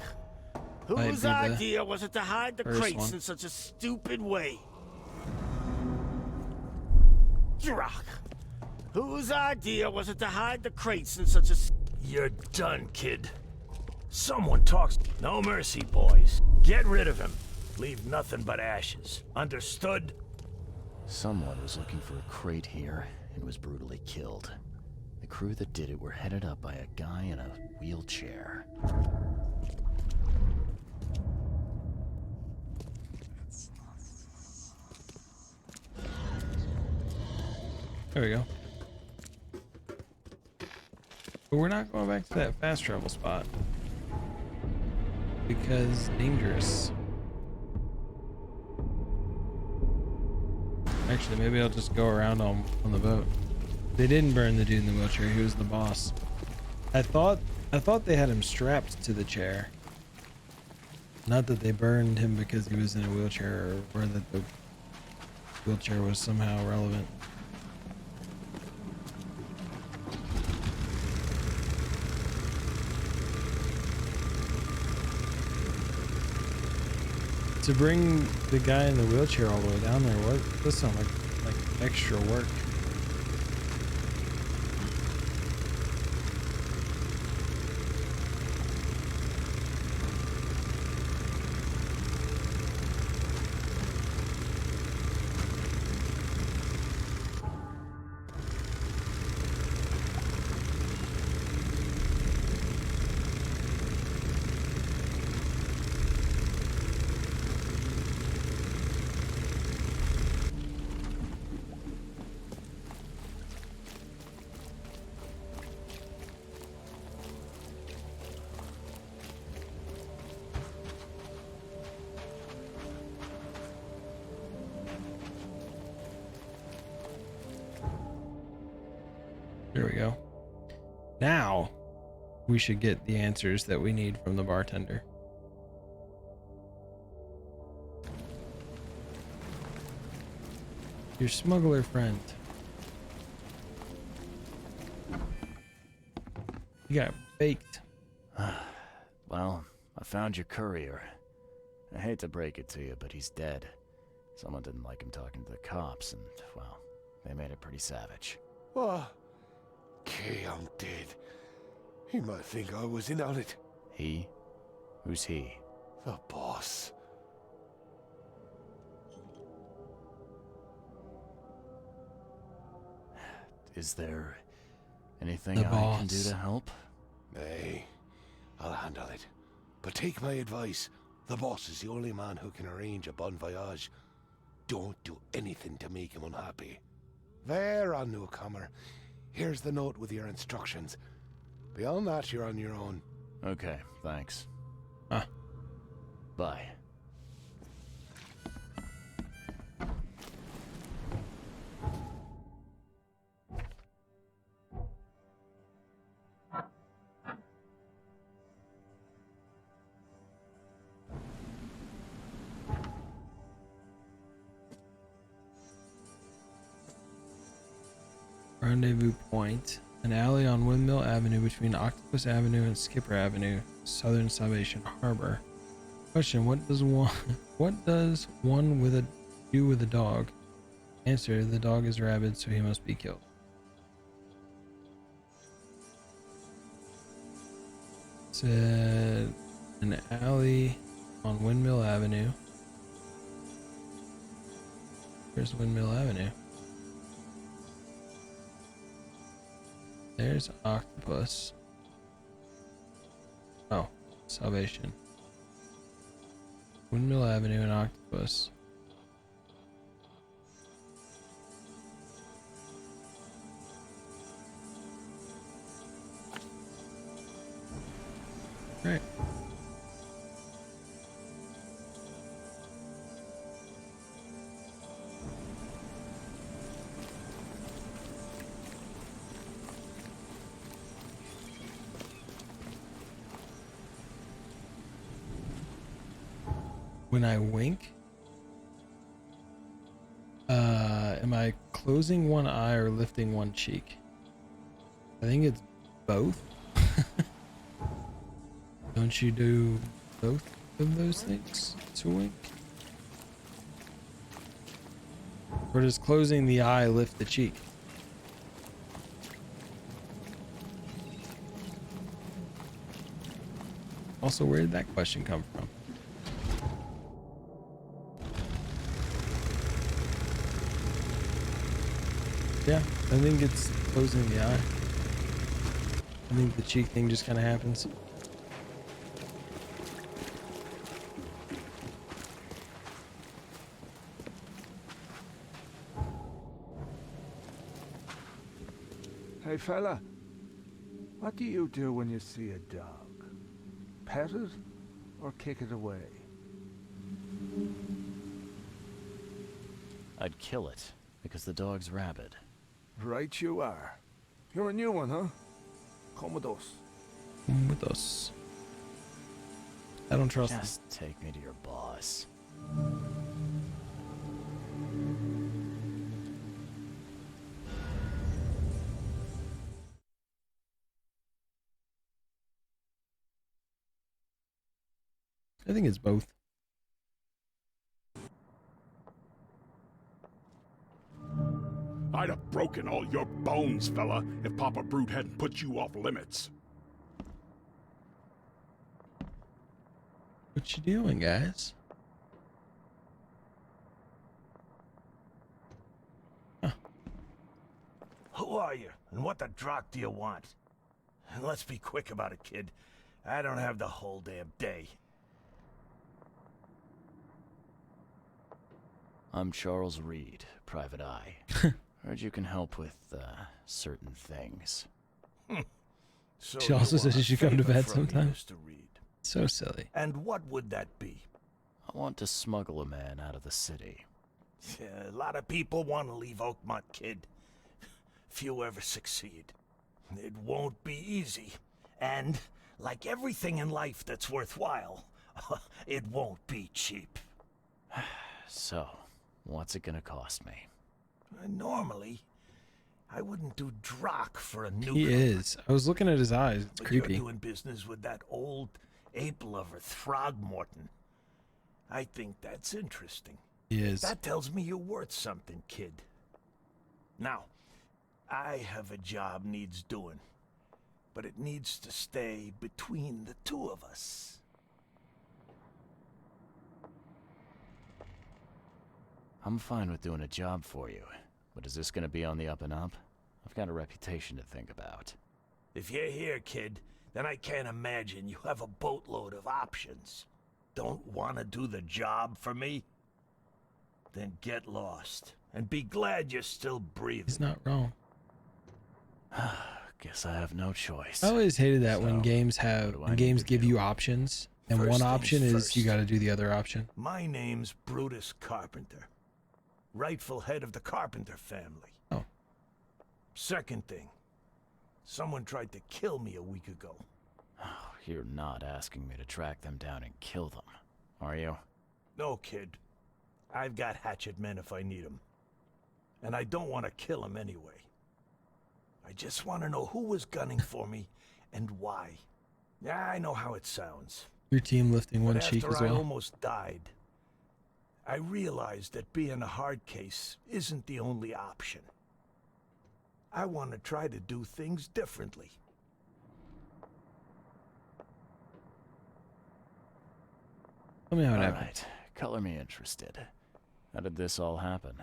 Speaker 5: Whose idea was it to hide the crates in such a stupid way? Drak. Whose idea was it to hide the crates in such a... You're done, kid. Someone talks... No mercy, boys. Get rid of him. Leave nothing but ashes. Understood?
Speaker 3: Someone was looking for a crate here and was brutally killed. The crew that did it were headed up by a guy in a wheelchair.
Speaker 1: There we go. But we're not going back to that fast travel spot. Because dangerous. Actually, maybe I'll just go around on the boat. They didn't burn the dude in the wheelchair. He was the boss. I thought they had him strapped to the chair. Not that they burned him because he was in a wheelchair, or that the wheelchair was somehow relevant. To bring the guy in the wheelchair all the way down there, what does sound like extra work. There we go. Now we should get the answers that we need from the bartender. Your smuggler friend. You got faked.
Speaker 3: Well, I found your courier. I hate to break it to you, but he's dead. Someone didn't like him talking to the cops, and, well, they made it pretty savage.
Speaker 2: What? Kay, I'm dead. He might think I was in on it.
Speaker 3: He? Who's he?
Speaker 2: The boss.
Speaker 3: Is there anything I can do to help?
Speaker 2: Nay, I'll handle it. But take my advice. The boss is the only man who can arrange a bon voyage. Don't do anything to make him unhappy. There, on newcomer. Here's the note with your instructions. Beyond that, you're on your own.
Speaker 3: Okay, thanks.
Speaker 1: Huh.
Speaker 3: Bye.
Speaker 1: Rendezvous Point, an alley on Windmill Avenue between Octopus Avenue and Skipper Avenue, Southern Salvation Harbor. Question: What does one with a do with a dog? Answer: the dog is rabid, so he must be killed. Said an alley on Windmill Avenue. Where's Windmill Avenue? There's Octopus. Oh, Salvation. Windmill Avenue and Octopus. Great. When I wink, am I closing one eye or lifting one cheek? I think it's both. Don't you do both of those things to wink? Or does closing the eye lift the cheek? Also, where did that question come from? Yeah, I think it's closing the eye. I think the cheek thing just kind of happens.
Speaker 18: Hey fella, what do you do when you see a dog? Pet it or kick it away?
Speaker 3: I'd kill it, because the dog's rabid.
Speaker 18: Right you are. You're a new one, huh? Come with us.
Speaker 1: Come with us. I don't trust
Speaker 3: Just take me to your boss.
Speaker 1: I think it's both.
Speaker 6: I'd have broken all your bones, fella, if Papa Brute hadn't put you off limits.
Speaker 1: What you doing, guys?
Speaker 5: Who are you, and what the drock do you want? And let's be quick about it, kid. I don't have the whole damn day.
Speaker 3: I'm Charles Reed, Private Eye. Heard you can help with, certain things.
Speaker 5: So
Speaker 1: She also says you should come to bed
Speaker 5: from me,
Speaker 1: sometime.
Speaker 5: Mr. Reed.
Speaker 1: So silly.
Speaker 5: And what would that be?
Speaker 3: I want to smuggle a man out of the city.
Speaker 5: Yeah, a lot of people want to leave Oakmont, kid. Few ever succeed. It won't be easy. And, like everything in life that's worthwhile, it won't be cheap.
Speaker 3: So, what's it gonna cost me?
Speaker 5: Normally, I wouldn't do drock for a newcomer.
Speaker 1: He is. I was looking at his eyes. It's
Speaker 5: But
Speaker 1: creepy.
Speaker 5: You're doing business with that old ape lover, Throgmorton. I think that's interesting.
Speaker 1: He is.
Speaker 5: That tells me you're worth something, kid. Now, I have a job needs doing, but it needs to stay between the two of us.
Speaker 3: I'm fine with doing a job for you, but is this gonna be on the up and up? I've got a reputation to think about.
Speaker 5: If you're here, kid, then I can't imagine you have a boatload of options. Don't want to do the job for me? Then get lost, and be glad you're still breathing.
Speaker 1: He's not wrong.
Speaker 3: Guess I have no choice.
Speaker 1: I always hated that when
Speaker 3: So,
Speaker 1: games give you options, and
Speaker 5: First
Speaker 1: one
Speaker 5: things
Speaker 1: option is
Speaker 5: first.
Speaker 1: you got to do the other option.
Speaker 5: My name's Brutus Carpenter, rightful head of the Carpenter family.
Speaker 1: Oh.
Speaker 5: Second thing, someone tried to kill me a week ago.
Speaker 3: Oh, you're not asking me to track them down and kill them, are you?
Speaker 5: No, kid. I've got hatchet men if I need them. And I don't want to kill them anyway. I just want to know who was gunning for me and why. Yeah, I know how it sounds.
Speaker 1: Your team lifting one
Speaker 5: But
Speaker 1: cheek
Speaker 5: after
Speaker 1: as
Speaker 5: I
Speaker 1: well.
Speaker 5: almost died, I realized that being a hard case isn't the only option. I want to try to do things differently.
Speaker 1: Tell me how it
Speaker 3: All
Speaker 1: happened.
Speaker 3: right, color me interested. How did this all happen?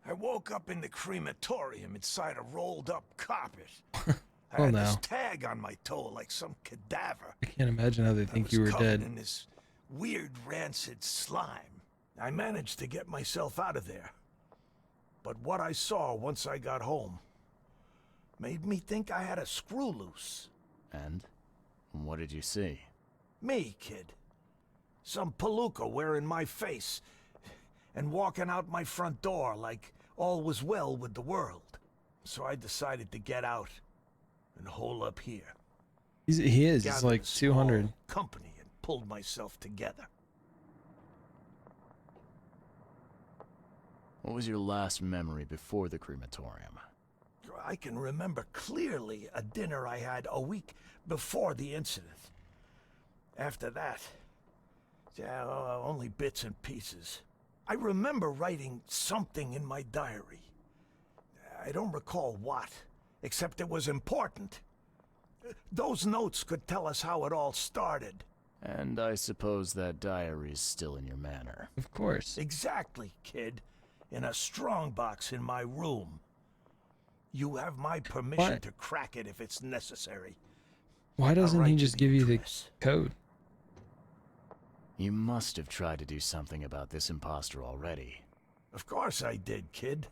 Speaker 5: I woke up in the crematorium inside a rolled-up carpet. I
Speaker 1: Oh,
Speaker 5: had
Speaker 1: no.
Speaker 5: this tag on my toe like some cadaver.
Speaker 1: I can't imagine how they
Speaker 5: I
Speaker 1: think
Speaker 5: was
Speaker 1: you were
Speaker 5: covered
Speaker 1: dead.
Speaker 5: in this weird rancid slime. I managed to get myself out of there. But what I saw once I got home made me think I had a screw loose.
Speaker 3: And? What did you see?
Speaker 5: Me, kid. Some palooka wearing my face and walking out my front door like all was well with the world. So I decided to get out and hole up here.
Speaker 1: He is. He's
Speaker 5: Gathered
Speaker 1: like
Speaker 5: a small
Speaker 1: 200.
Speaker 5: company and pulled myself together.
Speaker 3: What was your last memory before the crematorium?
Speaker 5: I can remember clearly a dinner I had a week before the incident. After that, yeah, only bits and pieces. I remember writing something in my diary. I don't recall what, except it was important. Those notes could tell us how it all started.
Speaker 3: And I suppose that diary's still in your manor.
Speaker 1: Of course.
Speaker 5: Exactly, kid. In a strong box in my room. You have my permission
Speaker 1: What?
Speaker 5: to crack it if it's necessary.
Speaker 1: Why doesn't he
Speaker 5: write
Speaker 1: just
Speaker 5: the
Speaker 1: give you the
Speaker 5: address.
Speaker 1: code?
Speaker 3: You must have tried to do something about this imposter already.
Speaker 5: Of course I did, kid.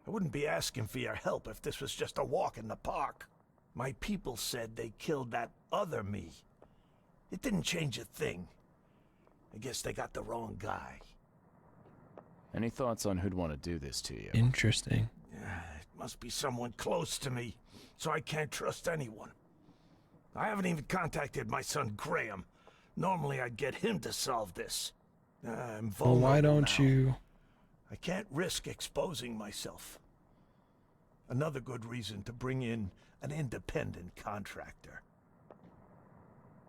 Speaker 5: I wouldn't be asking for your help if this was just a walk in the park. My people said they killed that other me. It didn't change a thing. I guess they got the wrong guy.
Speaker 3: Any thoughts on who'd want to do this to you?
Speaker 1: Interesting.
Speaker 5: Must be someone close to me, so I can't trust anyone. I haven't even contacted my son Graham. Normally I'd get him to solve this. I'm vulnerable
Speaker 1: Well, why don't
Speaker 5: now.
Speaker 1: you?
Speaker 5: I can't risk exposing myself. Another good reason to bring in an independent contractor.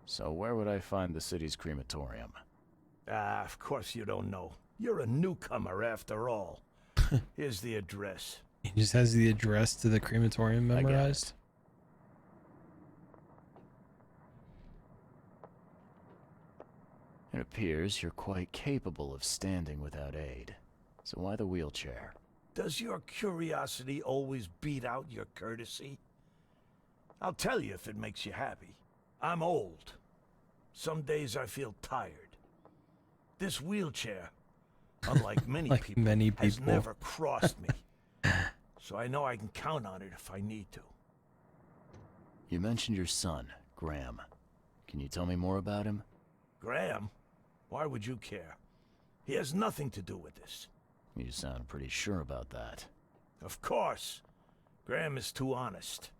Speaker 3: So where would I find the city's crematorium?
Speaker 5: Ah, of course you don't know. You're a newcomer after all. Here's the address.
Speaker 1: He just has the address to the crematorium memorized.
Speaker 3: It appears you're quite capable of standing without aid. So why the wheelchair?
Speaker 5: Does your curiosity always beat out your courtesy? I'll tell you if it makes you happy. I'm old. Some days I feel tired. This wheelchair, unlike many people, has never crossed me. So I know I can count on it if I need to.
Speaker 3: You mentioned your son, Graham. Can you tell me more about him?
Speaker 5: Graham? Why would you care? He has nothing to do with this.
Speaker 3: You sound pretty sure about that.
Speaker 5: Of course. Graham is too honest.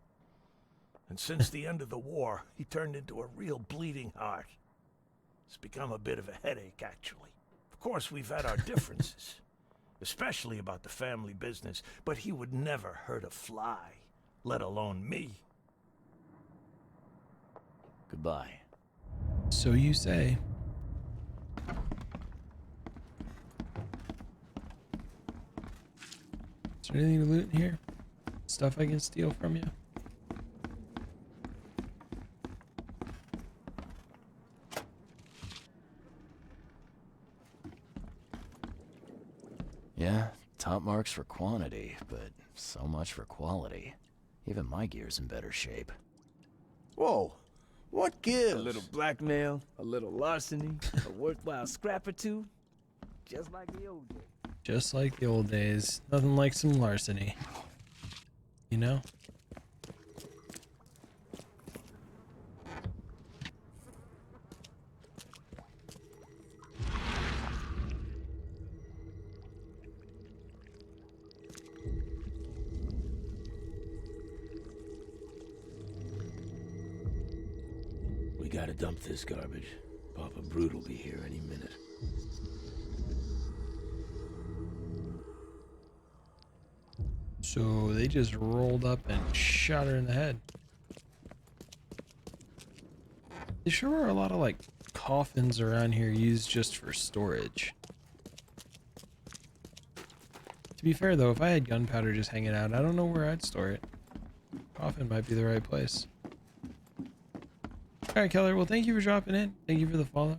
Speaker 5: And since the end of the war, he turned into a real bleeding heart. It's become a bit of a headache, actually. Of course, we've had our differences, especially about the family business, but he would never hurt a fly, let alone me.
Speaker 3: Goodbye.
Speaker 1: So you say. Is there anything to loot in here? Stuff I can steal from you?
Speaker 3: Yeah, top marks for quantity, but so much for quality. Even my gear's in better shape.
Speaker 19: Whoa, what gives? A little blackmail, a little larceny, a worthwhile scrap or two. Just like the old days.
Speaker 1: Just like the old days. Nothing like some larceny. You know?
Speaker 9: We gotta dump this garbage. Papa Brute will be here any minute.
Speaker 1: So they just rolled up and shot her in the head. There sure are a lot of like coffins around here used just for storage. To be fair though, if I had gunpowder just hanging out, I don't know where I'd store it. Coffin might be the right place. Alright, Keller, well thank you for dropping in. Thank you for the follow.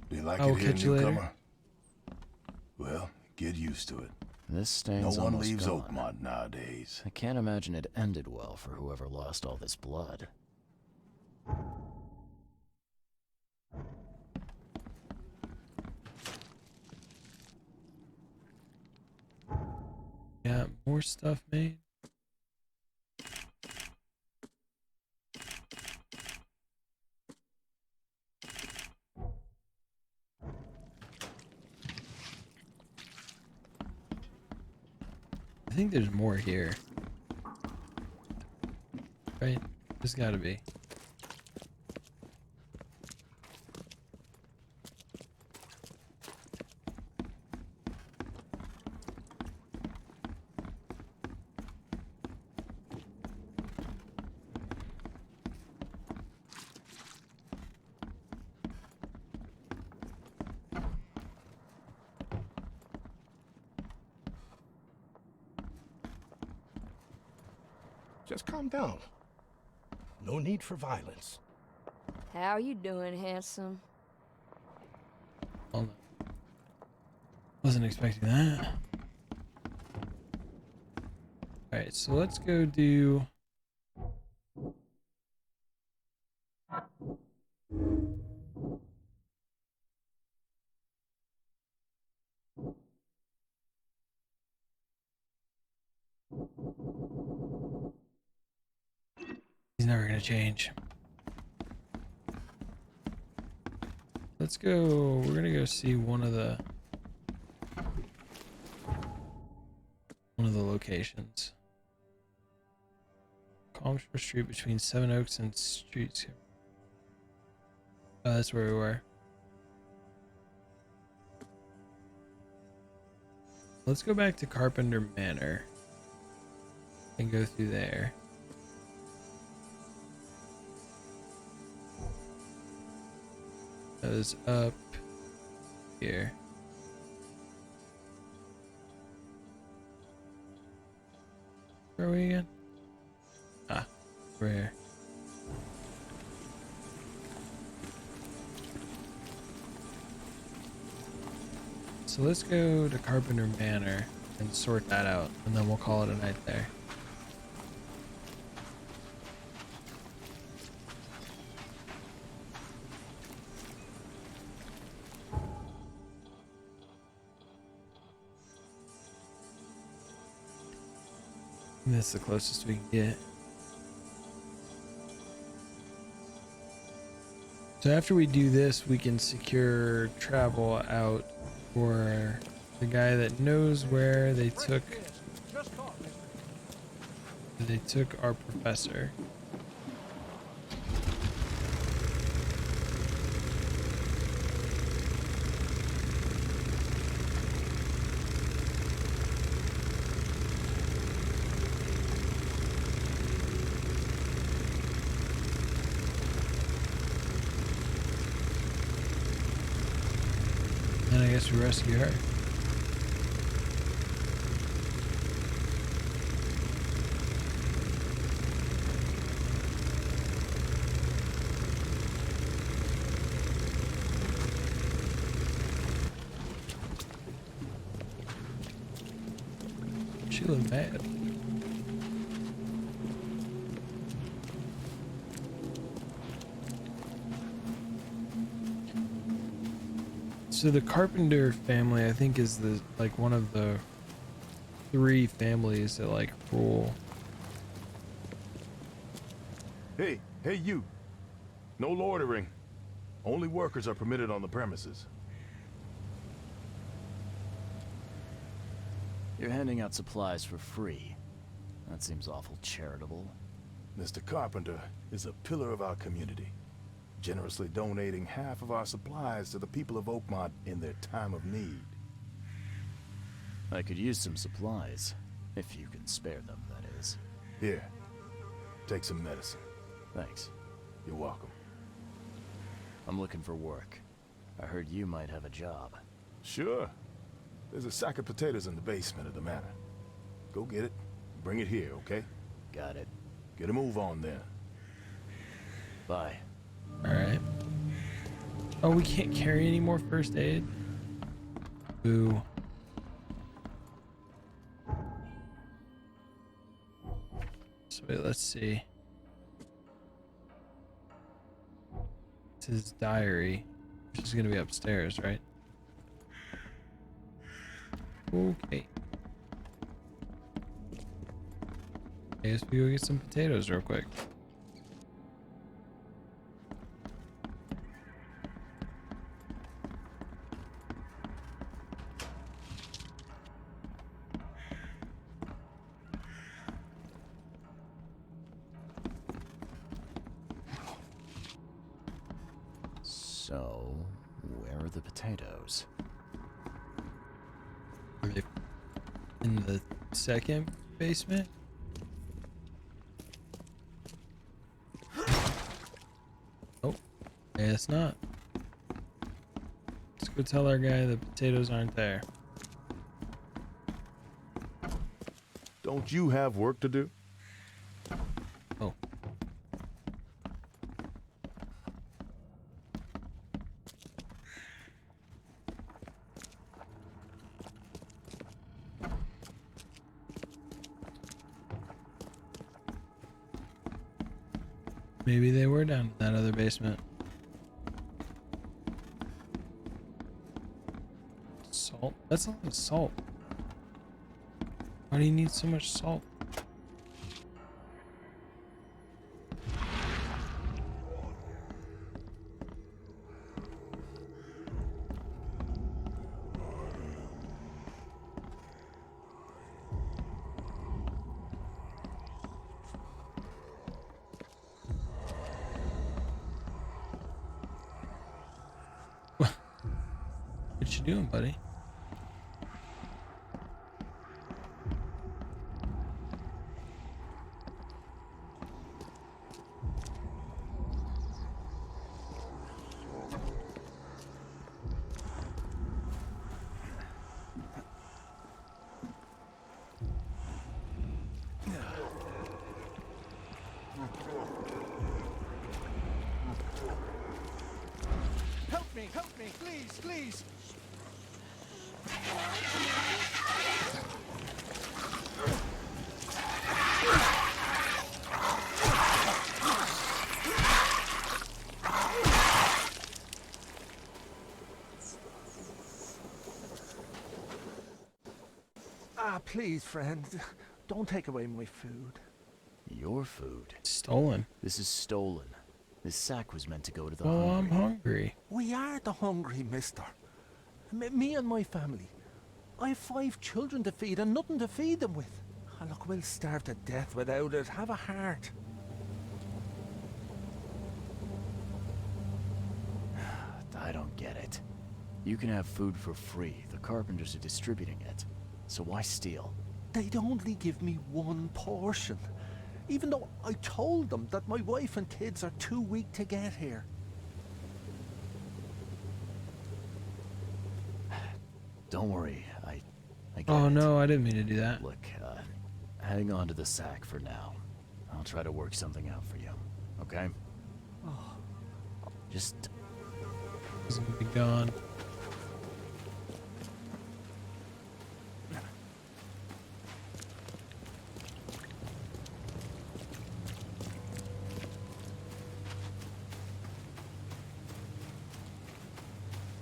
Speaker 2: Do you like
Speaker 1: I will
Speaker 2: it here,
Speaker 1: catch you later.
Speaker 2: newcomer? Well, get used to it.
Speaker 3: This stain's
Speaker 2: No one
Speaker 3: almost
Speaker 2: leaves
Speaker 3: gone.
Speaker 2: Oakmont nowadays.
Speaker 3: I can't imagine it ended well for whoever lost all this blood.
Speaker 1: Yeah, more stuff made. I think there's more here. Right? There's gotta be.
Speaker 5: Just calm down. No need for violence.
Speaker 15: How you doing, handsome?
Speaker 1: Hold on. Wasn't expecting that. Alright, so let's go do... He's never gonna change. Let's go, we're gonna go see one of the locations. Calm Shore Street between Seven Oaks and Streets. Oh, that's where we were. Let's go back to Carpenter Manor and go through there. That is up here. Where are we again? Ah, we're here. So let's go to Carpenter Manor and sort that out, and then we'll call it a night there. That's the closest we can get. So after we do this, we can secure travel out for the guy that knows where they took our professor. And I guess we rescue her. She looked mad. So the Carpenter family, I think, is the one of the 3 families that rule.
Speaker 20: Hey you. No loitering. Only workers are permitted on the premises.
Speaker 3: You're handing out supplies for free. That seems awful charitable.
Speaker 20: Mr. Carpenter is a pillar of our community, generously donating half of our supplies to the people of Oakmont in their time of need.
Speaker 3: I could use some supplies, if you can spare them, that is.
Speaker 20: Here, take some medicine.
Speaker 3: Thanks.
Speaker 20: You're welcome.
Speaker 3: I'm looking for work. I heard you might have a job.
Speaker 20: Sure. There's a sack of potatoes in the basement of the manor. Go get it. Bring it here, okay?
Speaker 3: Got it.
Speaker 20: Get a move on then.
Speaker 3: Bye.
Speaker 1: Alright. Oh, we can't carry any more first aid? Boo. So wait, let's see. It's his diary, which is gonna be upstairs, right? Okay. I guess we go get some potatoes real quick.
Speaker 3: So, where are the potatoes?
Speaker 1: Are they in the second basement? Oh, it's not. Let's go tell our guy the potatoes aren't there.
Speaker 20: Don't you have work to do?
Speaker 1: Oh. Maybe they were down in that other basement. Salt? That's a lot of salt. Why do you need so much salt? doing, buddy?
Speaker 18: Help me, please, please! Ah, please, friend. Don't take away my food.
Speaker 3: Your food?
Speaker 1: Stolen.
Speaker 3: This is stolen. This sack was meant to go to the
Speaker 1: hungry.
Speaker 3: hungry.
Speaker 1: I'm hungry.
Speaker 18: We are the hungry, mister. Me and my family. I have 5 children to feed and nothing to feed them with. Oh, look, we'll starve to death without it. Have a heart.
Speaker 3: I don't get it. You can have food for free. The carpenters are distributing it. So why steal?
Speaker 18: They'd only give me 1 portion. Even though I told them that my wife and kids are too weak to get here.
Speaker 3: Don't worry, I get
Speaker 1: Oh
Speaker 3: it.
Speaker 1: no, I didn't mean to do that.
Speaker 3: Look, hang on to the sack for now. I'll try to work something out for you, okay?
Speaker 18: Oh.
Speaker 3: Just...
Speaker 1: He's gonna be gone.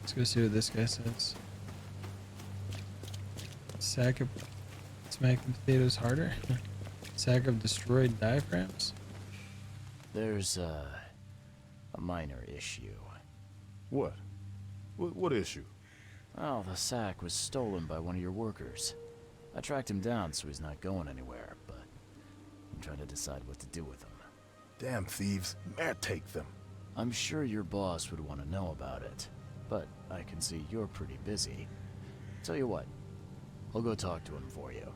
Speaker 1: Let's go see what this guy says. Sack of smack the potatoes harder. Sack of destroyed diaphragms.
Speaker 3: There's a minor issue.
Speaker 20: What? What issue?
Speaker 3: Well, the sack was stolen by one of your workers. I tracked him down, so he's not going anywhere, but I'm trying to decide what to do with him.
Speaker 20: Damn thieves. Man, take them.
Speaker 3: I'm sure your boss would want to know about it, but I can see you're pretty busy. Tell you what, I'll go talk to him for you.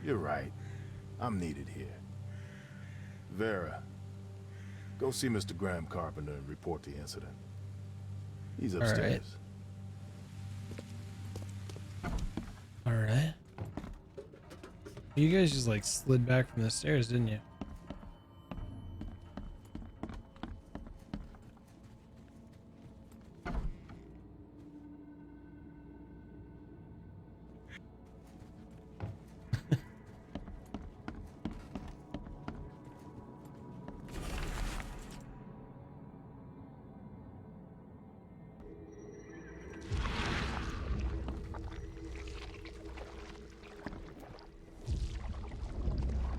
Speaker 20: You're right. I'm needed here. Vera, go see Mr. Graham Carpenter and report the incident. He's upstairs.
Speaker 1: All right. You guys just like slid back from the stairs, didn't you?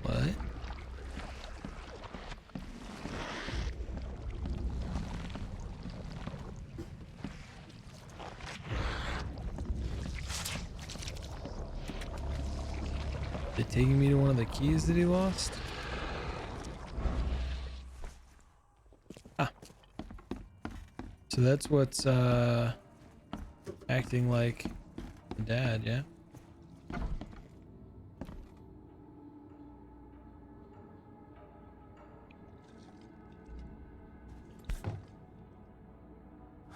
Speaker 1: What? They taking me to one of the keys that he lost? Ah. So that's what's acting like Dad, yeah?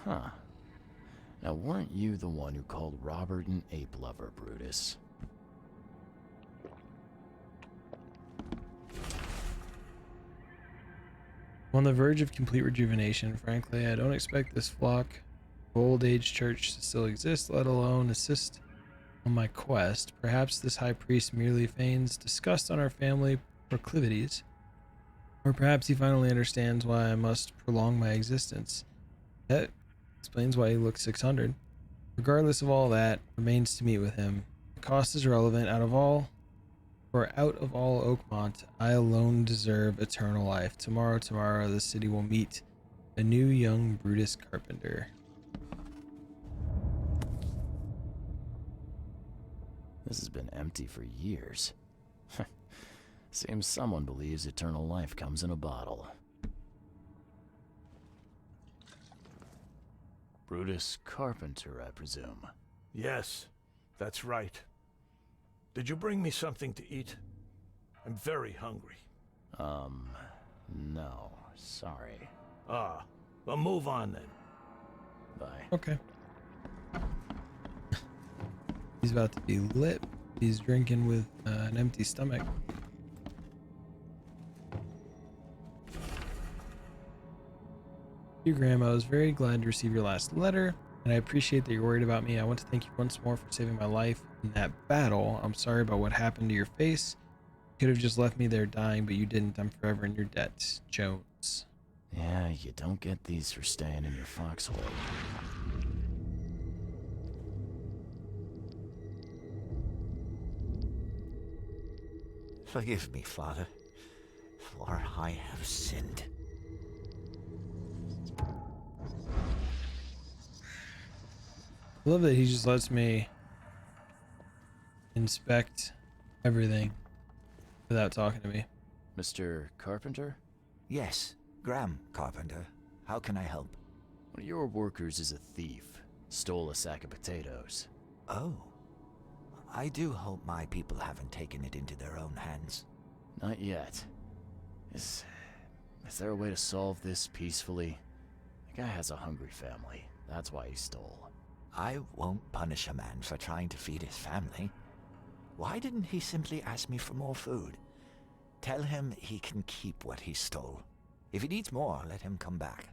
Speaker 3: Huh. Now, weren't you the one who called Robert an ape lover, Brutus?
Speaker 1: I'm on the verge of complete rejuvenation, frankly. I don't expect this flock of old age church to still exist, let alone assist on my quest. Perhaps this high priest merely feigns disgust on our family proclivities. Or perhaps he finally understands why I must prolong my existence. That explains why he looks 600. Regardless of all that, remains to meet with him. The cost is irrelevant. Out of all Oakmont, I alone deserve eternal life. Tomorrow, the city will meet a new young Brutus Carpenter.
Speaker 3: This has been empty for years. Seems someone believes eternal life comes in a bottle. Brutus Carpenter, I presume.
Speaker 5: Yes, that's right. Did you bring me something to eat? I'm very hungry.
Speaker 3: No, sorry.
Speaker 5: Ah, well, move on then.
Speaker 3: Bye.
Speaker 1: Okay. He's about to be lit. He's drinking with an empty stomach. Dear Grandma, I was very glad to receive your last letter, and I appreciate that you're worried about me. I want to thank you once more for saving my life in that battle. I'm sorry about what happened to your face. You could have just left me there dying, but you didn't. I'm forever in your debt. Jones.
Speaker 3: Yeah, you don't get these for staying in your foxhole.
Speaker 21: Forgive me, Father, for I have sinned.
Speaker 1: I love that he just lets me inspect everything without talking to me.
Speaker 3: Mr. Carpenter?
Speaker 21: Yes, Graham Carpenter. How can I help?
Speaker 3: One of your workers is a thief. Stole a sack of potatoes.
Speaker 21: Oh. I do hope my people haven't taken it into their own hands.
Speaker 3: Not yet. Is there a way to solve this peacefully? The guy has a hungry family. That's why he stole.
Speaker 21: I won't punish a man for trying to feed his family. Why didn't he simply ask me for more food? Tell him he can keep what he stole. If he needs more, let him come back.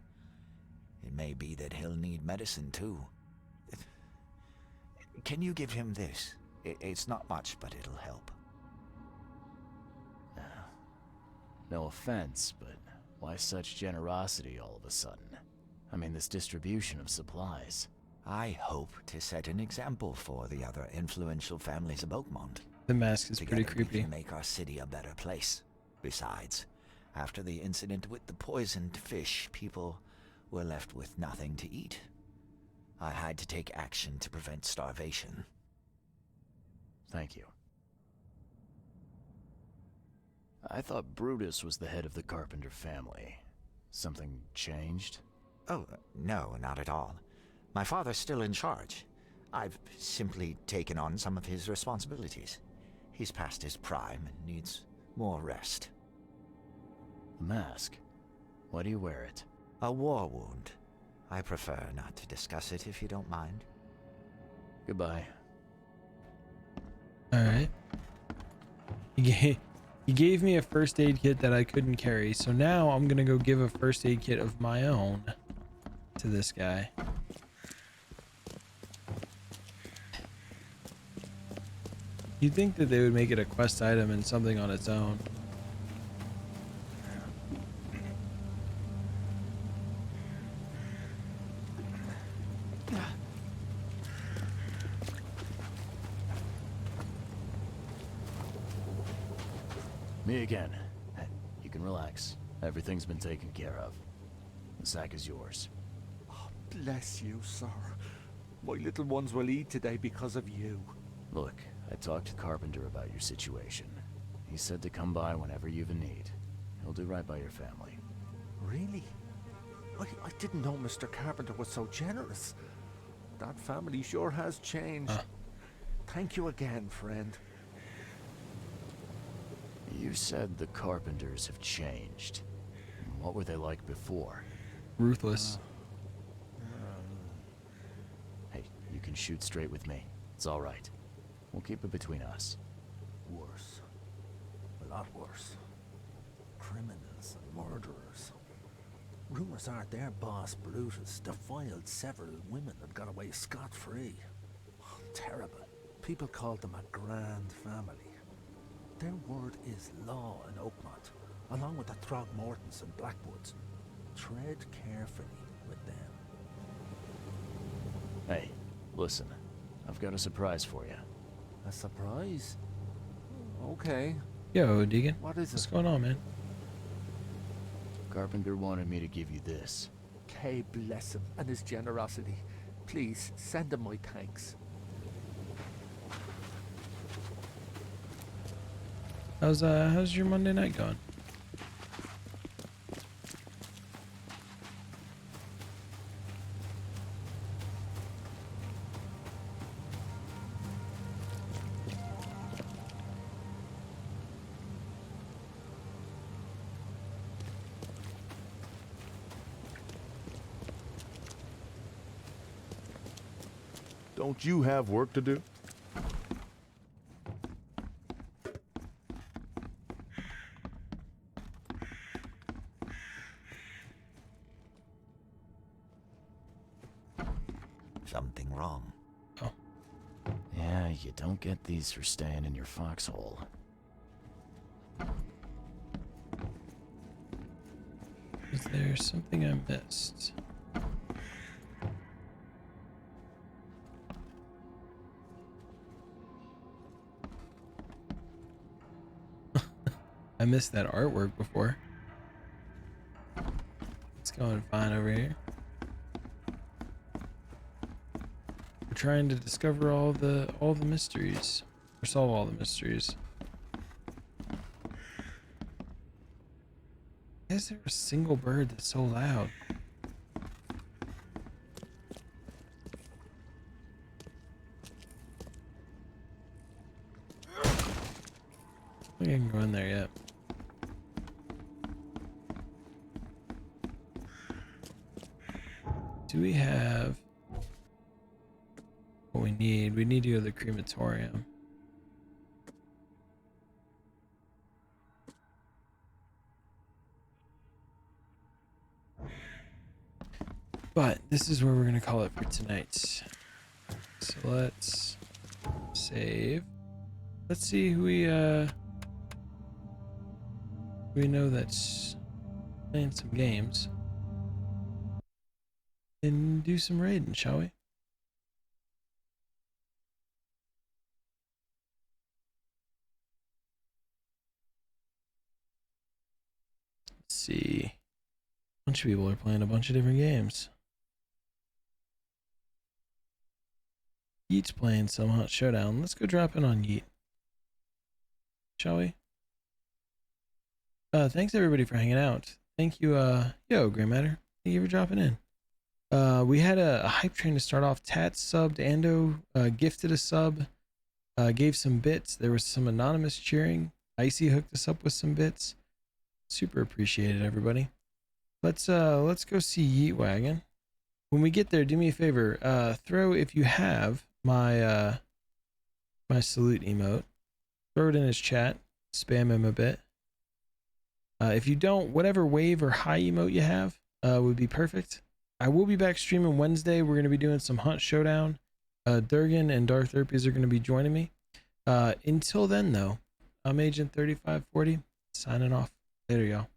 Speaker 21: It may be that he'll need medicine too. Can you give him this? It's not much, but it'll help.
Speaker 3: No offense, but why such generosity all of a sudden? I mean, this distribution of supplies.
Speaker 21: I hope to set an example for the other influential families of Oakmont.
Speaker 1: The mask is
Speaker 21: Together
Speaker 1: pretty creepy.
Speaker 21: We can make our city a better place. Besides, after the incident with the poisoned fish, people were left with nothing to eat. I had to take action to prevent starvation.
Speaker 3: Thank you. I thought Brutus was the head of the Carpenter family. Something changed?
Speaker 21: Oh, no, not at all. My father's still in charge. I've simply taken on some of his responsibilities. He's past his prime and needs more rest.
Speaker 3: The mask? Why do you wear it?
Speaker 21: A war wound. I prefer not to discuss it if you don't mind.
Speaker 3: Goodbye.
Speaker 1: Alright. He gave me a first aid kit that I couldn't carry, so now I'm gonna go give a first aid kit of my own to this guy. You'd think that they would make it a quest item and something on its own.
Speaker 3: Me again. You can relax. Everything's been taken care of. The sack is yours.
Speaker 18: Oh, bless you, sir. My little ones will eat today because of you.
Speaker 3: Look, I talked to Carpenter about your situation. He said to come by whenever you've a need. He'll do right by your family.
Speaker 18: Really? I didn't know Mr. Carpenter was so generous. That family sure has changed. Thank you again, friend.
Speaker 3: You said the Carpenters have changed. What were they like before?
Speaker 1: Ruthless.
Speaker 3: Hey, you can shoot straight with me. It's all right. We'll keep it between us.
Speaker 18: Worse. A lot worse. Criminals and murderers. Rumors are their boss, Brutus, defiled several women and got away scot-free. Oh, terrible. People called them a grand family. Their word is law in Oakmont, along with the Throgmortons and Blackwoods. Tread carefully with them.
Speaker 3: Hey, listen. I've got a surprise for you.
Speaker 18: A surprise? Okay.
Speaker 1: Yo, Deegan.
Speaker 18: What is
Speaker 1: What's
Speaker 18: it?
Speaker 1: going on, man?
Speaker 3: Carpenter wanted me to give you this.
Speaker 18: Kay bless him and his generosity. Please, send him my thanks.
Speaker 1: How's your Monday night going?
Speaker 20: Don't you have work to do?
Speaker 21: Something wrong.
Speaker 1: Oh.
Speaker 3: Yeah, you don't get these for staying in your foxhole.
Speaker 1: Is there something I missed? I missed that artwork before. It's going fine over here. We're trying to discover all the mysteries, or solve all the mysteries. Why is there a single bird that's so loud? I don't think I can go in there yet. Do we have what we need? We need to go to the crematorium. But this is where we're going to call it for tonight. So let's save. Let's see who we know that's playing some games. And do some raiding, shall we? Let's see. A bunch of people are playing a bunch of different games. Yeet's playing some Hunt Showdown. Let's go drop in on Yeet. Shall we? Thanks everybody for hanging out. Thank you, yo, Grey Matter. Thank you for dropping in. We had a hype train to start off. Tat subbed, Ando gifted a sub, gave some bits. There was some anonymous cheering. Icy hooked us up with some bits. Super appreciated, everybody. Let's go see Yeet Wagon. When we get there, do me a favor. Throw, if you have my my salute emote, throw it in his chat. Spam him a bit. If you don't, whatever wave or high emote you have would be perfect. I will be back streaming Wednesday. We're going to be doing some Hunt Showdown. Durgan and Darth Erpies are going to be joining me. Until then, though, I'm Agent 3540, signing off. Later, y'all.